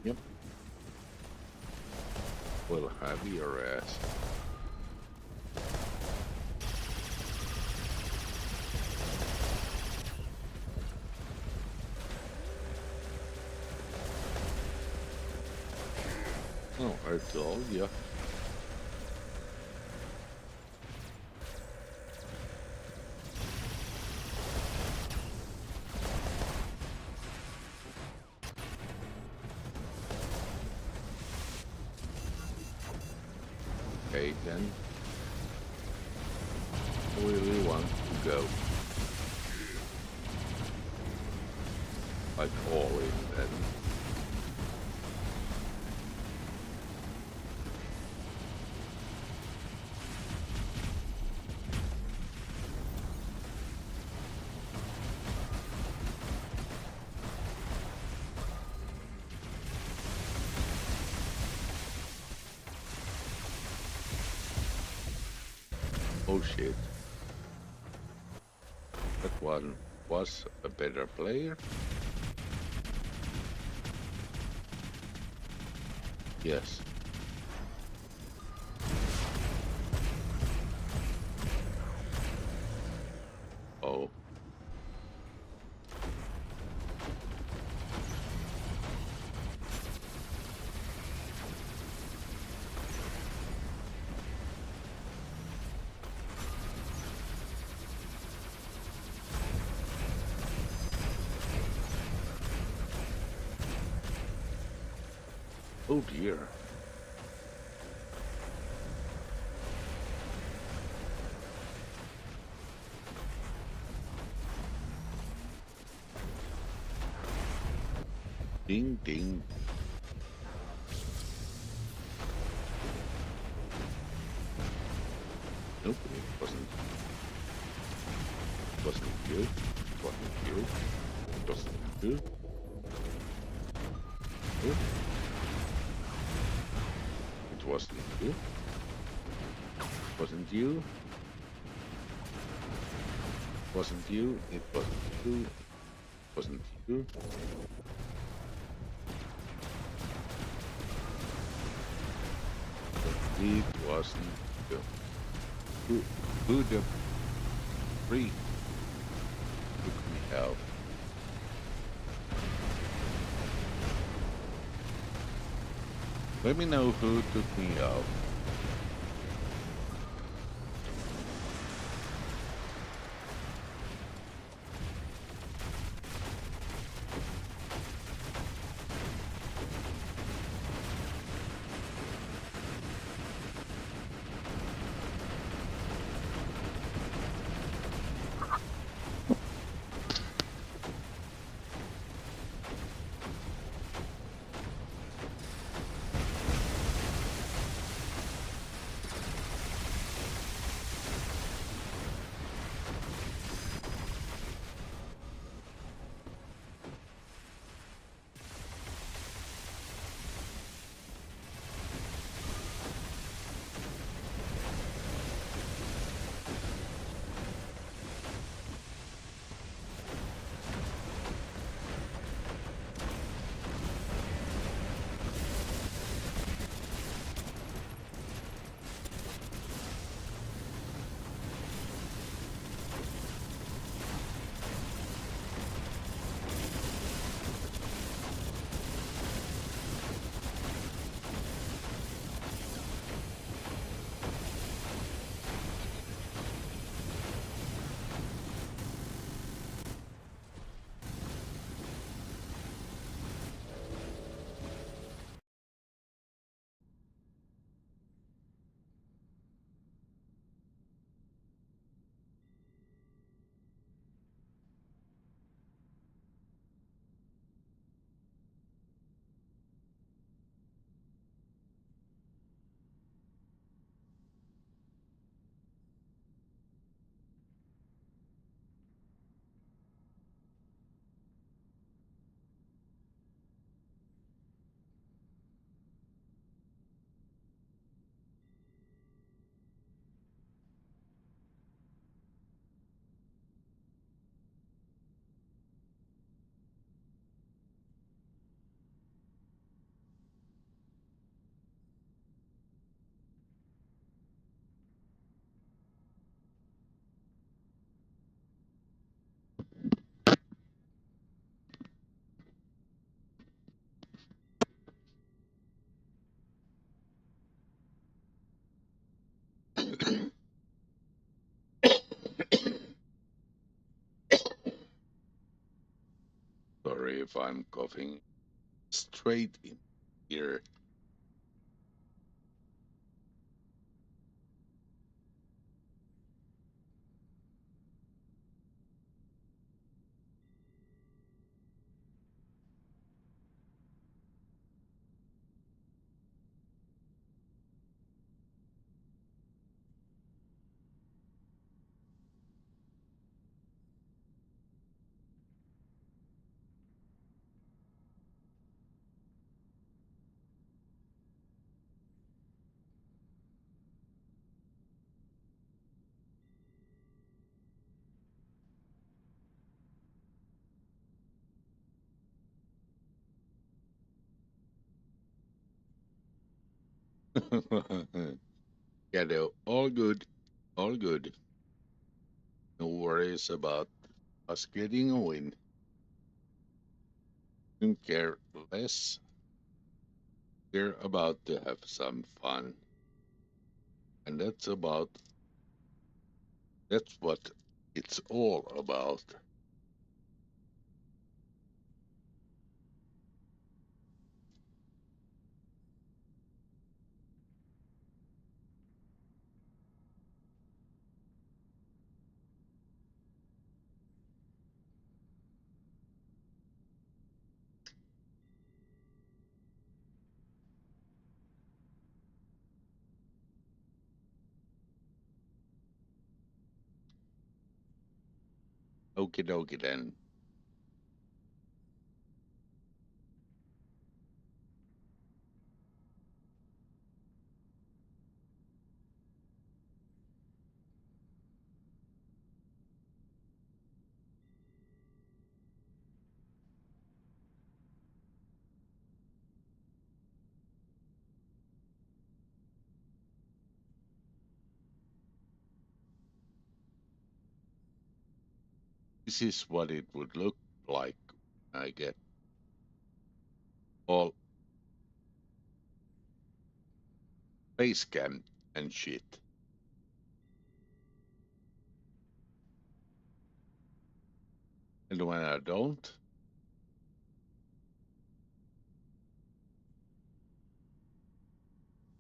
Yep. We'll have your ass. Oh, I told ya. Okay, then. I really want to go. Like all in then. Oh shit. That one was a better player. Yes. Oh. Oh dear. Ding ding. Nope, it wasn't. It wasn't you. It wasn't you. It wasn't you. Nope. It wasn't you. It wasn't you. It wasn't you. It wasn't you. It wasn't you. It wasn't you. Who the freak took me out? Let me know who took me out. if I'm coughing straight in here. Yeah, no, all good, all good. No worries about us getting a win. Don't care less. We're about to have some fun. And that's what it's all about. Okie dokie then. This is what it would look like when I get all face cam and shit. And when I don't,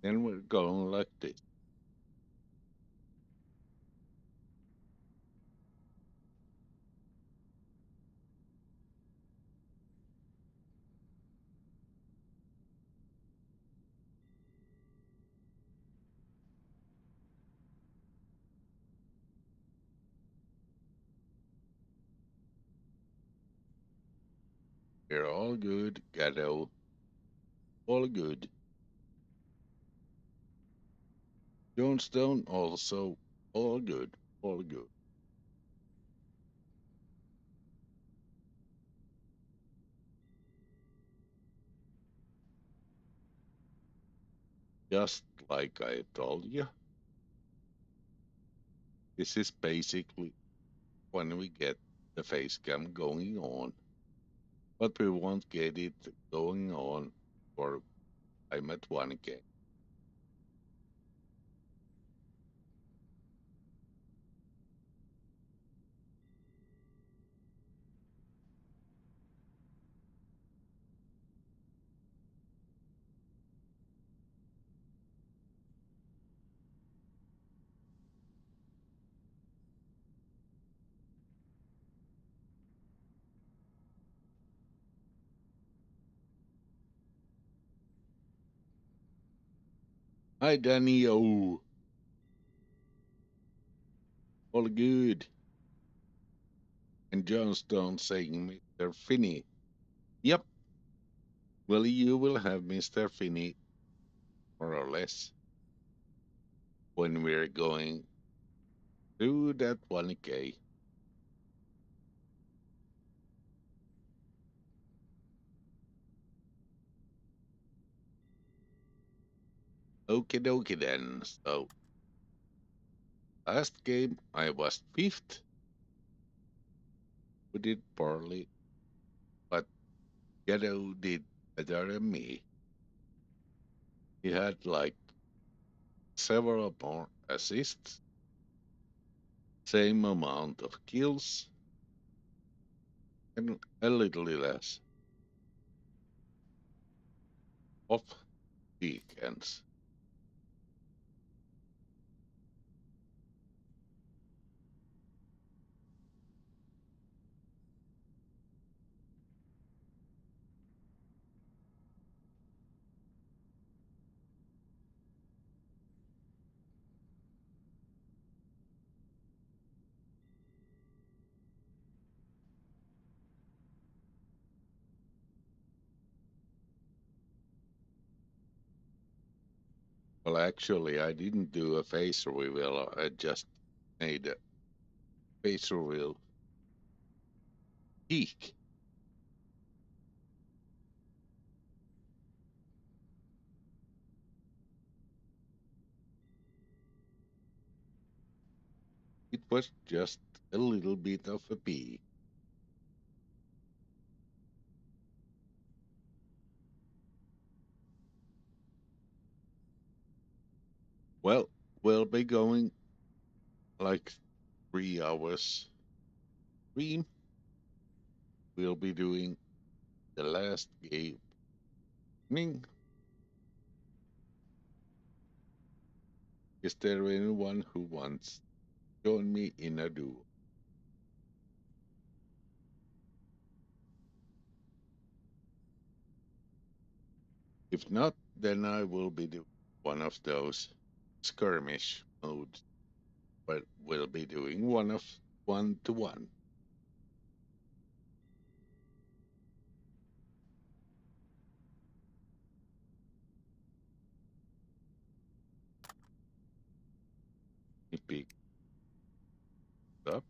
then we're going like this. We're all good, Gatto. All good. Jonestown also. All good. All good. Just like I told you, this is basically when we get the face cam going on. But we won't get it going on for I'm at 1K. Hi, Danny. Oh, all good. And Johnstone saying Mr. Finney. Yep. Well, you will have Mr. Finney more or less when we're going through that 1K. Okie dokie then. So, last game I was fifth. We did poorly, but Ghetto did better than me. He had like several more assists, same amount of kills, and a little less. of beacons. Well, actually, I didn't do a face reveal. I just made a face reveal peak. It was just a little bit of a peak. Well, we'll be going like 3 hours stream. We'll be doing the last game. Is there anyone who wants to join me in a duo? If not, then I will be doing one of those skirmish modes, but we'll be doing one of 1-to-1. Pick up.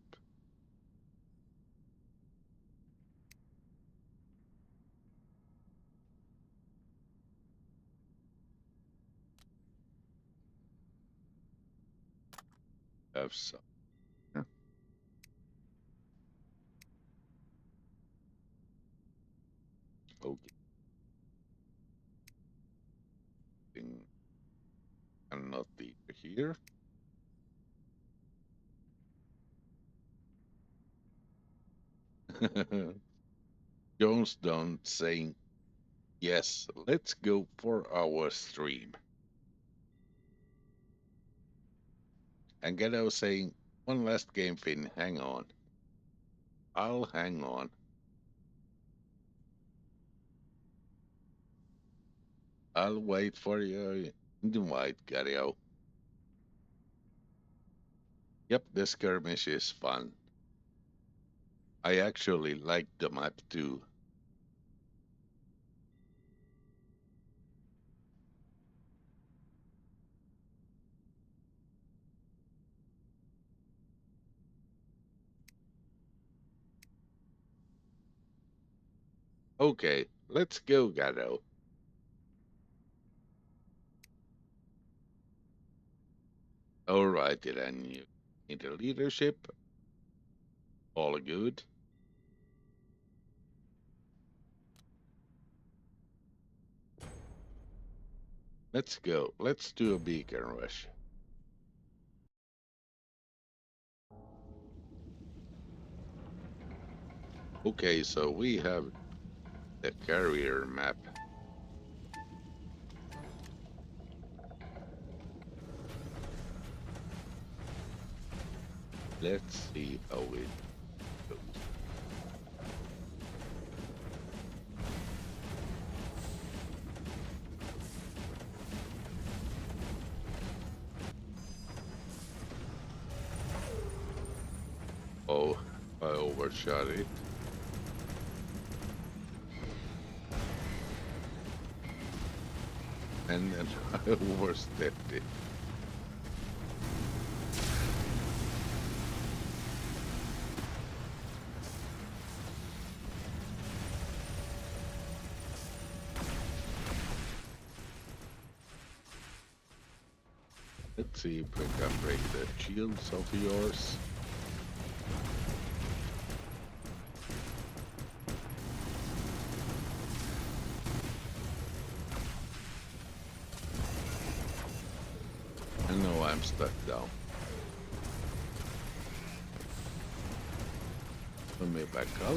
Have some. Okay. Cannot be here. Jones Down saying, yes, let's go for our stream. And Ghetto saying, one last game, Finn, hang on. I'll hang on. I'll wait for your invite, Ghetto. Yep, the skirmish is fun. I actually like the map too. Okay, let's go, Ghetto. Alrighty then, you need the leadership. All good. Let's go. Let's do a beacon rush. Okay, so we have the carrier map. Let's see how it goes. Oh, I overshot it. And then I overstepped it. Let's see if I can break the shields of yours. And now I'm stuck down. Let me back out.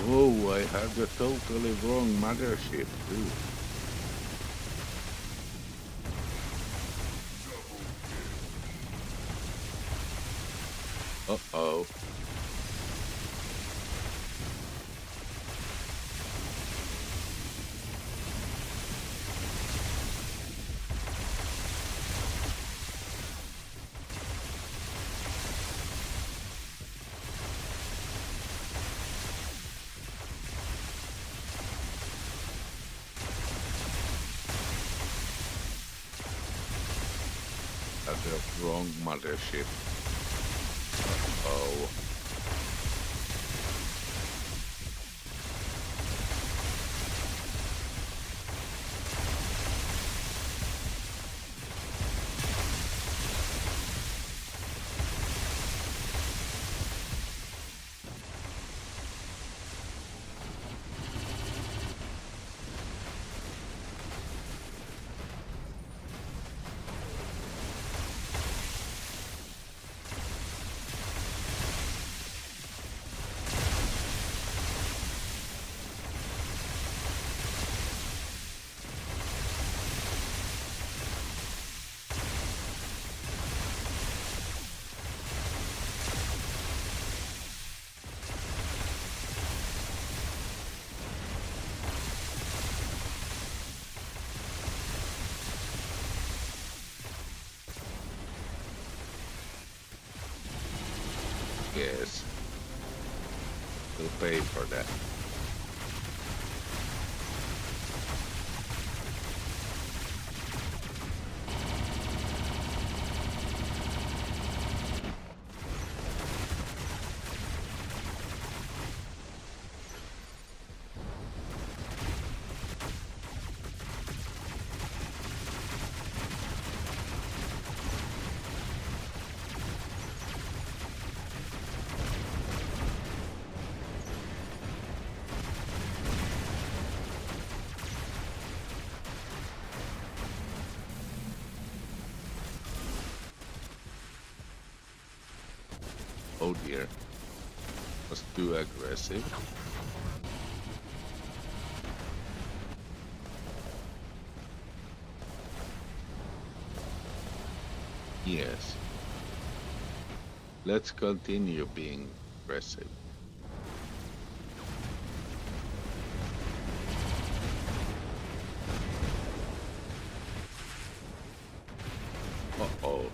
Oh, I have the totally wrong mothership too. Uh-oh. That's the wrong mothership. Uh-oh. Yes. We'll pay for that. Oh dear. Was too aggressive. Yes. Let's continue being aggressive. Uh-oh.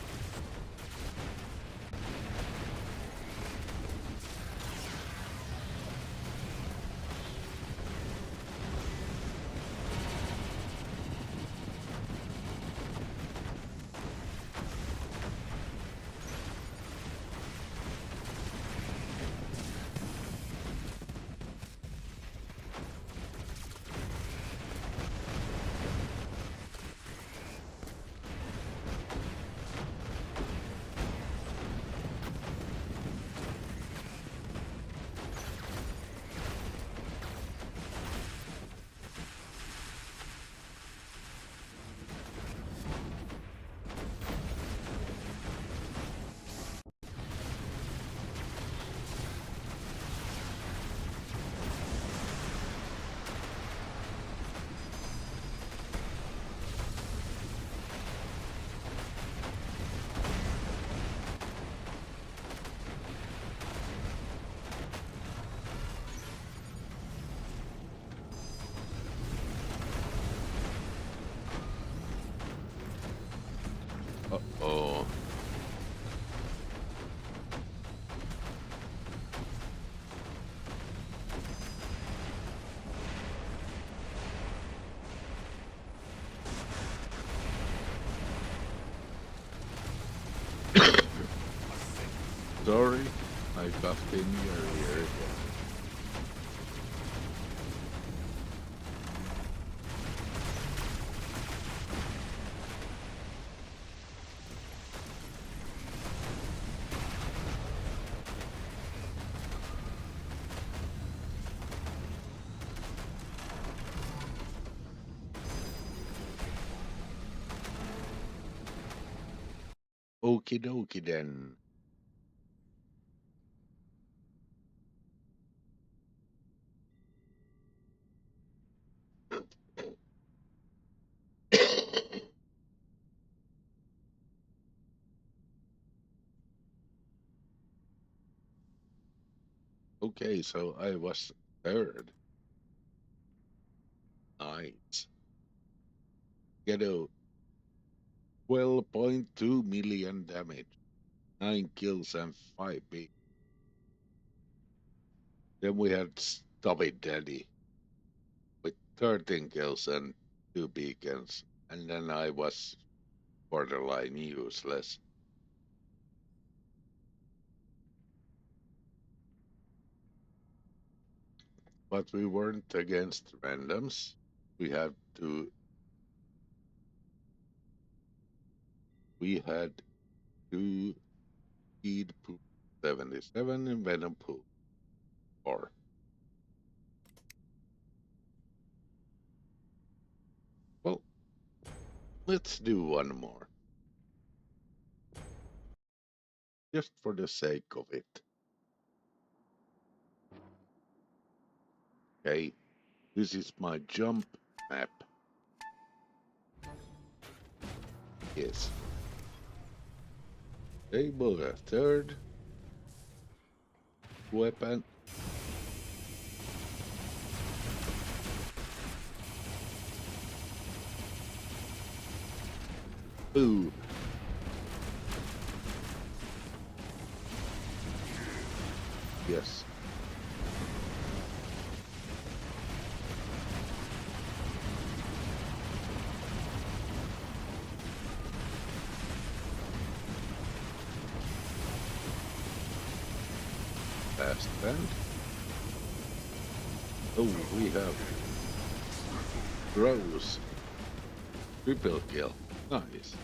Uh-oh. Sorry, I coughed in your ear. Okie dokie then. Okay, so I was third. Nice. Get a 12.2 million damage, 9 kills and 5 big. Then we had Stop It Daddy with 13 kills and 2 beacons. And then I was borderline useless. But we weren't against randoms. We had to we had two Speed Pool 77 and Venom Pool 4. Well, let's do one more. Just for the sake of it. Okay, this is my jump map. Yes. Table a third. Weapon. Ooh. Yes. Fast bend. Oh, we have Rose. Triple kill. Nice.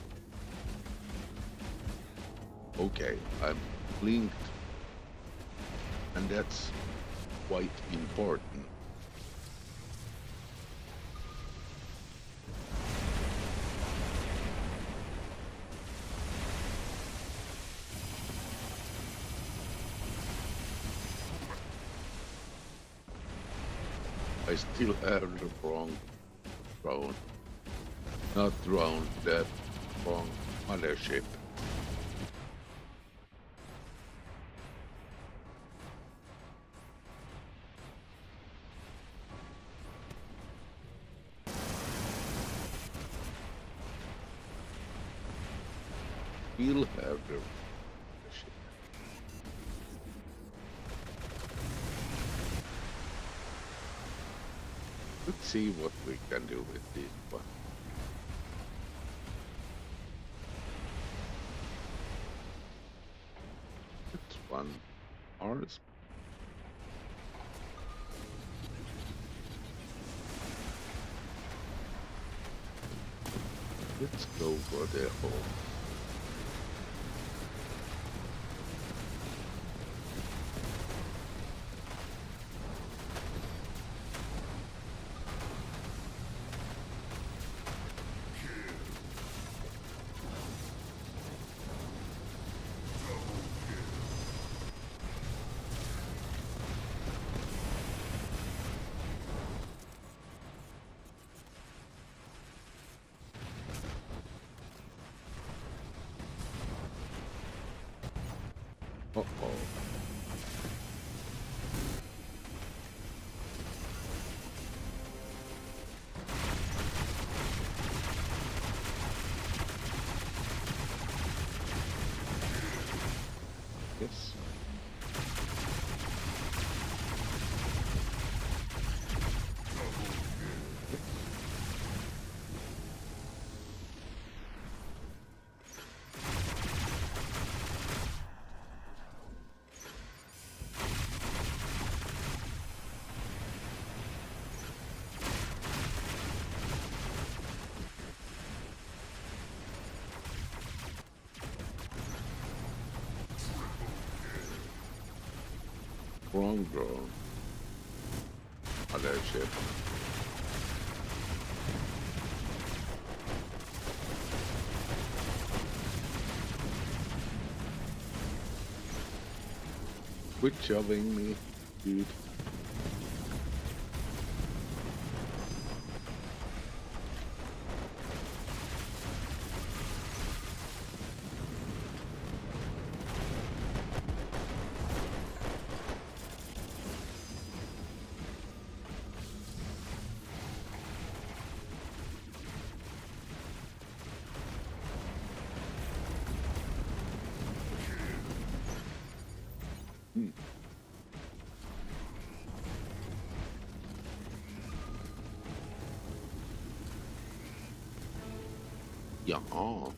Okay, I'm linked. And that's quite important. I still have the wrong drone. Not drone, that wrong mothership. Still have the mothership. Let's see what we can do with this one. It's one ours. Let's go for the hole. Uh-oh. Yes. Wrong drone. Mothership. Quit shoving me, dude. Jaha.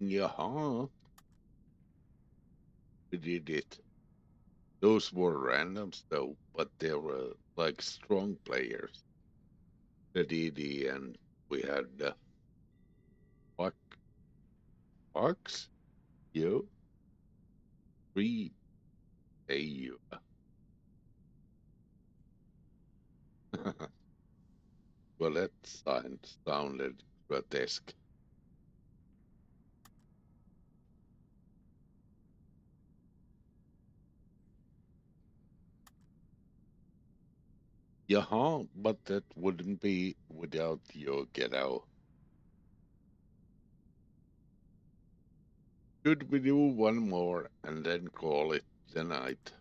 Jaha. We did it. Those were randoms though, but they were like strong players. The DD and we had the Fox, Fox, you, 3 AU. Well, that sounded grotesque. Jaha, but that wouldn't be without your ghetto. Should we do one more and then call it the night?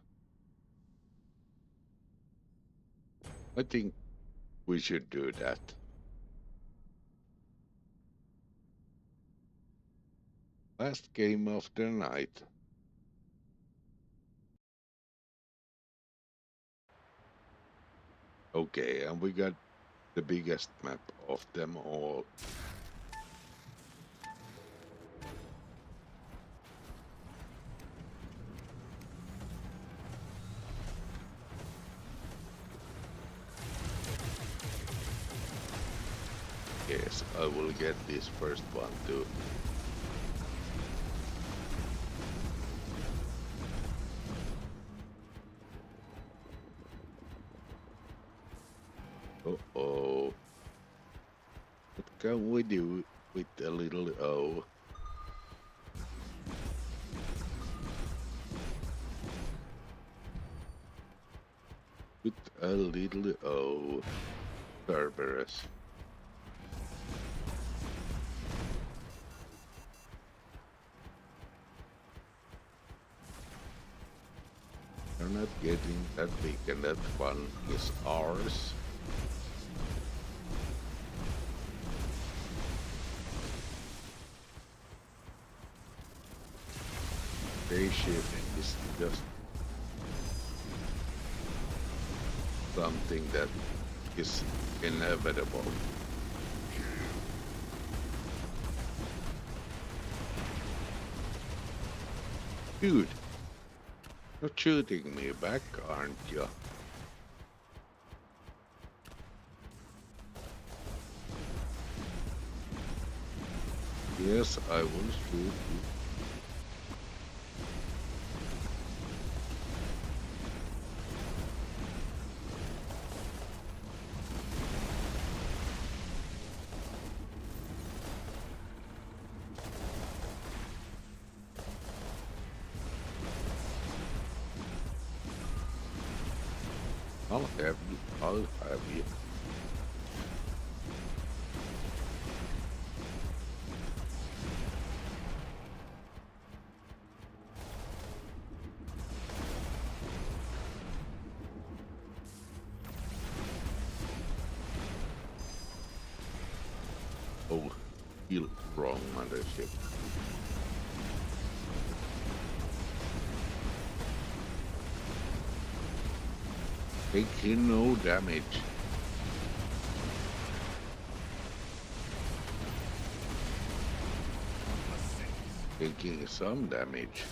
I think we should do that. Last game of the night. Okay, and we got the biggest map of them all. Yes, I will get this first one too. Uh-oh. What can we do with a little O? With a little O. Cerberus. They're not getting that big and that one is ours. Spaceship is just something that is inevitable. Dude, you're shooting me back, aren't you? Yes, I will shoot you. I'll have you. I'll have you. Oh, feel wrong, mothership. Taking no damage. Taking some damage.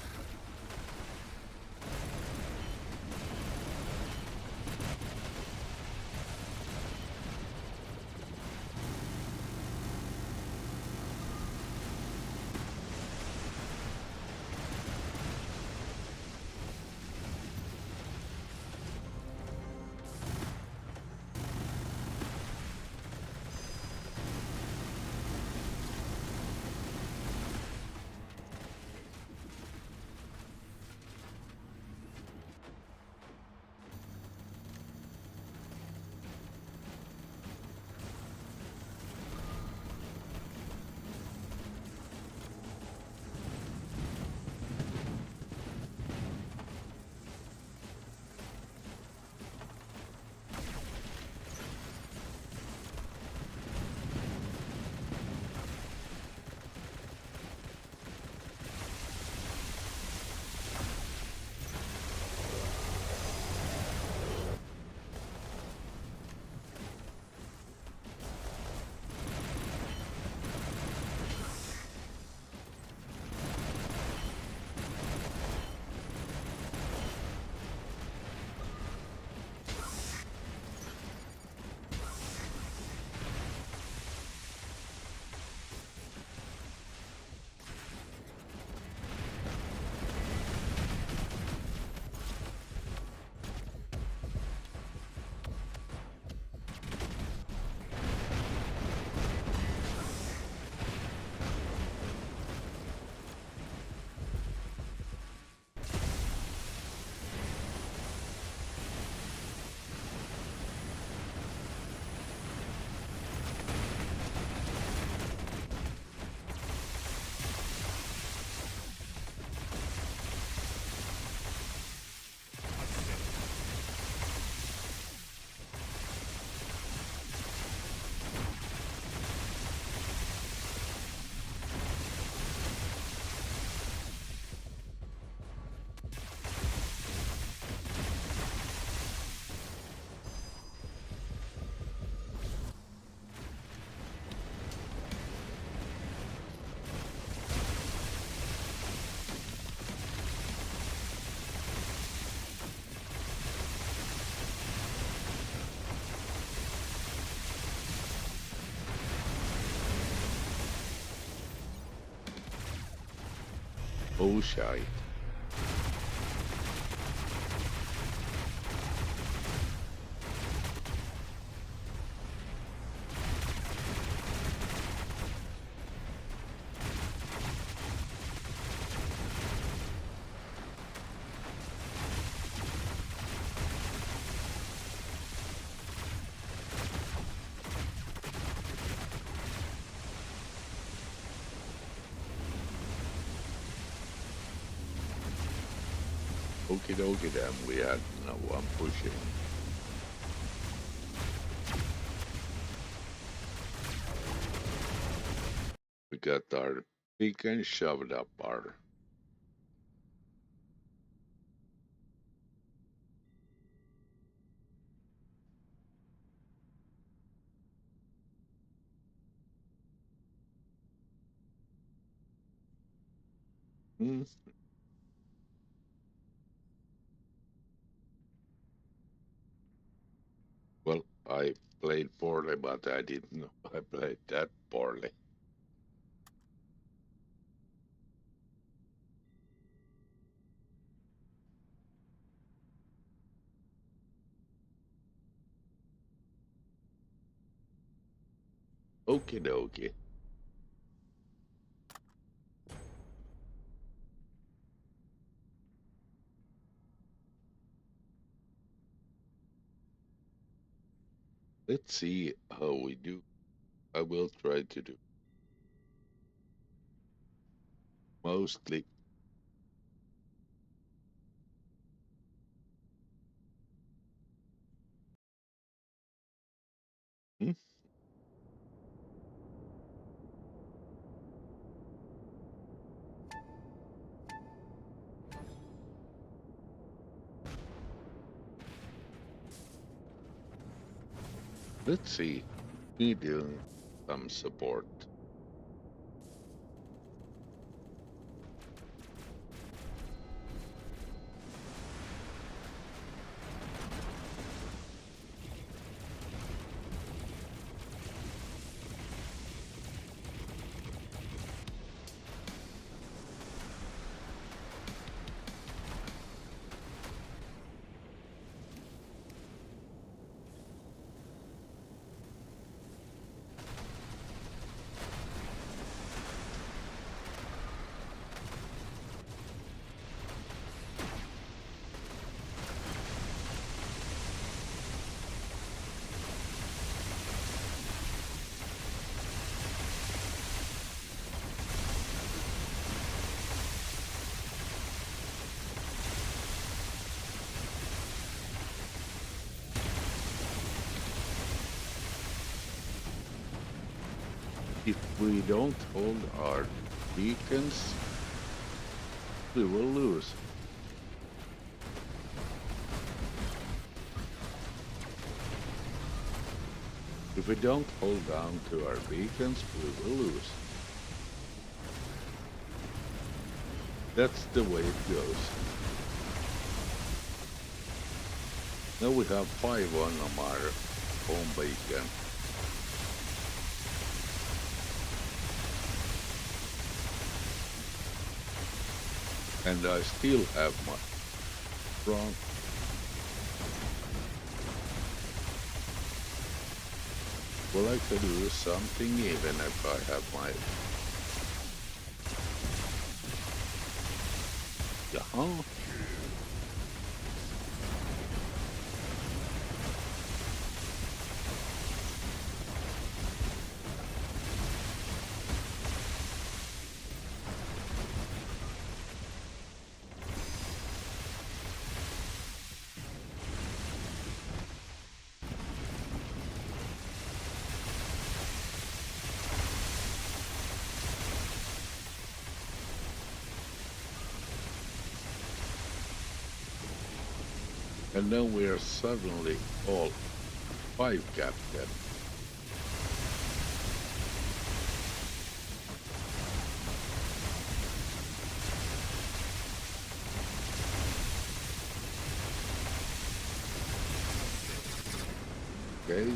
Oh, shite. Okie dokie then, we had no one pushing. We got our beacon shoved up our. Hmm. Well, I played poorly, but I didn't know I played that poorly. Okie dokie. Let's see how we do. I will try to do mostly. Hmm? Let's see. We doing some support. If we don't hold our beacons, we will lose. If we don't hold down to our beacons, we will lose. That's the way it goes. Now we have 5 on our home beacon. And I still have my front. Well, I could do something even if I have my... Yeah. And then we are suddenly all 5 captain. Okay.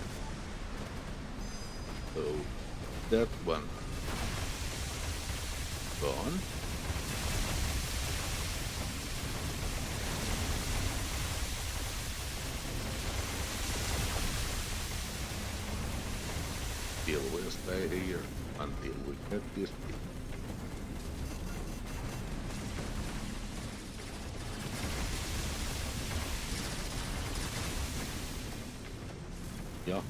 So that one gone. until we stay here, until we get this thing. Yeah.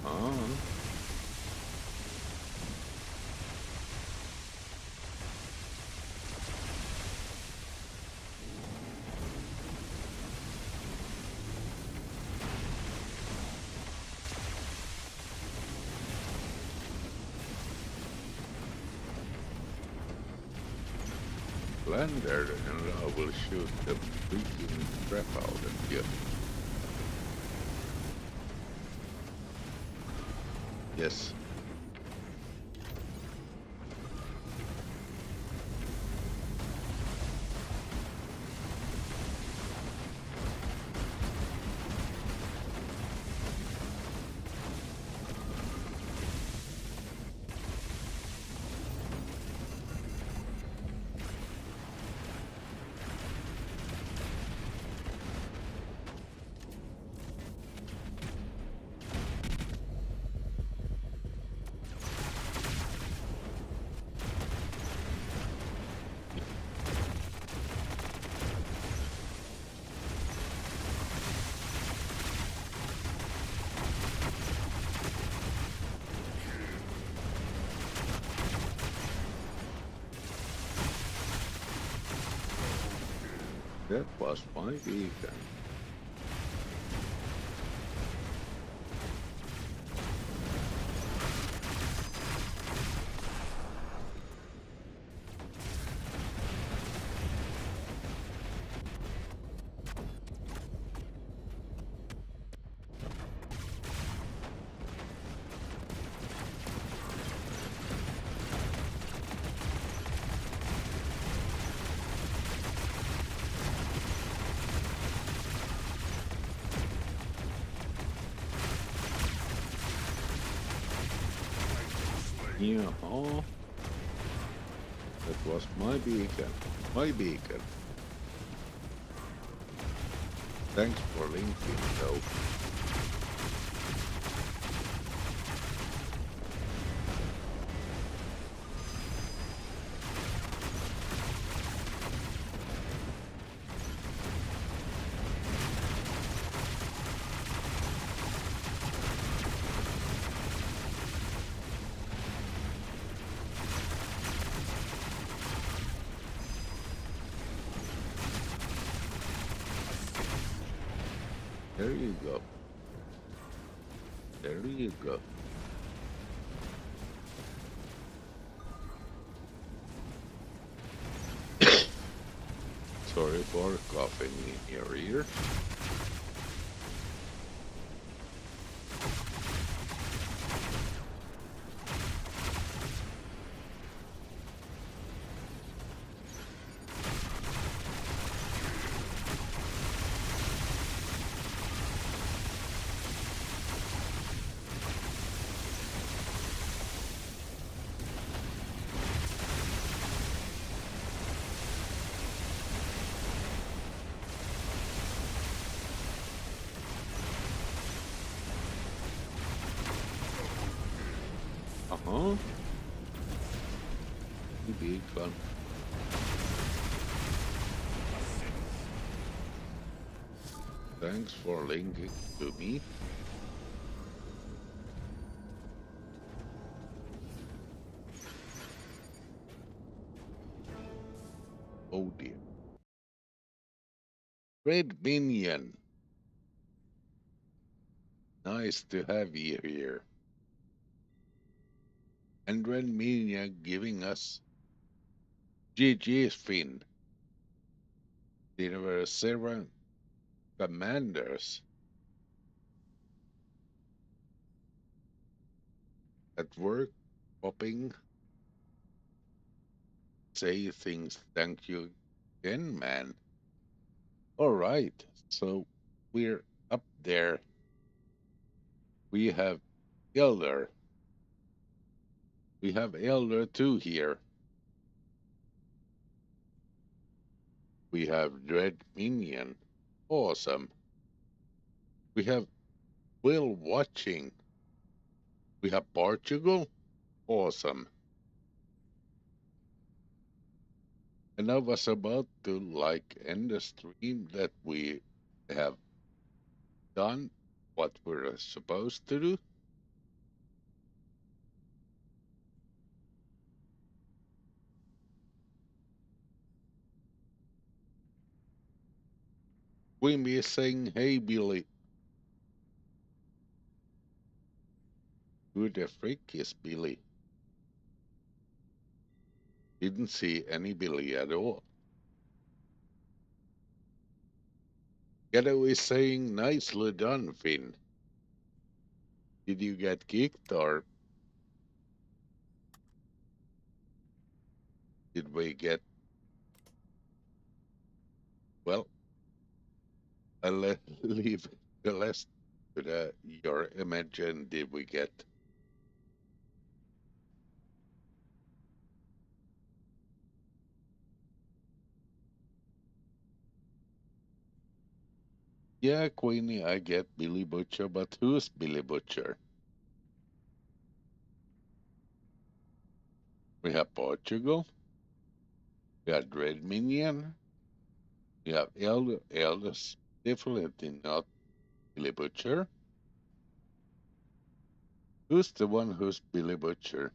Blender, and I will shoot the freaking crap out of you. Yes. That was my beacon. Yeah, that was my beacon. My beacon. Thanks for linking, though. There you go. There you go. Sorry for coughing in your ear. Big fun. Thanks for linking to me. Oh dear. Red Minion. Nice to have you here. And Red Minion giving us GG's Finn. There were several commanders at work popping, say things. Thank you again, man. All right, so we're up there. We have Elder. We have Elder 2 here. We have Dread Minion. Awesome. We have Will watching. We have Portugal. awesome. And I was about to like end the stream that we have done what we're supposed to do. Queen is saying, hey Billy, who the freak is Billy? Didn't see any Billy at all. Ghetto is saying, nicely done, Finn. Did you get kicked or did we get, well, I'll leave the rest to your imagine. Did we get, yeah, Queenie, I get Billy Butcher, but who's Billy Butcher? We have Portugal, we have Red Minion, we have Elders, definitely not Billy Butcher. Who's the one who's Billy Butcher?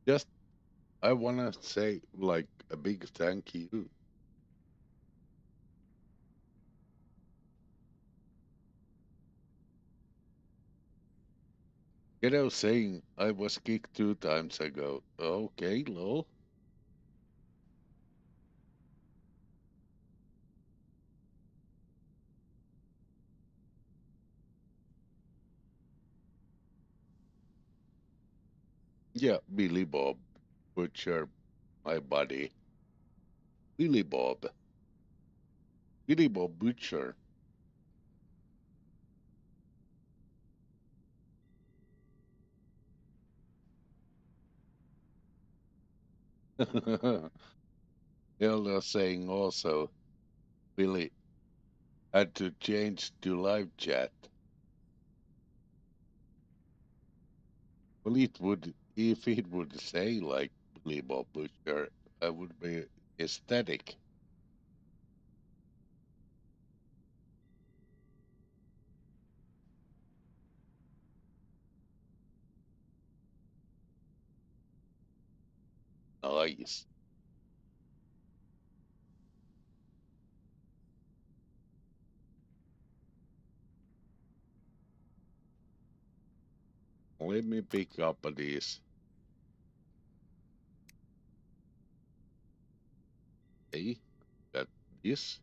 Just, I wanna say like a big thank you. Ghetto saying I was kicked 2 times ago. Okay, lol. Yeah, Billy Bob Butcher, my buddy. Billy Bob. Billy Bob Butcher. Hilda saying also Billy had to change to live chat. Well, it would, if it would say like Billy Bob Butcher, I would be ecstatic. Nice. Let me pick up this. Hey, got this.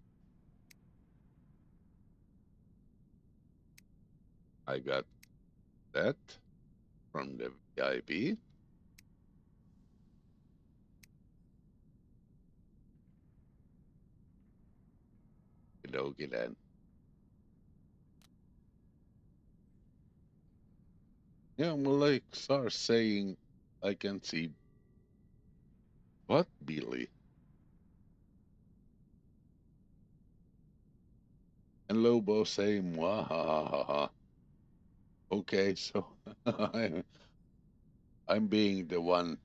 I got that from the VIP. Okay then. Yeah, well, like start saying, I can see what Billy and Lobo saying, "Wahahaha." Okay, so I'm being the one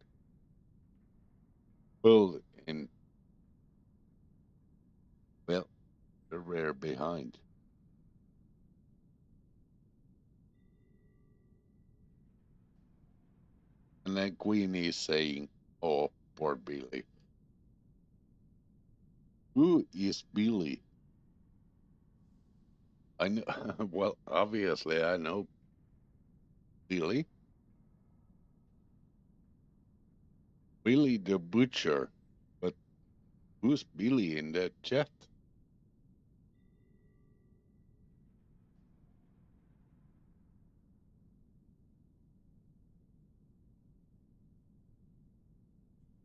pulled in, well, the rear behind. And then Queenie is saying, oh, poor Billy. Who is Billy? I know, well, obviously I know Billy. Billy the Butcher. But who's Billy in that chat?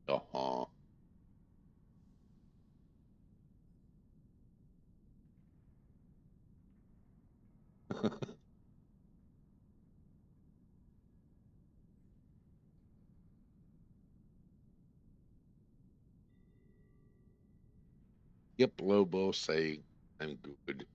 Uh-huh. Yep, Lobo saying, I'm good.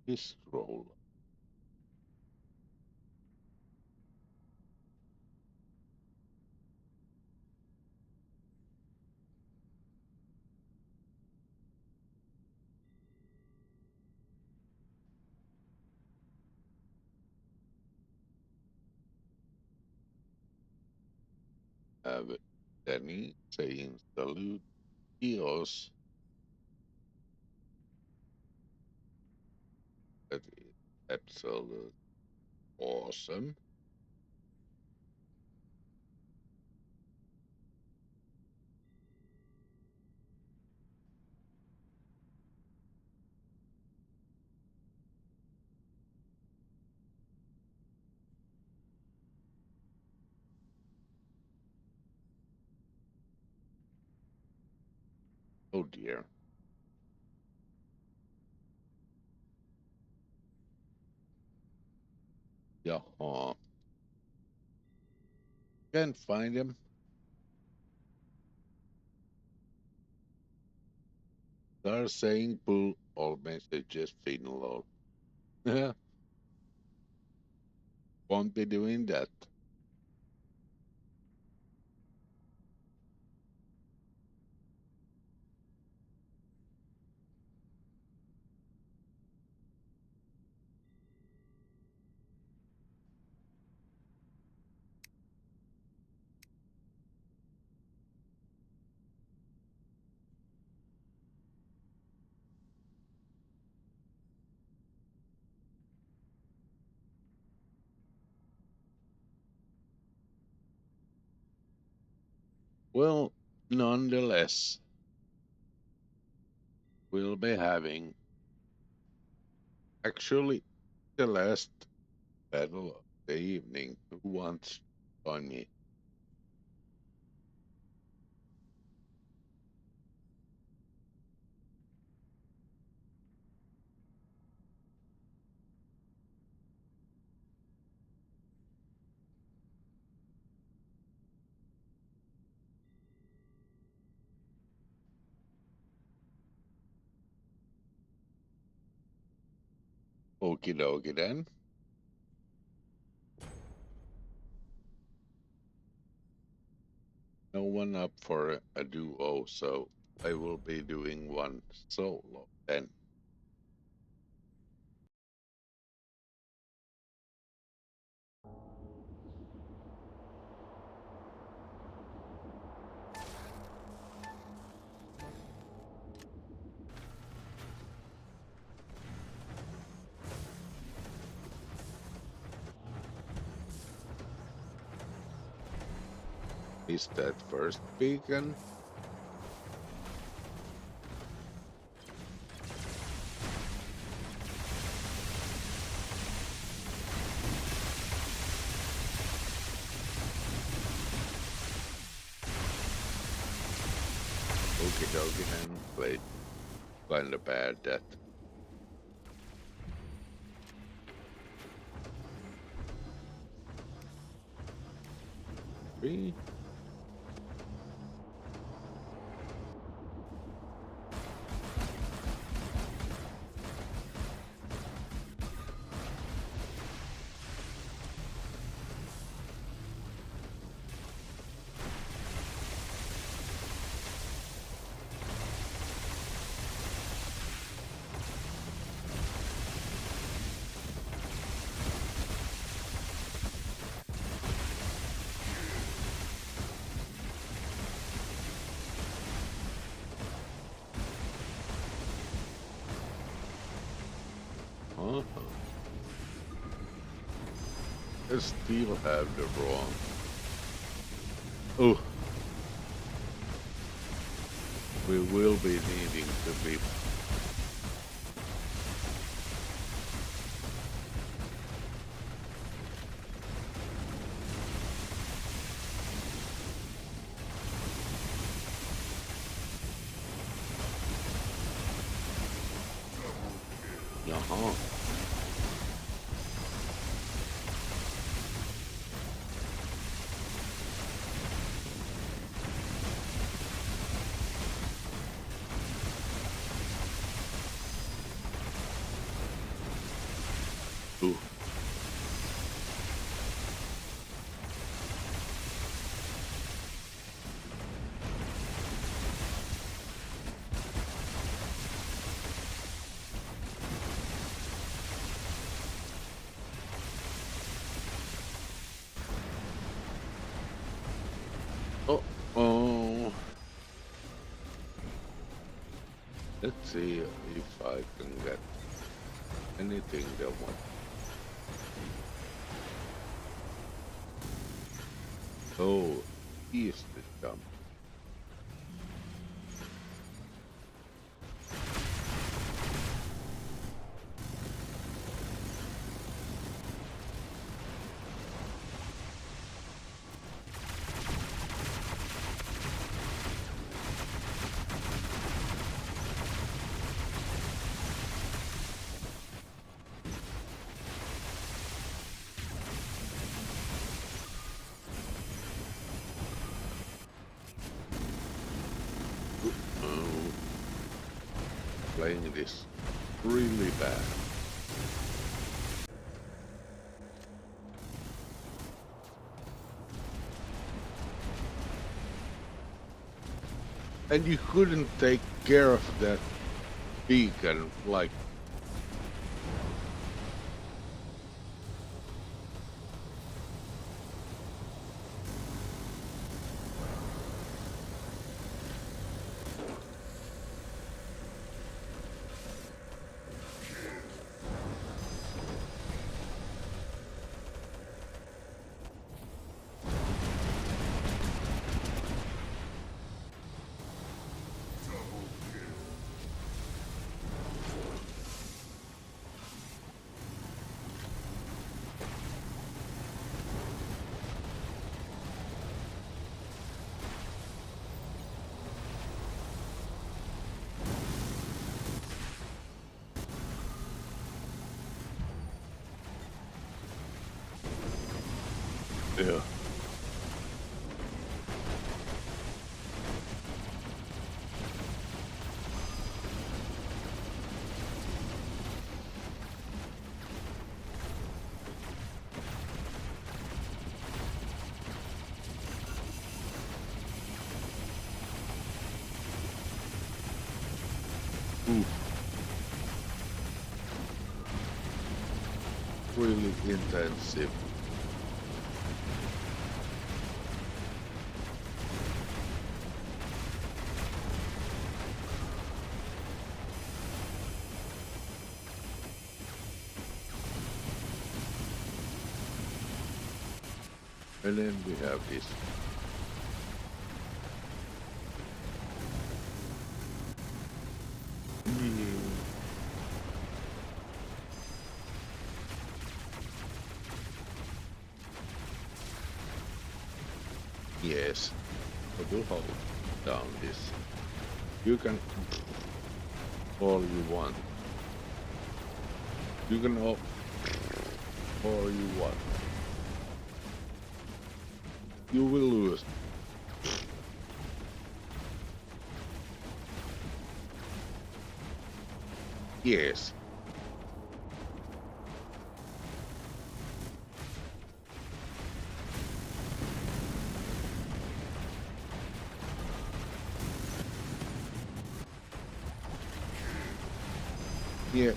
This roll. Have Danny saying salute Dios. That is absolute awesome. Oh dear. Yeah. Can't find him. They're saying pull all messages Finlow. Won't be doing that. Well, nonetheless, we'll be having actually the last battle of the evening. Who wants to join me? Okie dokie then. No one up for a duo, so I will be doing one solo then. Is that first beacon? Okie dokie then. Played kinda bad that. Three. Uh-huh. I still have the wrong. Oh. We will be needing to be. Uh-huh. Ooh. Oh. Let's see if I can get anything that wants. Oh, here's the jump. Oh, playing this really bad. And you couldn't take care of that beacon, like. Yeah. Ooh. Really intensive. And then we have this. Yes, but do hold down this. You can all you want. You can all you want. You will lose. Yes. Yeah.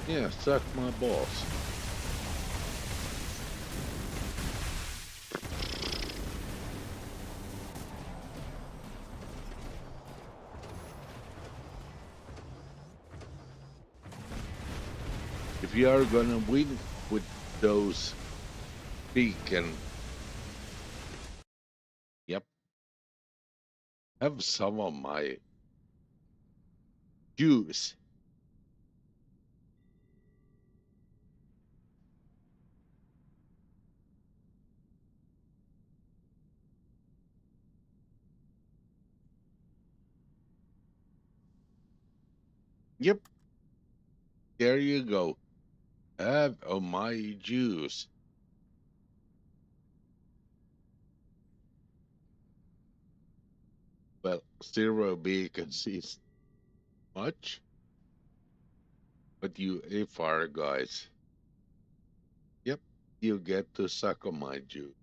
Yeah, suck my balls. If you are gonna win with those beacon, yep, have some of my juice. Yep, there you go. Have of my juice. Well, zero vacancies much, but you AFR guys, yep, you get to suck on my juice.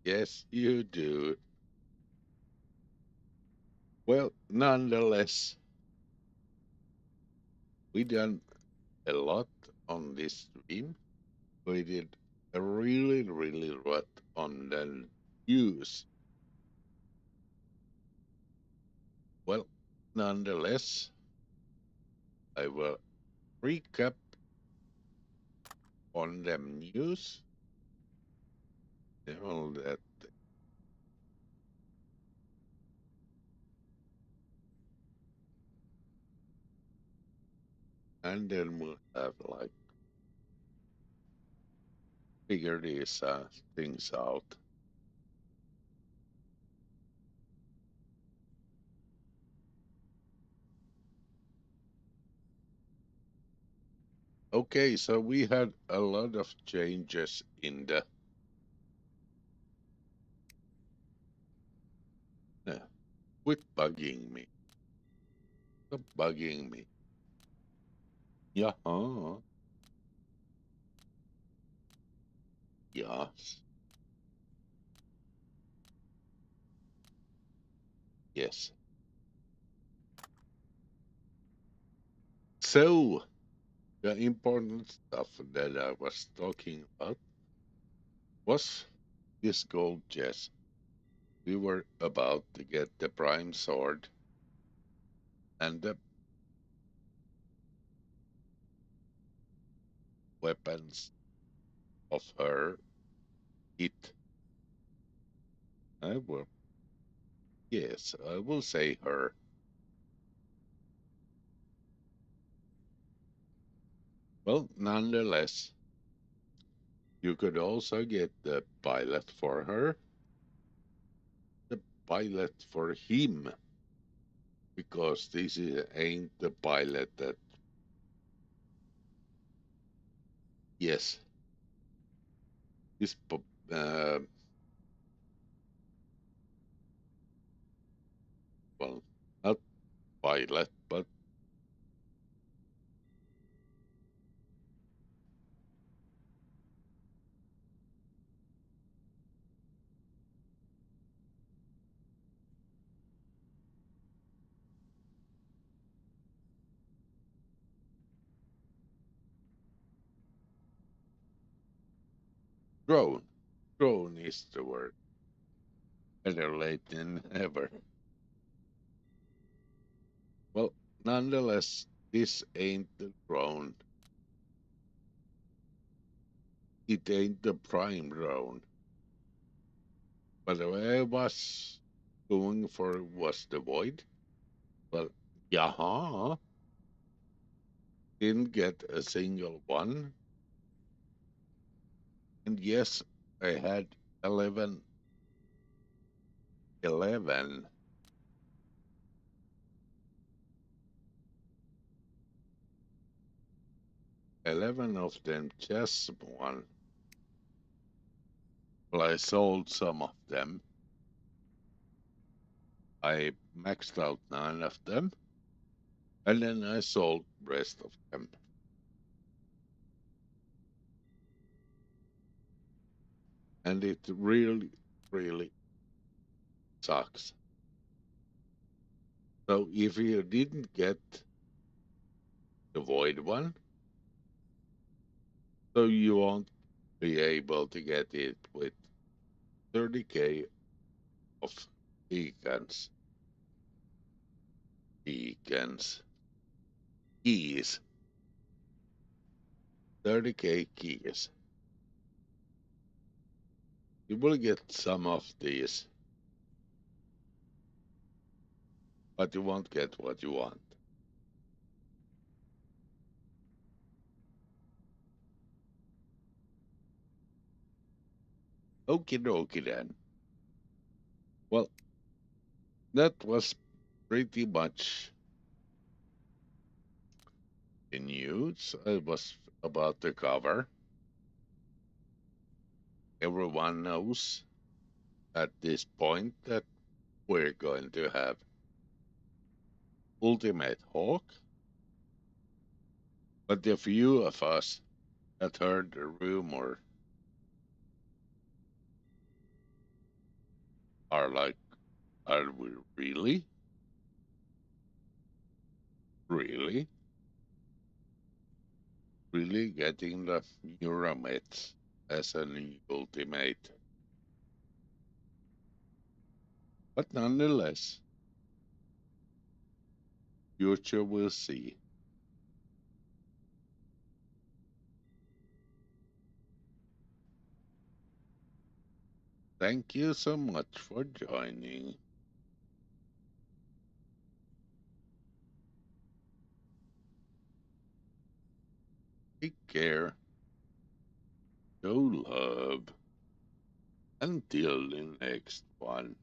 Yes, you do. Well, nonetheless, we done a lot on this stream. We did a really lot on the news. Well, nonetheless, I will recap on them news. All that, and then we'll have like figure these things out. Okay, so we had a lot of changes in the. Quit bugging me. Stop bugging me. Yeah. Yes. Yes. So, the important stuff that I was talking about was this gold chest. We were about to get the prime sword and the weapons of her it. I will, yes, I will say her. Well, nonetheless, you could also get the pilot for her, the pilot for him, because ain't the pilot that, yes, this, uh, well, not pilot, but drone. Drone is the word. Better late than ever. Well, nonetheless, this ain't the drone. It ain't the prime drone. But the way I was going for was the void. Well, yeah, didn't get a single one. And yes, I had 11, 11, 11 of them just one. Well, I sold some of them. I maxed out 9 of them. And then I sold the rest of them. And it really sucks. So if you didn't get the void one, so you won't be able to get it with 30k of beacons, beacons, keys, 30k keys. You will get some of these, but you won't get what you want. Okie dokie then. Well, that was pretty much the news I was about to cover. Everyone knows at this point that we're going to have Ultimate Hawk, but the few of us that heard the rumor are like, are we really? Really? Really getting the Neuramets as a new Ultimate? But nonetheless, future will see. Thank you so much for joining. Take care. Show love. Until the next one.